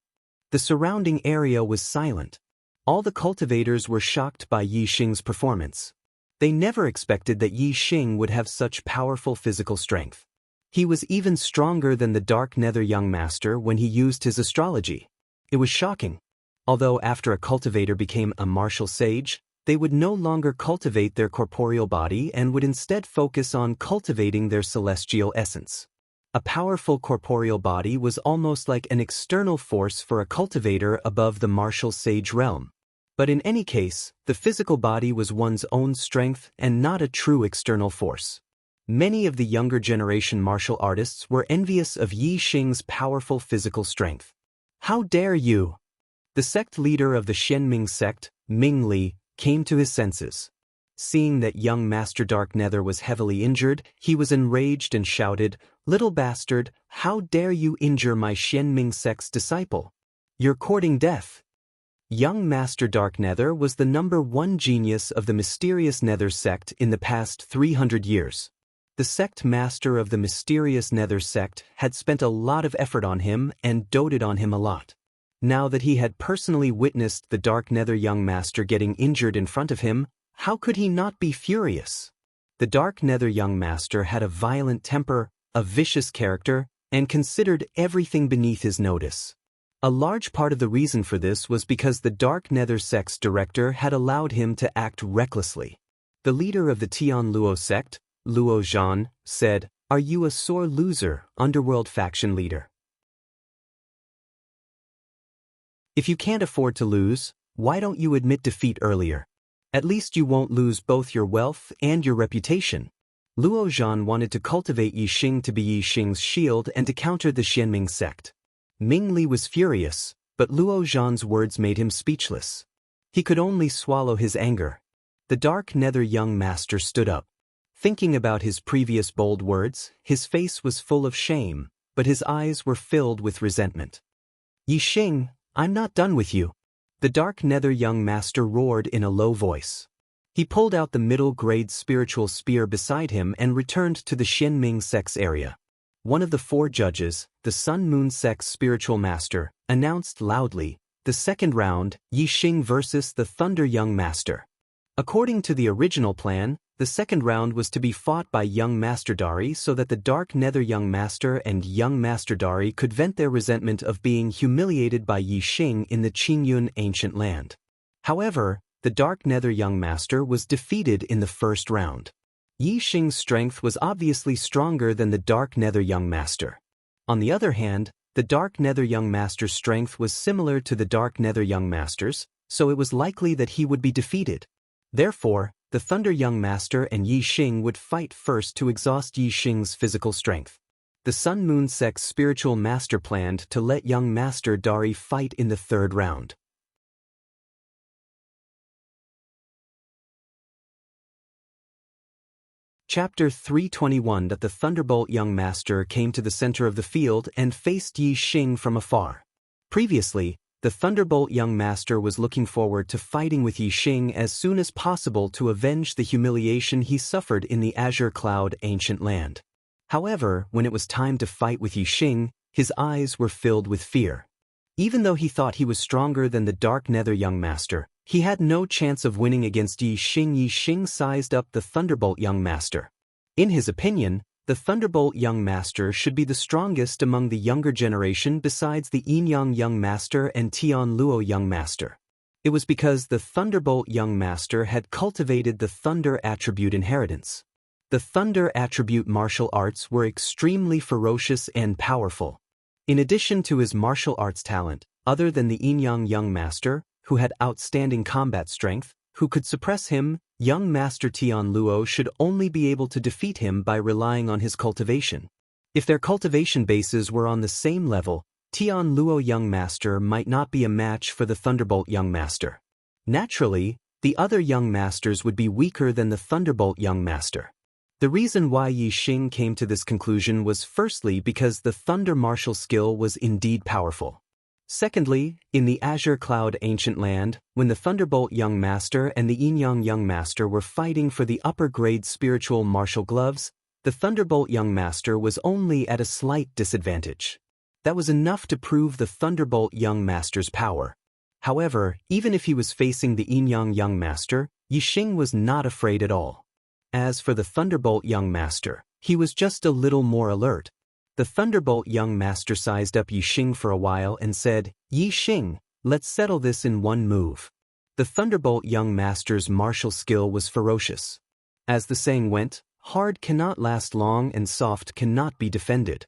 The surrounding area was silent. All the cultivators were shocked by Yi Xing's performance. They never expected that Yi Xing would have such powerful physical strength. He was even stronger than the dark nether young master when he used his astrology. It was shocking. Although after a cultivator became a martial sage, they would no longer cultivate their corporeal body and would instead focus on cultivating their celestial essence. A powerful corporeal body was almost like an external force for a cultivator above the martial sage realm. But in any case, the physical body was one's own strength and not a true external force. Many of the younger generation martial artists were envious of Yi Xing's powerful physical strength. "How dare you!" The sect leader of the Xianming sect, Ming Li, came to his senses. Seeing that young Master Dark Nether was heavily injured, he was enraged and shouted, "Little bastard, how dare you injure my Xianming sect's disciple? You're courting death." Young Master Dark Nether was the #1 genius of the mysterious Nether sect in the past 300 years. The sect master of the mysterious Nether sect had spent a lot of effort on him and doted on him a lot. Now that he had personally witnessed the Dark Nether young master getting injured in front of him, how could he not be furious? The Dark Nether young master had a violent temper, a vicious character, and considered everything beneath his notice. A large part of the reason for this was because the Dark Nether sect's director had allowed him to act recklessly. The leader of the Tian Luo sect, Luo Zhan, said, "Are you a sore loser, underworld faction leader? If you can't afford to lose, why don't you admit defeat earlier? At least you won't lose both your wealth and your reputation." Luo Zhan wanted to cultivate Yi Xing to be Yi Xing's shield and to counter the Xianming sect. Ming Li was furious, but Luo Zhan's words made him speechless. He could only swallow his anger. The Dark Nether young master stood up. Thinking about his previous bold words, his face was full of shame, but his eyes were filled with resentment. "Yi Xing, I'm not done with you." The Dark Nether young master roared in a low voice. He pulled out the middle-grade spiritual spear beside him and returned to the Xianming sect's area. One of the 4 judges, the Sun Moon sect's spiritual master, announced loudly, "The second round, Yi Xing versus the Thunder young master." According to the original plan, the second round was to be fought by young Master Dari so that the Dark Nether young master and young Master Dari could vent their resentment of being humiliated by Yi Xing in the Qingyun ancient land. However, the Dark Nether young master was defeated in the first round. Yi Xing's strength was obviously stronger than the Dark Nether young master. On the other hand, the Dark Nether young master's strength was similar to the Dark Nether young master's, so it was likely that he would be defeated. Therefore, the Thunder young master and Yi Xing would fight first to exhaust Yi Xing's physical strength. The Sun Moon sect's spiritual master planned to let young Master Dari fight in the third round. Chapter 321. That the Thunderbolt young master came to the center of the field and faced Yi Xing from afar. Previously, the Thunderbolt young master was looking forward to fighting with Yi Xing as soon as possible to avenge the humiliation he suffered in the Azure Cloud ancient land. However, when it was time to fight with Yi Xing, his eyes were filled with fear. Even though he thought he was stronger than the Dark Nether young master, he had no chance of winning against Yi Xing. Yi Xing sized up the Thunderbolt young master. In his opinion, the Thunderbolt young master should be the strongest among the younger generation besides the Yinyang young master and Tian Luo young master. It was because the Thunderbolt young master had cultivated the Thunder attribute inheritance. The Thunder attribute martial arts were extremely ferocious and powerful. In addition to his martial arts talent, other than the Yinyang young master, who had outstanding combat strength, who could suppress him, young master Tian Luo should only be able to defeat him by relying on his cultivation. If their cultivation bases were on the same level, Tian Luo young master might not be a match for the Thunderbolt young master. Naturally, the other young masters would be weaker than the Thunderbolt young master. The reason why Yi Xing came to this conclusion was firstly because the Thunder martial skill was indeed powerful. Secondly, in the Azure Cloud ancient land, when the Thunderbolt young master and the Yinyang young master were fighting for the upper-grade spiritual martial gloves, the Thunderbolt young master was only at a slight disadvantage. That was enough to prove the Thunderbolt young master's power. However, even if he was facing the Yinyang young master, Yi Xing was not afraid at all. As for the Thunderbolt young master, he was just a little more alert. The Thunderbolt young master sized up Yi Xing for a while and said, "Yi Xing, let's settle this in one move." The Thunderbolt young master's martial skill was ferocious. As the saying went, hard cannot last long and soft cannot be defended.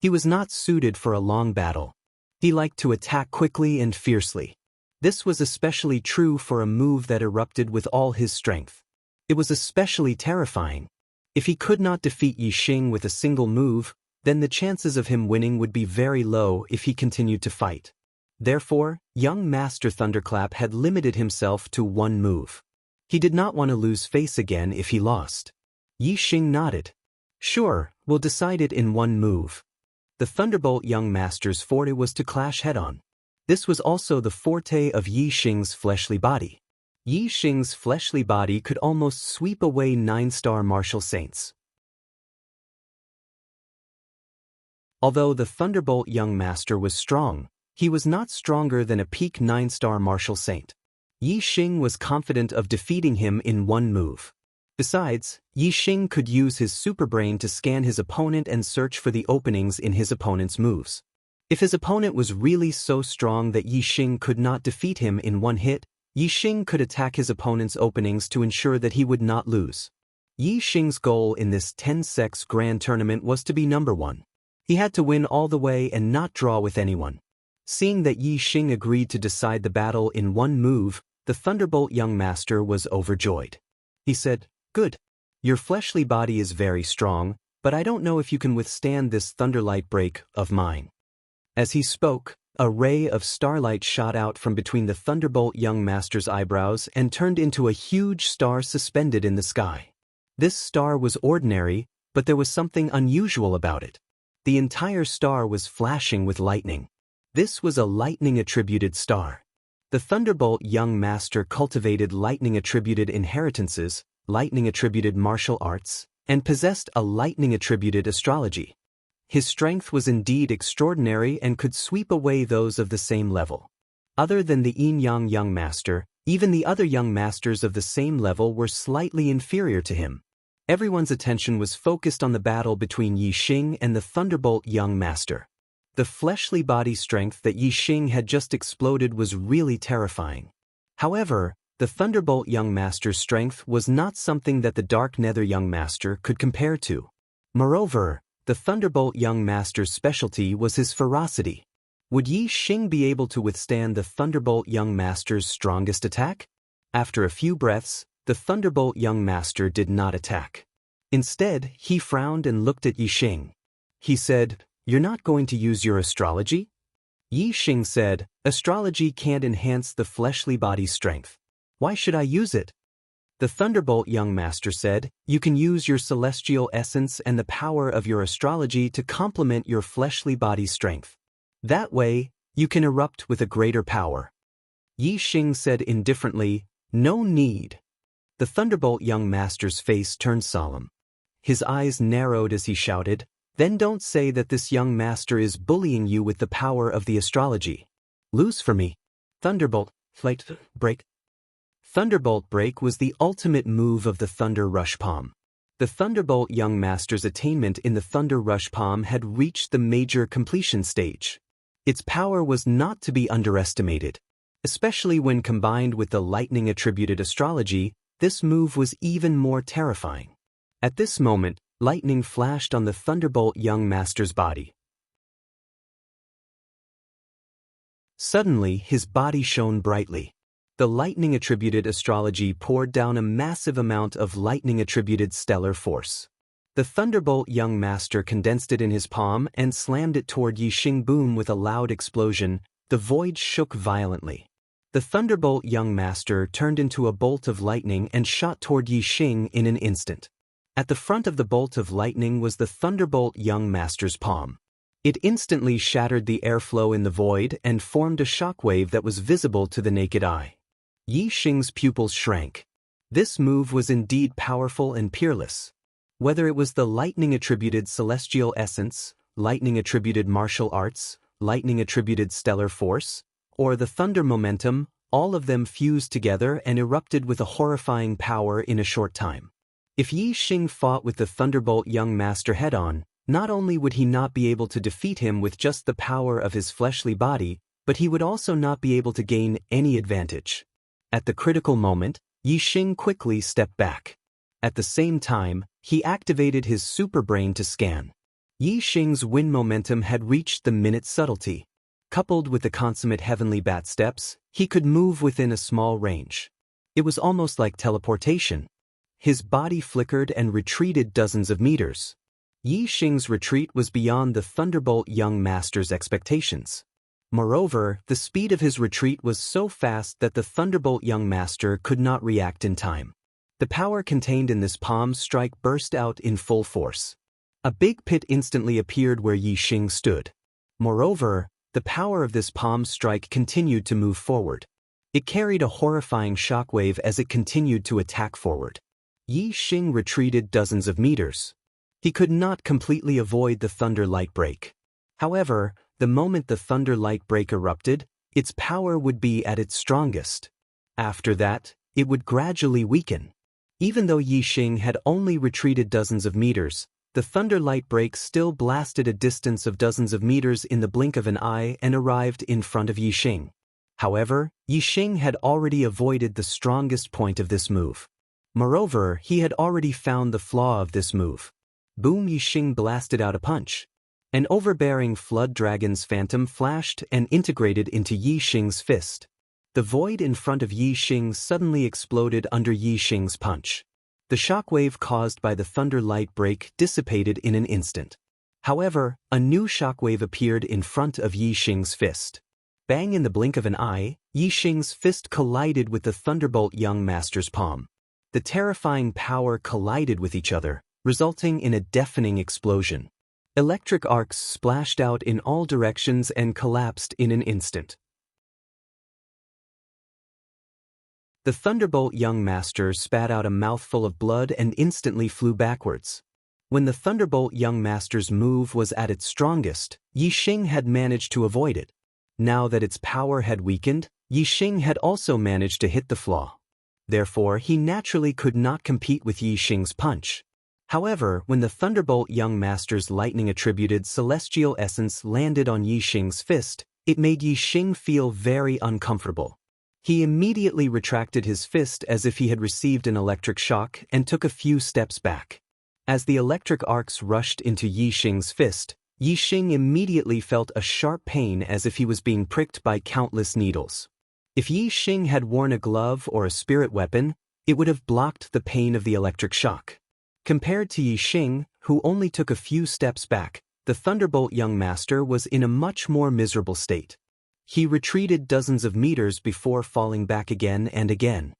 He was not suited for a long battle. He liked to attack quickly and fiercely. This was especially true for a move that erupted with all his strength. It was especially terrifying. If he could not defeat Yi Xing with a single move, then the chances of him winning would be very low if he continued to fight. Therefore, young Master Thunderclap had limited himself to one move. He did not want to lose face again if he lost. Yi Xing nodded. "Sure, we'll decide it in one move." The Thunderbolt young master's forte was to clash head-on. This was also the forte of Yi Xing's fleshly body. Yi Xing's fleshly body could almost sweep away 9-star martial saints. Although the Thunderbolt young master was strong, he was not stronger than a peak 9-star martial saint. Yi Xing was confident of defeating him in one move. Besides, Yi Xing could use his superbrain to scan his opponent and search for the openings in his opponent's moves. If his opponent was really so strong that Yi Xing could not defeat him in one hit, Yi Xing could attack his opponent's openings to ensure that he would not lose. Yi Xing's goal in this 10 sects grand tournament was to be number 1. He had to win all the way and not draw with anyone. Seeing that Yi Xing agreed to decide the battle in one move, the Thunderbolt young master was overjoyed. He said, "Good. Your fleshly body is very strong, but I don't know if you can withstand this thunderlight break of mine." As he spoke, a ray of starlight shot out from between the Thunderbolt young master's eyebrows and turned into a huge star suspended in the sky. This star was ordinary, but there was something unusual about it. The entire star was flashing with lightning. This was a lightning-attributed star. The Thunderbolt young master cultivated lightning-attributed inheritances, lightning-attributed martial arts, and possessed a lightning-attributed astrology. His strength was indeed extraordinary and could sweep away those of the same level. Other than the Yinyang young master, even the other young masters of the same level were slightly inferior to him. Everyone's attention was focused on the battle between Yi Xing and the Thunderbolt young master. The fleshly body strength that Yi Xing had just exploded was really terrifying. However, the Thunderbolt young master's strength was not something that the Dark Nether young master could compare to. Moreover, the Thunderbolt young master's specialty was his ferocity. Would Yi Xing be able to withstand the Thunderbolt young master's strongest attack? After a few breaths, the Thunderbolt young master did not attack. Instead, he frowned and looked at Yi Xing. He said, "You're not going to use your astrology?" Yi Xing said, "Astrology can't enhance the fleshly body's strength. Why should I use it?" The Thunderbolt young master said, "You can use your celestial essence and the power of your astrology to complement your fleshly body's strength. That way, you can erupt with a greater power." Yi Xing said indifferently, "No need." The Thunderbolt young master's face turned solemn. His eyes narrowed as he shouted, "Then don't say that this young master is bullying you with the power of the astrology. Lose for me." Thunderbolt, Flight, Break. Thunderbolt Break was the ultimate move of the Thunder Rush Palm. The Thunderbolt young master's attainment in the Thunder Rush Palm had reached the major completion stage. Its power was not to be underestimated. Especially when combined with the lightning-attributed astrology, this move was even more terrifying. At this moment, lightning flashed on the Thunderbolt young master's body. Suddenly, his body shone brightly. The lightning-attributed astrology poured down a massive amount of lightning-attributed stellar force. The Thunderbolt young master condensed it in his palm and slammed it toward Yi Xing. Boom! With a loud explosion, the void shook violently. The Thunderbolt young master turned into a bolt of lightning and shot toward Yi Xing in an instant. At the front of the bolt of lightning was the Thunderbolt young master's palm. It instantly shattered the airflow in the void and formed a shockwave that was visible to the naked eye. Yi Xing's pupils shrank. This move was indeed powerful and peerless. Whether it was the lightning-attributed celestial essence, lightning-attributed martial arts, lightning-attributed stellar force, or the thunder momentum, all of them fused together and erupted with a horrifying power in a short time. If Yi Xing fought with the Thunderbolt young master head-on, not only would he not be able to defeat him with just the power of his fleshly body, but he would also not be able to gain any advantage. At the critical moment, Yi Xing quickly stepped back. At the same time, he activated his superbrain to scan. Yi Xing's wind momentum had reached the minute subtlety. Coupled with the consummate heavenly bat steps, he could move within a small range. It was almost like teleportation. His body flickered and retreated dozens of meters. Yi Xing's retreat was beyond the Thunderbolt young master's expectations. Moreover, the speed of his retreat was so fast that the Thunderbolt young master could not react in time. The power contained in this palm strike burst out in full force. A big pit instantly appeared where Yi Xing stood. Moreover, the power of this palm strike continued to move forward. It carried a horrifying shockwave as it continued to attack forward. Yi Xing retreated dozens of meters. He could not completely avoid the thunder light break. However, the moment the thunder light break erupted, its power would be at its strongest. After that, it would gradually weaken. Even though Yi Xing had only retreated dozens of meters, the thunder light break still blasted a distance of dozens of meters in the blink of an eye and arrived in front of Yi Xing. However, Yi Xing had already avoided the strongest point of this move. Moreover, he had already found the flaw of this move. Boom! Yi Xing blasted out a punch. An overbearing flood dragon's phantom flashed and integrated into Yi Xing's fist. The void in front of Yi Xing suddenly exploded under Yi Xing's punch. The shockwave caused by the thunder light break dissipated in an instant. However, a new shockwave appeared in front of Yi Xing's fist. Bang! In the blink of an eye, Yi Xing's fist collided with the Thunderbolt young master's palm. The terrifying power collided with each other, resulting in a deafening explosion. Electric arcs splashed out in all directions and collapsed in an instant. The Thunderbolt young master spat out a mouthful of blood and instantly flew backwards. When the Thunderbolt young master's move was at its strongest, Yi Xing had managed to avoid it. Now that its power had weakened, Yi Xing had also managed to hit the flaw. Therefore, he naturally could not compete with Yi Xing's punch. However, when the Thunderbolt young master's lightning-attributed celestial essence landed on Yi Xing's fist, it made Yi Xing feel very uncomfortable. He immediately retracted his fist as if he had received an electric shock and took a few steps back. As the electric arcs rushed into Yi Xing's fist, Yi Xing immediately felt a sharp pain as if he was being pricked by countless needles. If Yi Xing had worn a glove or a spirit weapon, it would have blocked the pain of the electric shock. Compared to Yi Xing, who only took a few steps back, the Thunderbolt young master was in a much more miserable state. He retreated dozens of meters before falling back again and again.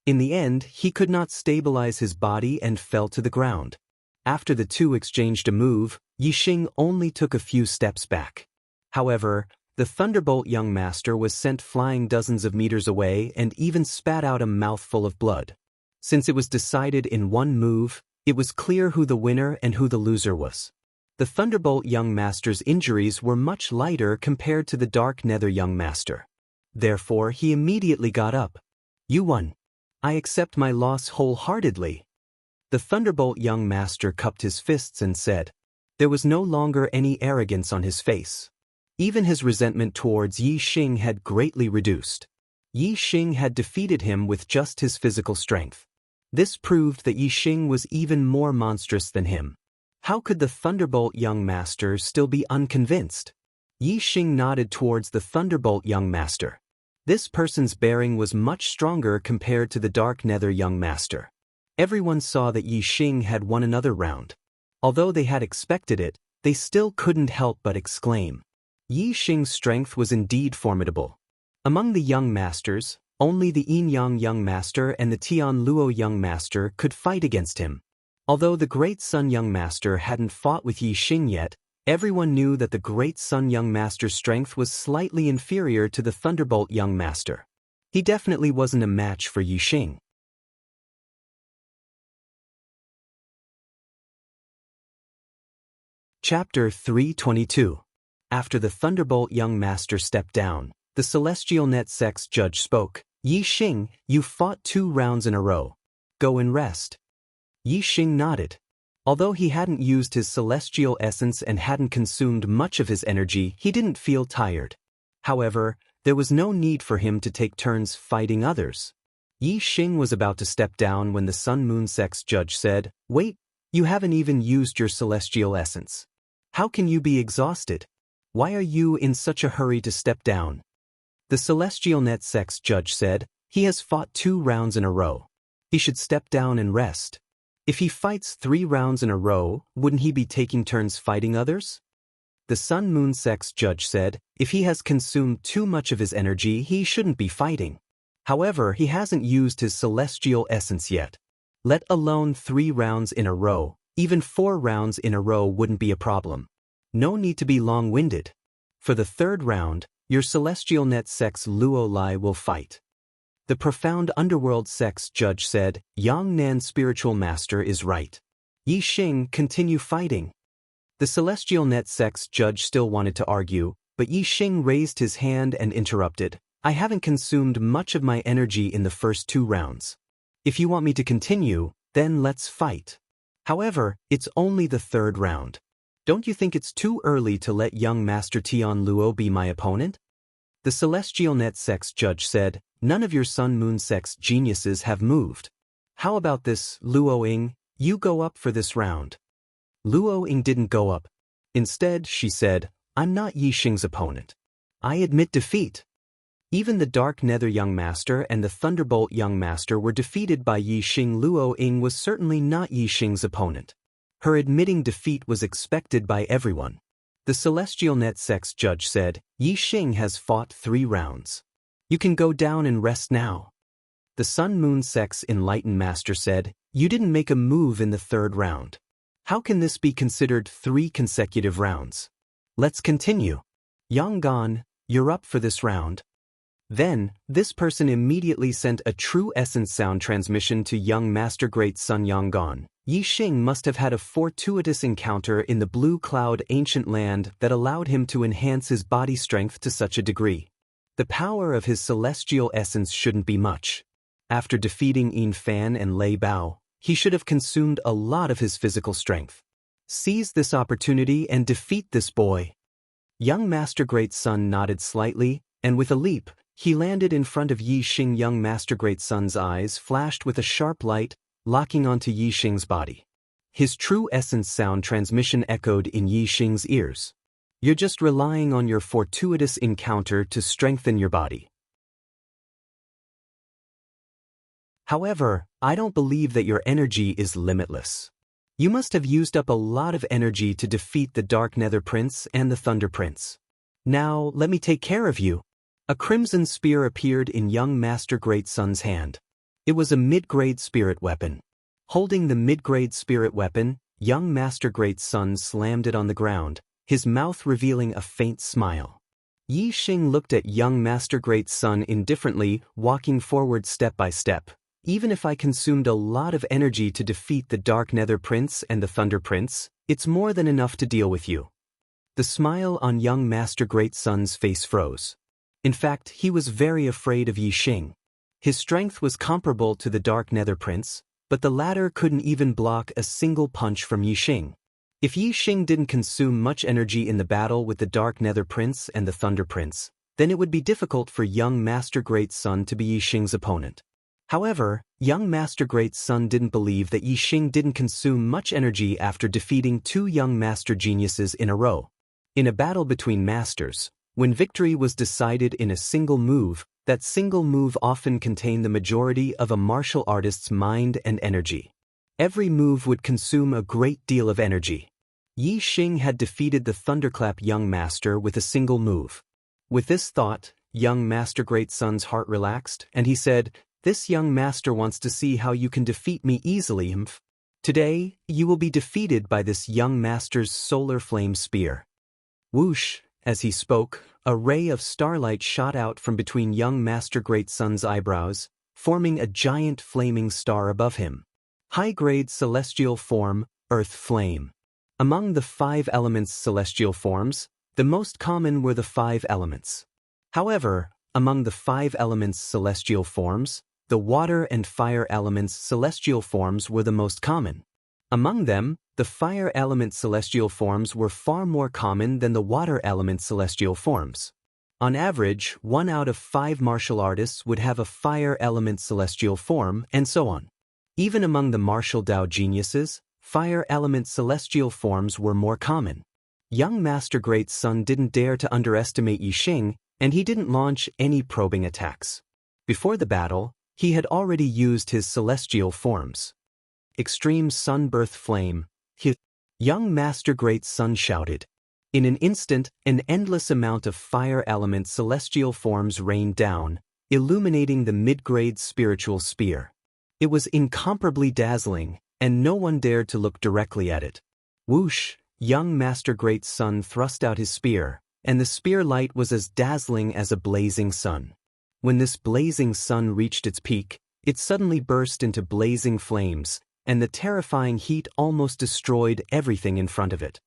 In the end, he could not stabilize his body and fell to the ground. After the two exchanged a move, Yixing only took a few steps back. However, the Thunderbolt young master was sent flying dozens of meters away and even spat out a mouthful of blood. Since it was decided in one move, it was clear who the winner and who the loser was. The Thunderbolt young master's injuries were much lighter compared to the Dark Nether young master. Therefore, he immediately got up. "You won. I accept my loss wholeheartedly." The Thunderbolt young master cupped his fists and said. There was no longer any arrogance on his face. Even his resentment towards Yixing had greatly reduced. Yixing had defeated him with just his physical strength. This proved that Yixing was even more monstrous than him. How could the Thunderbolt young master still be unconvinced? Yixing nodded towards the Thunderbolt young master. This person's bearing was much stronger compared to the Dark Nether young master. Everyone saw that Yixing had won another round. Although they had expected it, they still couldn't help but exclaim. Yixing's strength was indeed formidable. Among the young masters, only the Yin Yang young master and the Tian Luo young master could fight against him. Although the Great Sun young master hadn't fought with Yixing yet, everyone knew that the Great Sun young master's strength was slightly inferior to the Thunderbolt young master. He definitely wasn't a match for Yixing. Chapter 322. After the Thunderbolt young master stepped down, the Celestial Net Sects judge spoke. "Yixing, you fought 2 rounds in a row. Go and rest." Yixing nodded. Although he hadn't used his celestial essence and hadn't consumed much of his energy, he didn't feel tired. However, there was no need for him to take turns fighting others. Yixing was about to step down when the Sun Moon Sects judge said, "Wait, you haven't even used your celestial essence. How can you be exhausted? Why are you in such a hurry to step down?" The Celestial Net Sects judge said, "He has fought 2 rounds in a row. He should step down and rest. If he fights 3 rounds in a row, wouldn't he be taking turns fighting others?" The Sun Moon Sects judge said, "If he has consumed too much of his energy, he shouldn't be fighting. However, he hasn't used his celestial essence yet. Let alone 3 rounds in a row, even 4 rounds in a row wouldn't be a problem. No need to be long-winded. For the 3rd round, your Celestial Net Sects Luo Lai will fight." The Profound Underworld Sects judge said, "Yang Nan Spiritual Master is right. Yixing, continue fighting." The Celestial Net Sects judge still wanted to argue, but Yixing raised his hand and interrupted. "I haven't consumed much of my energy in the first 2 rounds. If you want me to continue, then let's fight. However, it's only the 3rd round. Don't you think it's too early to let young Master Tian Luo be my opponent?" The Celestial Net Sects judge said, "None of your Sun Moon Sects geniuses have moved. How about this, Luo Ying, you go up for this round." Luo Ying didn't go up. Instead, she said, "I'm not Yixing's opponent. I admit defeat." Even the Dark Nether young master and the Thunderbolt young master were defeated by Yixing. Luo Ying was certainly not Yixing's opponent. Her admitting defeat was expected by everyone. The Celestial Net Sects judge said, "Yixing has fought 3 rounds. You can go down and rest now." The Sun Moon Sects Enlightened Master said, "You didn't make a move in the 3rd round. How can this be considered 3 consecutive rounds? Let's continue. Yang Gan, you're up for this round." Then, this person immediately sent a true essence sound transmission to young Master Great Sun Yang Gan. Yixing must have had a fortuitous encounter in the Blue Cloud ancient land that allowed him to enhance his body strength to such a degree. The power of his celestial essence shouldn't be much. After defeating Yin Fan and Lei Bao, he should have consumed a lot of his physical strength. Seize this opportunity and defeat this boy. Young Master Great Sun nodded slightly, and with a leap, he landed in front of Yixing. Young Master Great Sun's eyes flashed with a sharp light, locking onto Yixing's body. His true essence sound transmission echoed in Yixing's ears. "You're just relying on your fortuitous encounter to strengthen your body. However, I don't believe that your energy is limitless. You must have used up a lot of energy to defeat the Dark Nether Prince and the Thunder Prince. Now, let me take care of you." A crimson spear appeared in young Master Great Sun's hand. It was a mid-grade spirit weapon. Holding the mid-grade spirit weapon, young Master Great Sun slammed it on the ground, his mouth revealing a faint smile. Yi Xing looked at young Master Great Sun indifferently, walking forward step by step. Even if I consumed a lot of energy to defeat the Dark Nether Prince and the Thunder Prince, it's more than enough to deal with you. The smile on young Master Great Sun's face froze. In fact, he was very afraid of Yi Xing. His strength was comparable to the Dark Nether Prince, but the latter couldn't even block a single punch from Yi Xing. If Yi Xing didn't consume much energy in the battle with the Dark Nether Prince and the Thunder Prince, then it would be difficult for young Master Great Sun to be Yi Xing's opponent. However, young Master Great Sun didn't believe that Yi Xing didn't consume much energy after defeating two young Master Geniuses in a row. In a battle between masters, when victory was decided in a single move, that single move often contained the majority of a martial artist's mind and energy. Every move would consume a great deal of energy. Yi Xing had defeated the Thunderclap young master with a single move. With this thought, young Master Great Sun's heart relaxed, and he said, "This young master wants to see how you can defeat me easily, Mph. Today, you will be defeated by this young master's solar flame spear." Whoosh! As he spoke, a ray of starlight shot out from between young Master Great Sun's eyebrows, forming a giant flaming star above him. High-grade celestial form, Earth Flame. Among the 5 elements celestial forms, the most common were the 5 elements. However, among the 5 elements celestial forms, the water and fire elements celestial forms were the most common. Among them, the fire element celestial forms were far more common than the water element celestial forms. On average, 1 out of 5 martial artists would have a fire element celestial form, and so on. Even among the martial Dao geniuses, fire element celestial forms were more common. Young Master Great Sun didn't dare to underestimate Yi Xing, and he didn't launch any probing attacks. Before the battle, he had already used his celestial forms. Extreme Sunbirth Flame. Young Master Great Sun shouted. In an instant, an endless amount of fire element celestial forms rained down, illuminating the mid-grade spiritual spear. It was incomparably dazzling, and no one dared to look directly at it. Whoosh! Young Master Great Sun thrust out his spear, and the spear light was as dazzling as a blazing sun. When this blazing sun reached its peak, it suddenly burst into blazing flames, and the terrifying heat almost destroyed everything in front of it.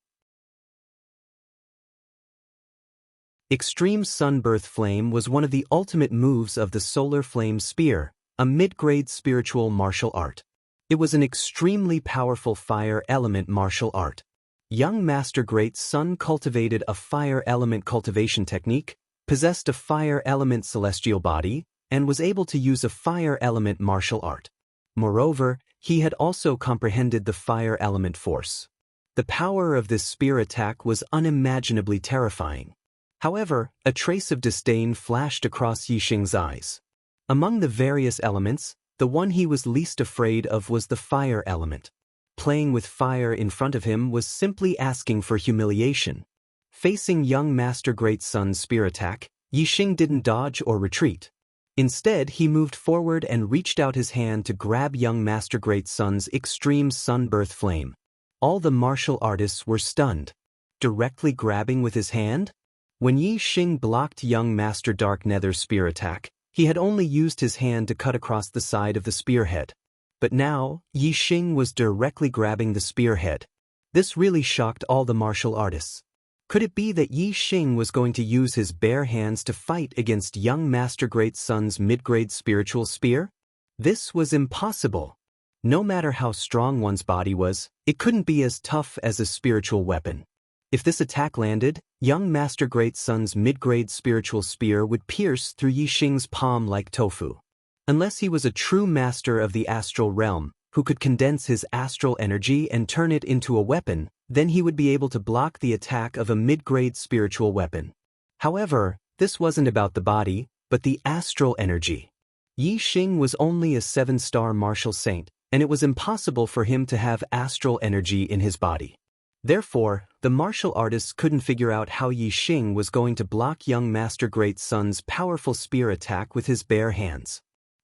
Extreme Sunbirth Flame was one of the ultimate moves of the Solar Flame Spear, a mid-grade spiritual martial art. It was an extremely powerful fire element martial art. Young Master Great Sun cultivated a fire element cultivation technique, possessed a fire element celestial body, and was able to use a fire element martial art. Moreover, he had also comprehended the fire element force. The power of this spear attack was unimaginably terrifying. However, a trace of disdain flashed across Yi Xing's eyes. Among the various elements, the one he was least afraid of was the fire element. Playing with fire in front of him was simply asking for humiliation. Facing young Master Great Sun's spear attack, Yi Xing didn't dodge or retreat. Instead, he moved forward and reached out his hand to grab young Master Great Sun's extreme Sunbirth Flame. All the martial artists were stunned. Directly grabbing with his hand? When Yi Xing blocked young Master Dark Nether's spear attack, he had only used his hand to cut across the side of the spearhead. But now, Yi Xing was directly grabbing the spearhead. This really shocked all the martial artists. Could it be that Yi Xing was going to use his bare hands to fight against young Master Great Sun's mid-grade spiritual spear? This was impossible. No matter how strong one's body was, it couldn't be as tough as a spiritual weapon. If this attack landed, young Master Great Sun's mid-grade spiritual spear would pierce through Yi Xing's palm like tofu. Unless he was a true master of the astral realm, who could condense his astral energy and turn it into a weapon, then he would be able to block the attack of a mid-grade spiritual weapon. However, this wasn't about the body, but the astral energy. Yi Xing was only a 7-star martial saint, and it was impossible for him to have astral energy in his body. Therefore, the martial artists couldn't figure out how Yi Xing was going to block young Master Great Sun's powerful spear attack with his bare hands.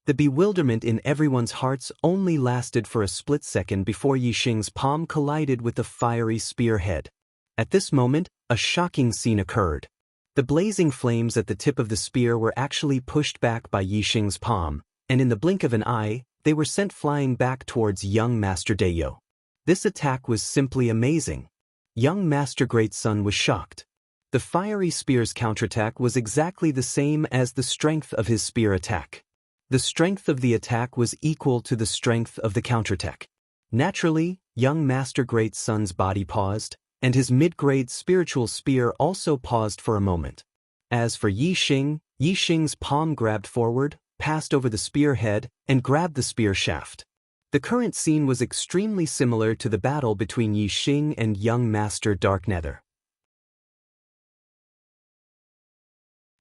The bewilderment in everyone's hearts only lasted for a split second before Yixing's palm collided with the fiery spearhead. At this moment, a shocking scene occurred. The blazing flames at the tip of the spear were actually pushed back by Yixing's palm, and in the blink of an eye, they were sent flying back towards young Master Deyo. This attack was simply amazing. Young Master Great Sun was shocked. The fiery spear's counterattack was exactly the same as the strength of his spear attack. The strength of the attack was equal to the strength of the counterattack. Naturally, young Master Great Sun's body paused, and his mid-grade spiritual spear also paused for a moment. As for Yixing, Yixing's palm grabbed forward, passed over the spearhead, and grabbed the spear shaft. The current scene was extremely similar to the battle between Yixing and young Master Dark Nether.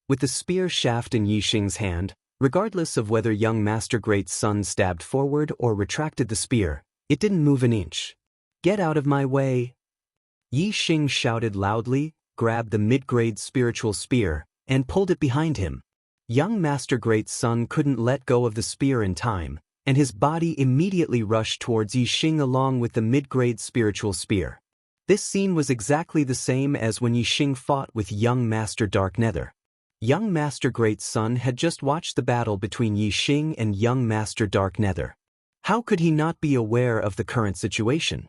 With the spear shaft in Yixing's hand, regardless of whether young Master Great Sun stabbed forward or retracted the spear, it didn't move an inch. "Get out of my way!" Yixing shouted loudly, grabbed the mid-grade spiritual spear, and pulled it behind him. Young Master Great Sun couldn't let go of the spear in time, and his body immediately rushed towards Yixing along with the mid-grade spiritual spear. This scene was exactly the same as when Yixing fought with young Master Dark Nether. Young Master Great Sun had just watched the battle between Yixing and young Master Dark Nether. How could he not be aware of the current situation?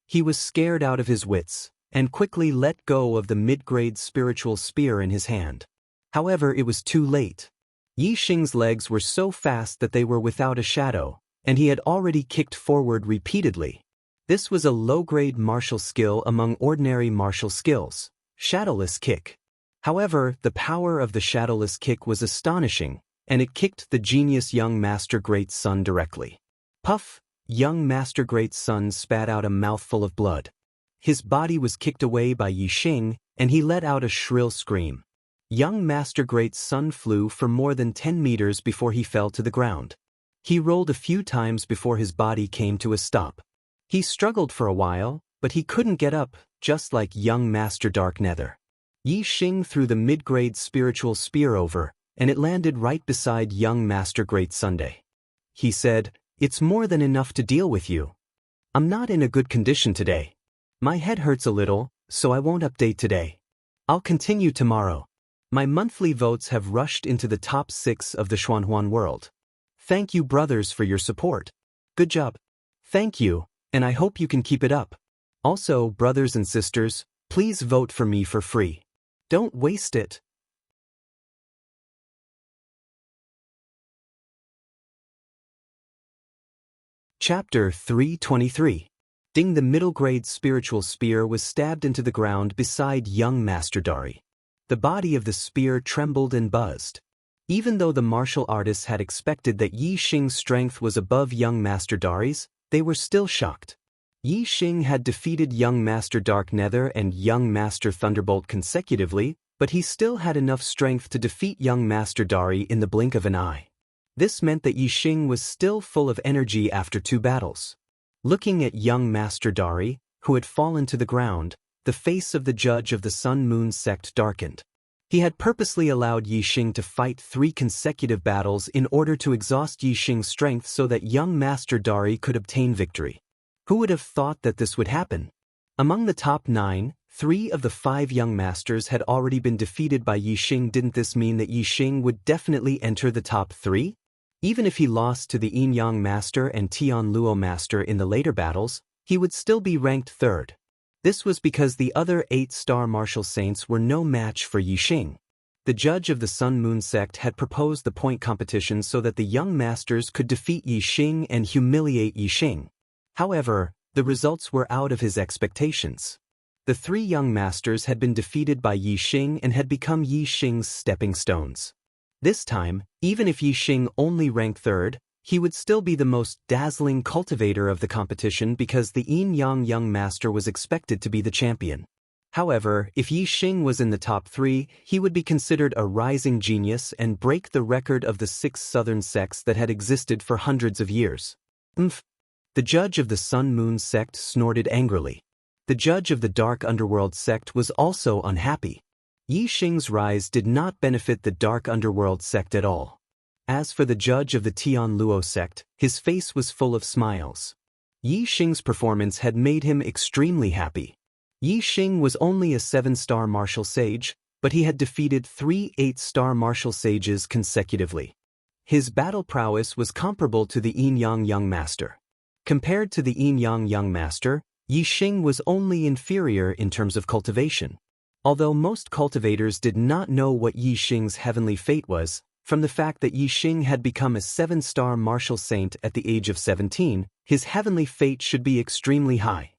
He was scared out of his wits, and quickly let go of the mid-grade spiritual spear in his hand. However, it was too late. Yixing's legs were so fast that they were without a shadow, and he had already kicked forward repeatedly. This was a low-grade martial skill among ordinary martial skills, shadowless kick. However, the power of the shadowless kick was astonishing, and it kicked the genius young Master Great Sun directly. Puff! Young Master Great Sun spat out a mouthful of blood. His body was kicked away by Yixing, and he let out a shrill scream. Young Master Great Sun flew for more than 10 meters before he fell to the ground. He rolled a few times before his body came to a stop. He struggled for a while, but he couldn't get up, just like young Master Dark Nether. Yixing threw the mid-grade spiritual spear over, and it landed right beside young Master Great Sunday. He said, "It's more than enough to deal with you. I'm not in a good condition today. My head hurts a little, so I won't update today. I'll continue tomorrow. My monthly votes have rushed into the top 6 of the Xuanhuan world. Thank you, brothers, for your support. Good job." "Thank you, and I hope you can keep it up. Also, brothers and sisters, please vote for me for free. Don't waste it." Chapter 323. Ding. The middle-grade spiritual spear was stabbed into the ground beside young Master Dari. The body of the spear trembled and buzzed. Even though the martial artists had expected that Yixing's strength was above young Master Dari's, they were still shocked. Yixing had defeated young Master Dark Nether and young Master Thunderbolt consecutively, but he still had enough strength to defeat young Master Dari in the blink of an eye. This meant that Yixing was still full of energy after 2 battles. Looking at young Master Dari, who had fallen to the ground, the face of the judge of the Sun-Moon sect darkened. He had purposely allowed Yixing to fight 3 consecutive battles in order to exhaust Yixing's strength so that young Master Dari could obtain victory. Who would have thought that this would happen? Among the top 9, 3 of the 5 young masters had already been defeated by Yixing. Didn't this mean that Yixing would definitely enter the top 3? Even if he lost to the Yin Yang Master and Tian Luo Master in the later battles, he would still be ranked 3rd. This was because the other 8-star martial saints were no match for Yixing. The judge of the Sun-Moon sect had proposed the point competition so that the young masters could defeat Yixing and humiliate Yixing. However, the results were out of his expectations. The 3 young masters had been defeated by Yixing and had become Yixing's stepping stones. This time, even if Yixing only ranked 3rd, he would still be the most dazzling cultivator of the competition because the Yin Yang young master was expected to be the champion. However, if Yixing was in the top 3, he would be considered a rising genius and break the record of the 6 southern sects that had existed for hundreds of years. The judge of the Sun-Moon sect snorted angrily. The judge of the Dark Underworld sect was also unhappy. Yixing's rise did not benefit the Dark Underworld sect at all. As for the judge of the Tian Luo sect, his face was full of smiles. Yi Xing's performance had made him extremely happy. Yi Xing was only a 7-star martial sage, but he had defeated 3 8-star martial sages consecutively. His battle prowess was comparable to the Yin Yang Young Master. Compared to the Yin Yang Young Master, Yi Xing was only inferior in terms of cultivation. Although most cultivators did not know what Yi Xing's heavenly fate was, from the fact that Yi Xing had become a 7-star martial saint at the age of 17, his heavenly fate should be extremely high.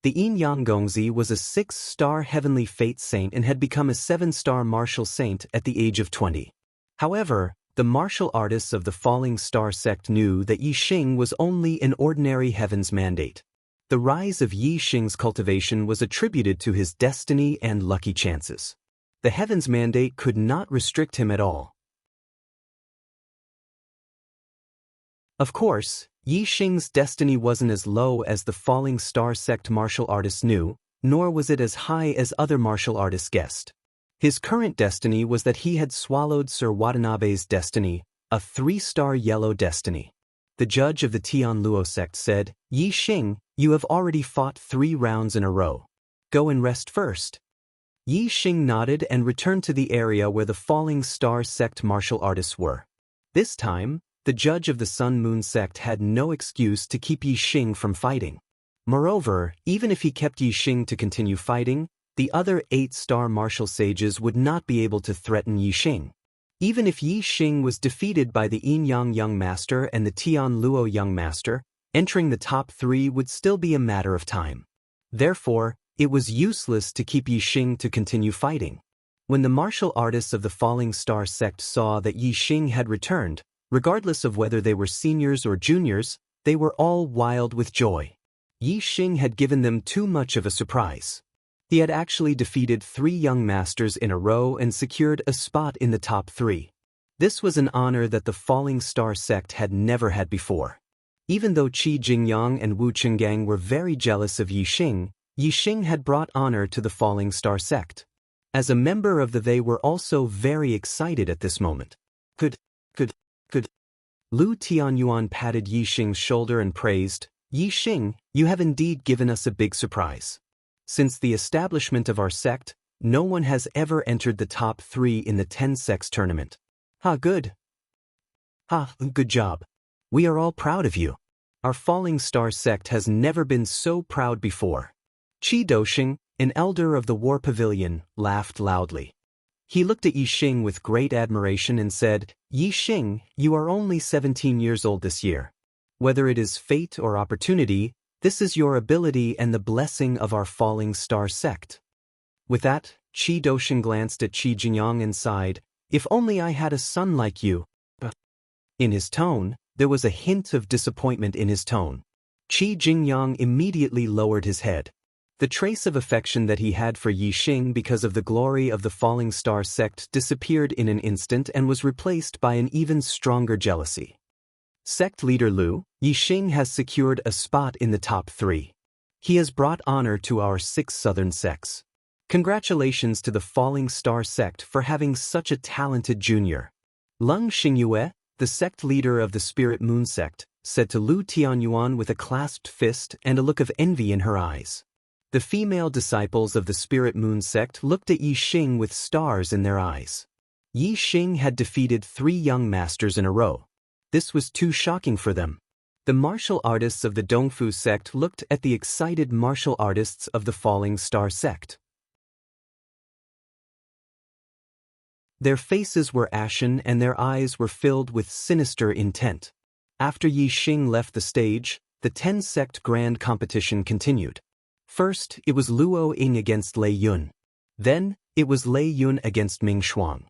The Yin Yang Gongzi was a 6-star heavenly fate saint and had become a 7-star martial saint at the age of 20. However, the martial artists of the Falling Star sect knew that Yi Xing was only an ordinary heaven's mandate. The rise of Yi Xing's cultivation was attributed to his destiny and lucky chances. The heaven's mandate could not restrict him at all. Of course, Yi Xing's destiny wasn't as low as the Falling Star sect martial artists knew, nor was it as high as other martial artists guessed. His current destiny was that he had swallowed Sir Watanabe's destiny, a 3-star yellow destiny. The judge of the Tian Luo sect said, "Yi Xing, you have already fought 3 rounds in a row. Go and rest first." Yi Xing nodded and returned to the area where the Falling Star sect martial artists were. This time, the judge of the Sun Moon sect had no excuse to keep Yi Xing from fighting. Moreover, even if he kept Yi Xing to continue fighting, the other 8-star martial sages would not be able to threaten Yi Xing. Even if Yi Xing was defeated by the Yin Yang Young Master and the Tian Luo Young Master, entering the top 3 would still be a matter of time. Therefore, it was useless to keep Yi Xing to continue fighting. When the martial artists of the Falling Star sect saw that Yi Xing had returned, regardless of whether they were seniors or juniors, they were all wild with joy. Yi Xing had given them too much of a surprise. He had actually defeated 3 young masters in a row and secured a spot in the top 3. This was an honor that the Falling Star sect had never had before. Even though Qi Jingyang and Wu Qinggang were very jealous of Yi Xing had brought honor to the Falling Star sect. As a member of they were also very excited at this moment. Good. Lu Tianyuan patted Yi Xing's shoulder and praised, "Yi Xing, you have indeed given us a big surprise. Since the establishment of our sect, no one has ever entered the top 3 in the 10 sects tournament." Good job. We are all proud of you. Our Falling Star sect has never been so proud before. Qi Dosheng, an elder of the War Pavilion, laughed loudly. He looked at Yi Xing with great admiration and said, "Yi Xing, you are only 17 years old this year. Whether it is fate or opportunity, this is your ability and the blessing of our Falling Star sect." With that, Qi Dosheng glanced at Qi Jingyang and sighed, "If only I had a son like you." In his tone, there was a hint of disappointment in his tone. Qi Jingyang immediately lowered his head. The trace of affection that he had for Yi Xing because of the glory of the Falling Star sect disappeared in an instant and was replaced by an even stronger jealousy. Sect leader Lu, Yi Xing has secured a spot in the top 3. He has brought honor to our 6 southern sects. Congratulations to the Falling Star sect for having such a talented junior. Leng Xingyue, the sect leader of the Spirit Moon sect, said to Lu Tianyuan with a clasped fist and a look of envy in her eyes. The female disciples of the Spirit Moon sect looked at Yi Xing with stars in their eyes. Yi Xing had defeated 3 young masters in a row. This was too shocking for them. The martial artists of the Dongfu sect looked at the excited martial artists of the Falling Star sect. Their faces were ashen and their eyes were filled with sinister intent. After Yi Xing left the stage, the 10-sect grand competition continued. First, it was Luo Ying against Lei Yun. Then, it was Lei Yun against Ming Shuang.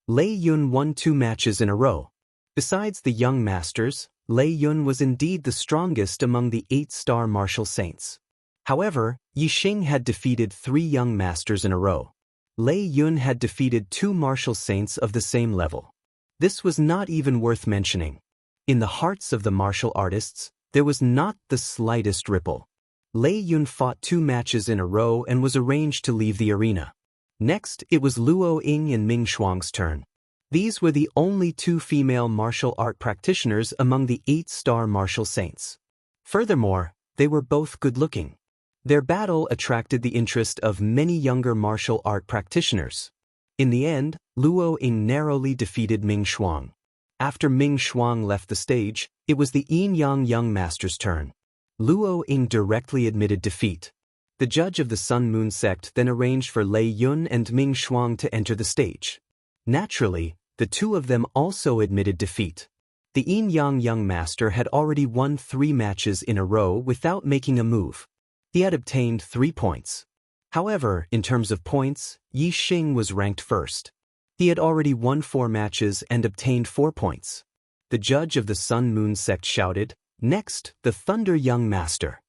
Lei Yun won 2 matches in a row. Besides the young masters, Lei Yun was indeed the strongest among the 8-star martial saints. However, Yi Xing had defeated 3 young masters in a row. Lei Yun had defeated 2 martial saints of the same level. This was not even worth mentioning. In the hearts of the martial artists, there was not the slightest ripple. Lei Yun fought 2 matches in a row and was arranged to leave the arena. Next, it was Luo Ying and Ming Shuang's turn. These were the only two female martial art practitioners among the 8-star martial saints. Furthermore, they were both good-looking. Their battle attracted the interest of many younger martial art practitioners. In the end, Luo Ying narrowly defeated Ming Shuang. After Ming Shuang left the stage, it was the Yin Yang young master's turn. Luo Ying directly admitted defeat. The judge of the Sun Moon sect then arranged for Lei Yun and Ming Shuang to enter the stage. Naturally, the two of them also admitted defeat. The Yin Yang young master had already won 3 matches in a row without making a move. He had obtained 3 points. However, in terms of points, Yi Xing was ranked first. He had already won 4 matches and obtained 4 points. The judge of the Sun Moon sect shouted, "Next, the Thunder young master."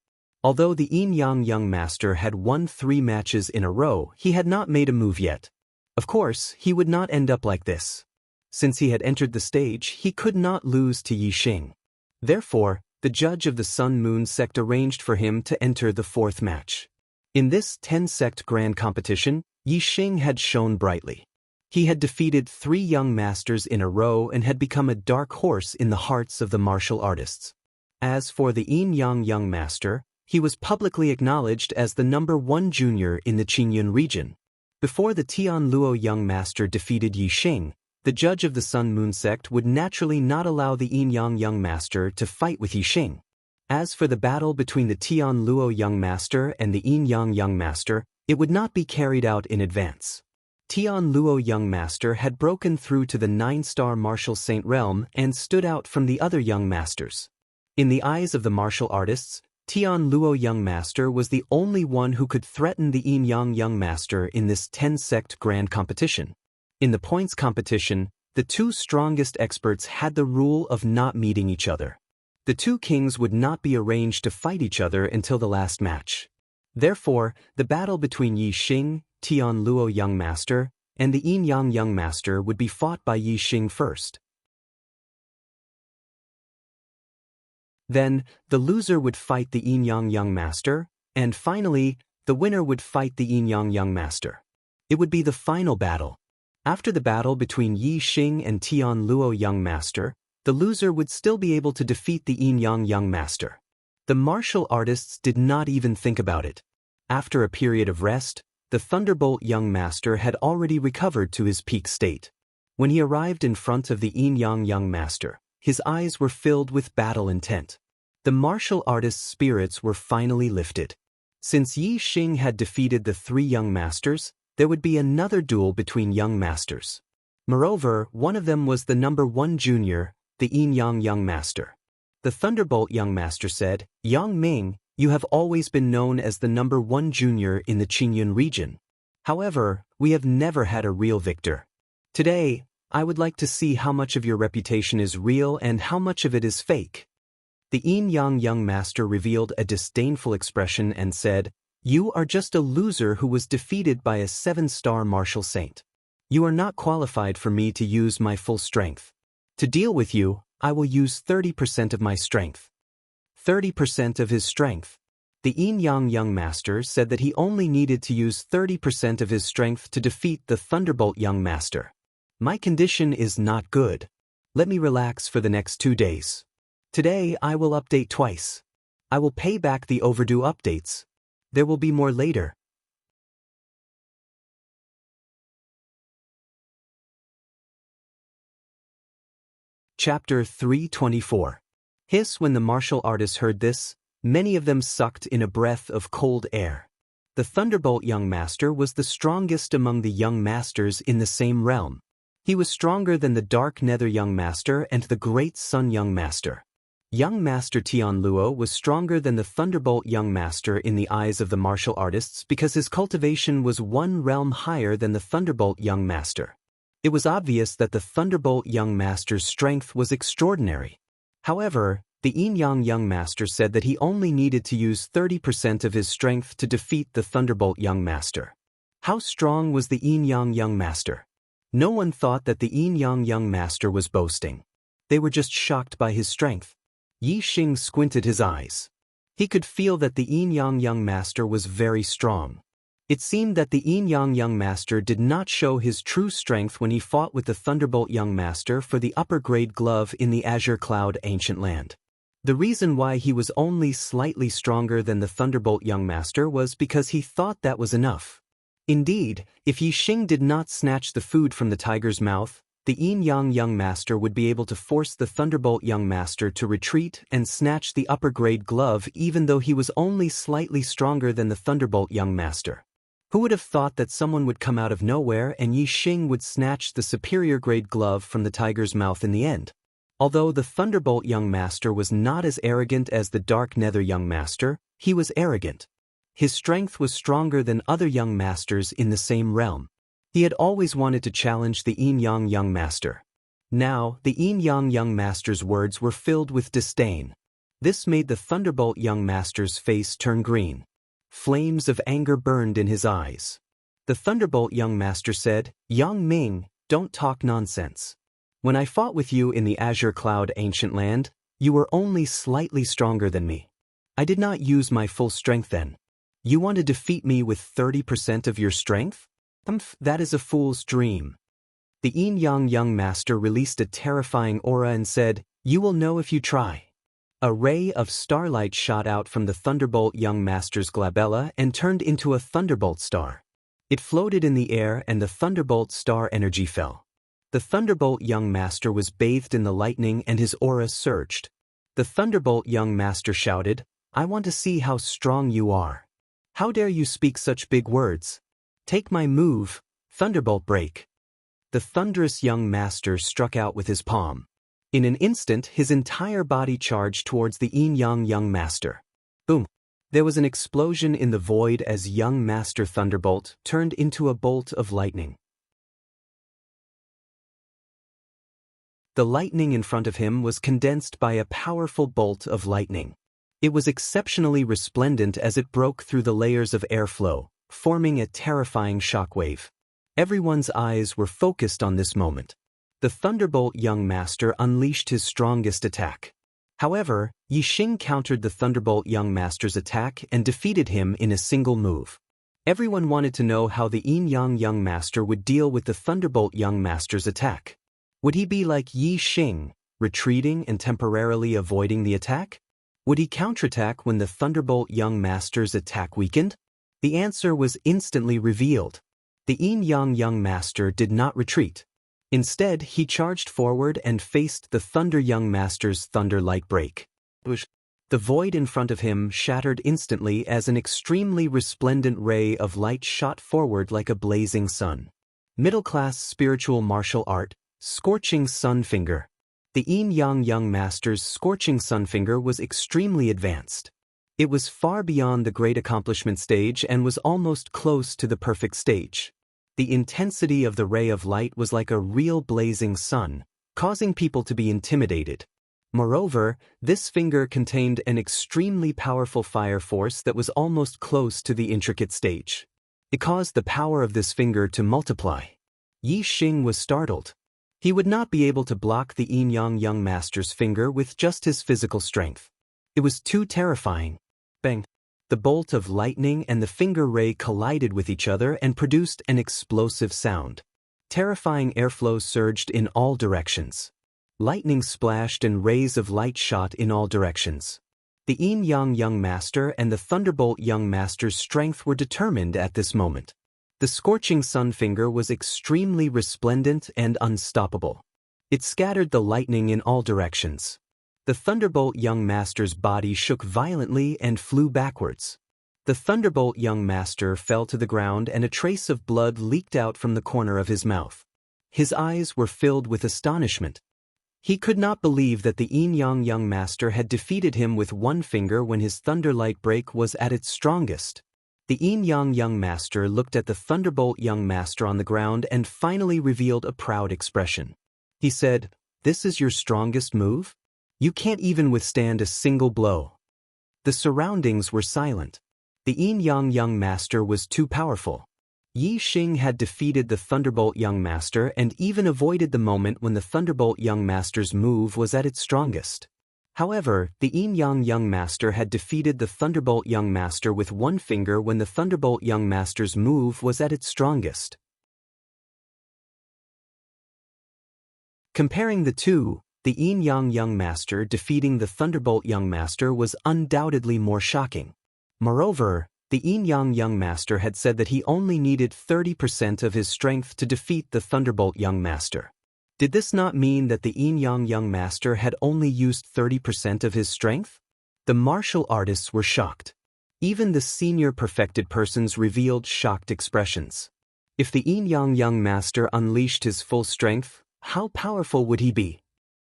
Although the Yin Yang young master had won 3 matches in a row, he had not made a move yet. Of course, he would not end up like this. Since he had entered the stage, he could not lose to Yi Xing. Therefore, the judge of the Sun Moon sect arranged for him to enter the 4th match. In this 10-sect grand competition, Yi Xing had shone brightly. He had defeated 3 young masters in a row and had become a dark horse in the hearts of the martial artists. As for the Yin Yang young master, he was publicly acknowledged as the number 1 junior in the Qingyun region. Before the Tian Luo young master defeated Yi Xing, the judge of the Sun Moon sect would naturally not allow the Yin Yang young master to fight with Yi Xing. As for the battle between the Tian Luo young master and the Yin Yang young master, it would not be carried out in advance. Tian Luo young master had broken through to the 9-star martial saint realm and stood out from the other young masters. In the eyes of the martial artists, Tian Luo young master was the only one who could threaten the Yin Yang young master in this 10-sect grand competition. In the points competition, the 2 strongest experts had the rule of not meeting each other. The 2 kings would not be arranged to fight each other until the last match. Therefore, the battle between Yi Xing, Tian Luo young master, and the Yin Yang young master would be fought by Yi Xing first. Then, the loser would fight the Yin Yang young master, and finally, the winner would fight the Yin Yang young master. It would be the final battle. After the battle between Yi Xing and Tian Luo young master, the loser would still be able to defeat the Yin Yang young master. The martial artists did not even think about it. After a period of rest, the Thunderbolt young master had already recovered to his peak state. When he arrived in front of the Yin Yang young master, his eyes were filled with battle intent. The martial artist's spirits were finally lifted. Since Yi Xing had defeated the 3 young masters, there would be another duel between young masters. Moreover, one of them was the number 1 junior, the Yin Yang young master. The Thunderbolt young master said, "Yang Ming, you have always been known as the number 1 junior in the Qingyun region. However, we have never had a real victor. Today, I would like to see how much of your reputation is real and how much of it is fake." The Yin Yang young master revealed a disdainful expression and said, "You are just a loser who was defeated by a 7-star martial saint. You are not qualified for me to use my full strength. To deal with you, I will use 30% of my strength." 30% of his strength. The Yin Yang young master said that he only needed to use 30% of his strength to defeat the Thunderbolt young master. "My condition is not good. Let me relax for the next 2 days. Today I will update twice. I will pay back the overdue updates. There will be more later." Chapter 324. Hiss. When the martial artists heard this, many of them sucked in a breath of cold air. The Thunderbolt young master was the strongest among the young masters in the same realm. He was stronger than the Dark Nether young master and the Great Sun young master. Young Master Tian Luo was stronger than the Thunderbolt young master in the eyes of the martial artists because his cultivation was 1 realm higher than the Thunderbolt young master. It was obvious that the Thunderbolt young master's strength was extraordinary. However, the Yin Yang young master said that he only needed to use 30% of his strength to defeat the Thunderbolt young master. How strong was the Yin Yang young master? No one thought that the Yin Yang young master was boasting. They were just shocked by his strength. Yi Xing squinted his eyes. He could feel that the Yin Yang young master was very strong. It seemed that the Yin Yang Young Master did not show his true strength when he fought with the Thunderbolt Young Master for the upper-grade glove in the Azure Cloud Ancient Land. The reason why he was only slightly stronger than the Thunderbolt Young Master was because he thought that was enough. Indeed, if Yi Xing did not snatch the food from the tiger's mouth, the Yin Yang Young Master would be able to force the Thunderbolt Young Master to retreat and snatch the upper-grade glove even though he was only slightly stronger than the Thunderbolt Young Master. Who would have thought that someone would come out of nowhere and Yi Xing would snatch the superior-grade glove from the tiger's mouth in the end? Although the Thunderbolt Young Master was not as arrogant as the Dark Nether Young Master, he was arrogant. His strength was stronger than other young masters in the same realm. He had always wanted to challenge the Yin Yang Young Master. Now, the Yin Yang Young Master's words were filled with disdain. This made the Thunderbolt Young Master's face turn green. Flames of anger burned in his eyes. The Thunderbolt Young Master said, "Yang Ming, don't talk nonsense. When I fought with you in the Azure Cloud Ancient Land, you were only slightly stronger than me. I did not use my full strength then. You want to defeat me with 30% of your strength? That is a fool's dream." The Yin Yang Young Master released a terrifying aura and said, "You will know if you try." A ray of starlight shot out from the Thunderbolt Young Master's glabella and turned into a Thunderbolt Star. It floated in the air and the Thunderbolt Star energy fell. The Thunderbolt Young Master was bathed in the lightning and his aura surged. The Thunderbolt Young Master shouted, "I want to see how strong you are. How dare you speak such big words? Take my move, Thunderbolt Break." The thunderous young master struck out with his palm. In an instant, his entire body charged towards the Yin Yang Young Master. Boom! There was an explosion in the void as Young Master Thunderbolt turned into a bolt of lightning. The lightning in front of him was condensed by a powerful bolt of lightning. It was exceptionally resplendent as it broke through the layers of airflow, forming a terrifying shockwave. Everyone's eyes were focused on this moment. The Thunderbolt Young Master unleashed his strongest attack. However, Yi Xing countered the Thunderbolt Young Master's attack and defeated him in a single move. Everyone wanted to know how the Yin Yang Young Master would deal with the Thunderbolt Young Master's attack. Would he be like Yi Xing, retreating and temporarily avoiding the attack? Would he counterattack when the Thunderbolt Young Master's attack weakened? The answer was instantly revealed. The Yin Yang Young Master did not retreat. Instead, he charged forward and faced the Thunder Young Master's Thunder Light Break. The void in front of him shattered instantly as an extremely resplendent ray of light shot forward like a blazing sun. Middle-class spiritual martial art, Scorching Sun Finger. The Yin Yang Young Master's Scorching Sun Finger was extremely advanced. It was far beyond the great accomplishment stage and was almost close to the perfect stage. The intensity of the ray of light was like a real blazing sun, causing people to be intimidated. Moreover, this finger contained an extremely powerful fire force that was almost close to the intricate stage. It caused the power of this finger to multiply. Yi Xing was startled. He would not be able to block the Yin Yang Young Master's finger with just his physical strength. It was too terrifying. Bang! The bolt of lightning and the finger ray collided with each other and produced an explosive sound. Terrifying airflow surged in all directions. Lightning splashed and rays of light shot in all directions. The Yin Yang Young Master and the Thunderbolt Young Master's strength were determined at this moment. The Scorching Sun Finger was extremely resplendent and unstoppable. It scattered the lightning in all directions. The Thunderbolt Young Master's body shook violently and flew backwards. The Thunderbolt Young Master fell to the ground and a trace of blood leaked out from the corner of his mouth. His eyes were filled with astonishment. He could not believe that the Yin Yang Young Master had defeated him with one finger when his Thunder Light Break was at its strongest. The Yin Yang Young Master looked at the Thunderbolt Young Master on the ground and finally revealed a proud expression. He said, "This is your strongest move? You can't even withstand a single blow." The surroundings were silent. The Yin Yang Young Master was too powerful. Yi Xing had defeated the Thunderbolt Young Master and even avoided the moment when the Thunderbolt Young Master's move was at its strongest. However, the Yin Yang Young Master had defeated the Thunderbolt Young Master with one finger when the Thunderbolt Young Master's move was at its strongest. Comparing the two, the Yin Yang Young Master defeating the Thunderbolt Young Master was undoubtedly more shocking. Moreover, the Yin Yang Young Master had said that he only needed 30% of his strength to defeat the Thunderbolt Young Master. Did this not mean that the Yin Yang Young Master had only used 30% of his strength? The martial artists were shocked. Even the senior perfected persons revealed shocked expressions. If the Yin Yang Young Master unleashed his full strength, how powerful would he be?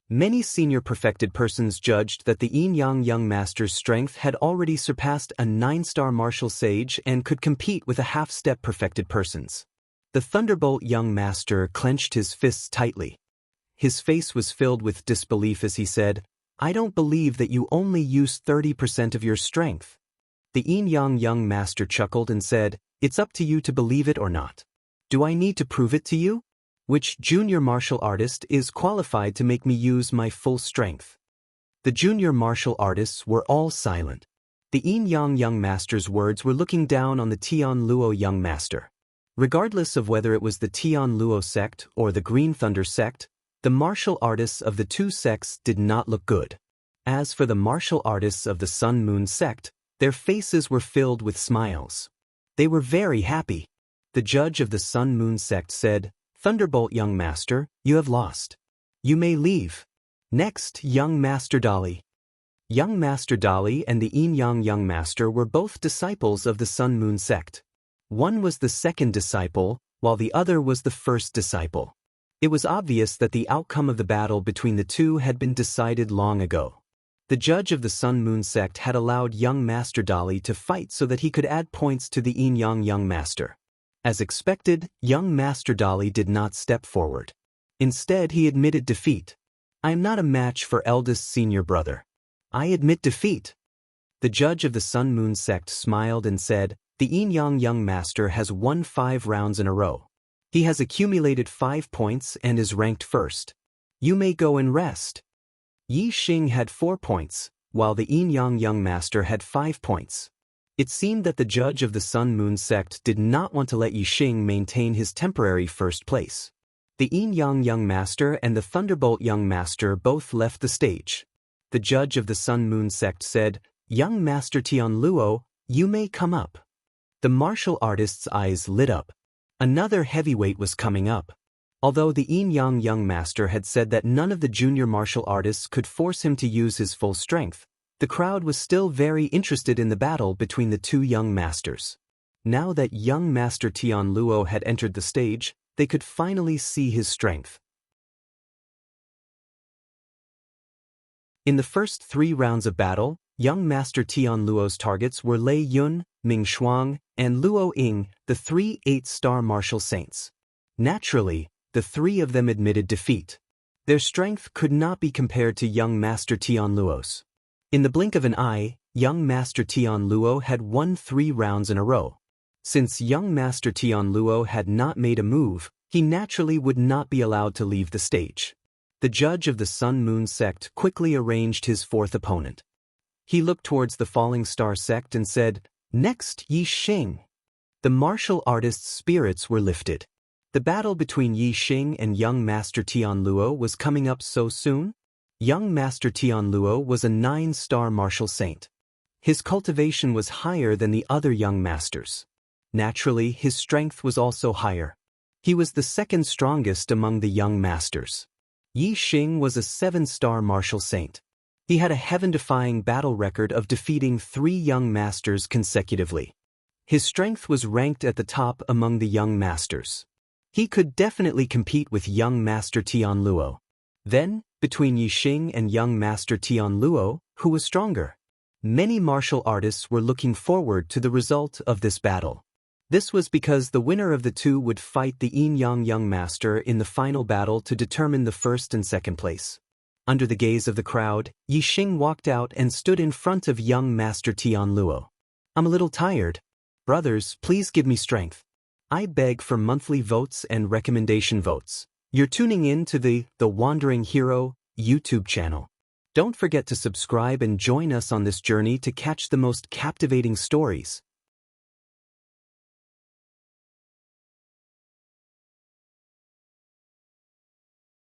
Many senior perfected persons judged that the Yin Yang Young Master's strength had already surpassed a 9-star martial sage and could compete with a half-step perfected persons. The Thunderbolt Young Master clenched his fists tightly. His face was filled with disbelief as he said, "I don't believe that you only used 30% of your strength." The Yin Yang Young Master chuckled and said, "It's up to you to believe it or not. Do I need to prove it to you? Which junior martial artist is qualified to make me use my full strength?" The junior martial artists were all silent. The Yin Yang Young Master's words were looking down on the Tian Luo Young Master. Regardless of whether it was the Tian Luo sect or the Green Thunder sect, the martial artists of the two sects did not look good. As for the martial artists of the Sun Moon sect, their faces were filled with smiles. They were very happy. The judge of the Sun Moon sect said, "Thunderbolt Young Master, you have lost. You may leave." Next, Young Master Dali. Young Master Dali and the Yin Yang Young Master were both disciples of the Sun Moon sect. One was the second disciple, while the other was the first disciple. It was obvious that the outcome of the battle between the two had been decided long ago. The judge of the Sun Moon sect had allowed Young Master Dali to fight so that he could add points to the Yin Yang Young Master. As expected, Young Master Dali did not step forward. Instead, he admitted defeat. "I am not a match for eldest senior brother. I admit defeat." The judge of the Sun Moon sect smiled and said, "The Yin Yang Young Master has won 5 rounds in a row. He has accumulated 5 points and is ranked first. You may go and rest." Yi Xing had 4 points, while the Yin Yang Young Master had 5 points. It seemed that the judge of the Sun Moon sect did not want to let Yi Xing maintain his temporary first place. The Yin Yang Young Master and the Thunderbolt Young Master both left the stage. The judge of the Sun Moon sect said, "Young Master Tian Luo, you may come up." The martial artist's eyes lit up. Another heavyweight was coming up. Although the Yin Yang Young Master had said that none of the junior martial artists could force him to use his full strength, the crowd was still very interested in the battle between the two young masters. Now that Young Master Tian Luo had entered the stage, they could finally see his strength. In the first 3 rounds of battle, Young Master Tian Luo's targets were Lei Yun, Ming Shuang, and Luo Ying, the 3 8-star martial saints. Naturally, the 3 of them admitted defeat. Their strength could not be compared to Young Master Tian Luo's. In the blink of an eye, Young Master Tian Luo had won 3 rounds in a row. Since Young Master Tian Luo had not made a move, he naturally would not be allowed to leave the stage. The judge of the Sun Moon sect quickly arranged his 4th opponent. He looked towards the Falling Star sect and said, "Next, Yi Xing." The martial artists' spirits were lifted. The battle between Yi Xing and Young Master Tian Luo was coming up so soon? Young Master Tian Luo was a 9-star martial saint. His cultivation was higher than the other young masters. Naturally, his strength was also higher. He was the 2nd strongest among the young masters. Yi Xing was a 7-star martial saint. He had a heaven-defying battle record of defeating 3 young masters consecutively. His strength was ranked at the top among the young masters. He could definitely compete with Young Master Tian Luo. Then, between Yi Xing and Young Master Tian Luo, who was stronger? Many martial artists were looking forward to the result of this battle. This was because the winner of the two would fight the Yin Yang Young Master in the final battle to determine the 1st and 2nd place. Under the gaze of the crowd, Yi Xing walked out and stood in front of Young Master Tian Luo. "I'm a little tired. Brothers, please give me strength. I beg for monthly votes and recommendation votes. You're tuning in to the Wandering Hero YouTube channel. Don't forget to subscribe and join us on this journey to catch the most captivating stories.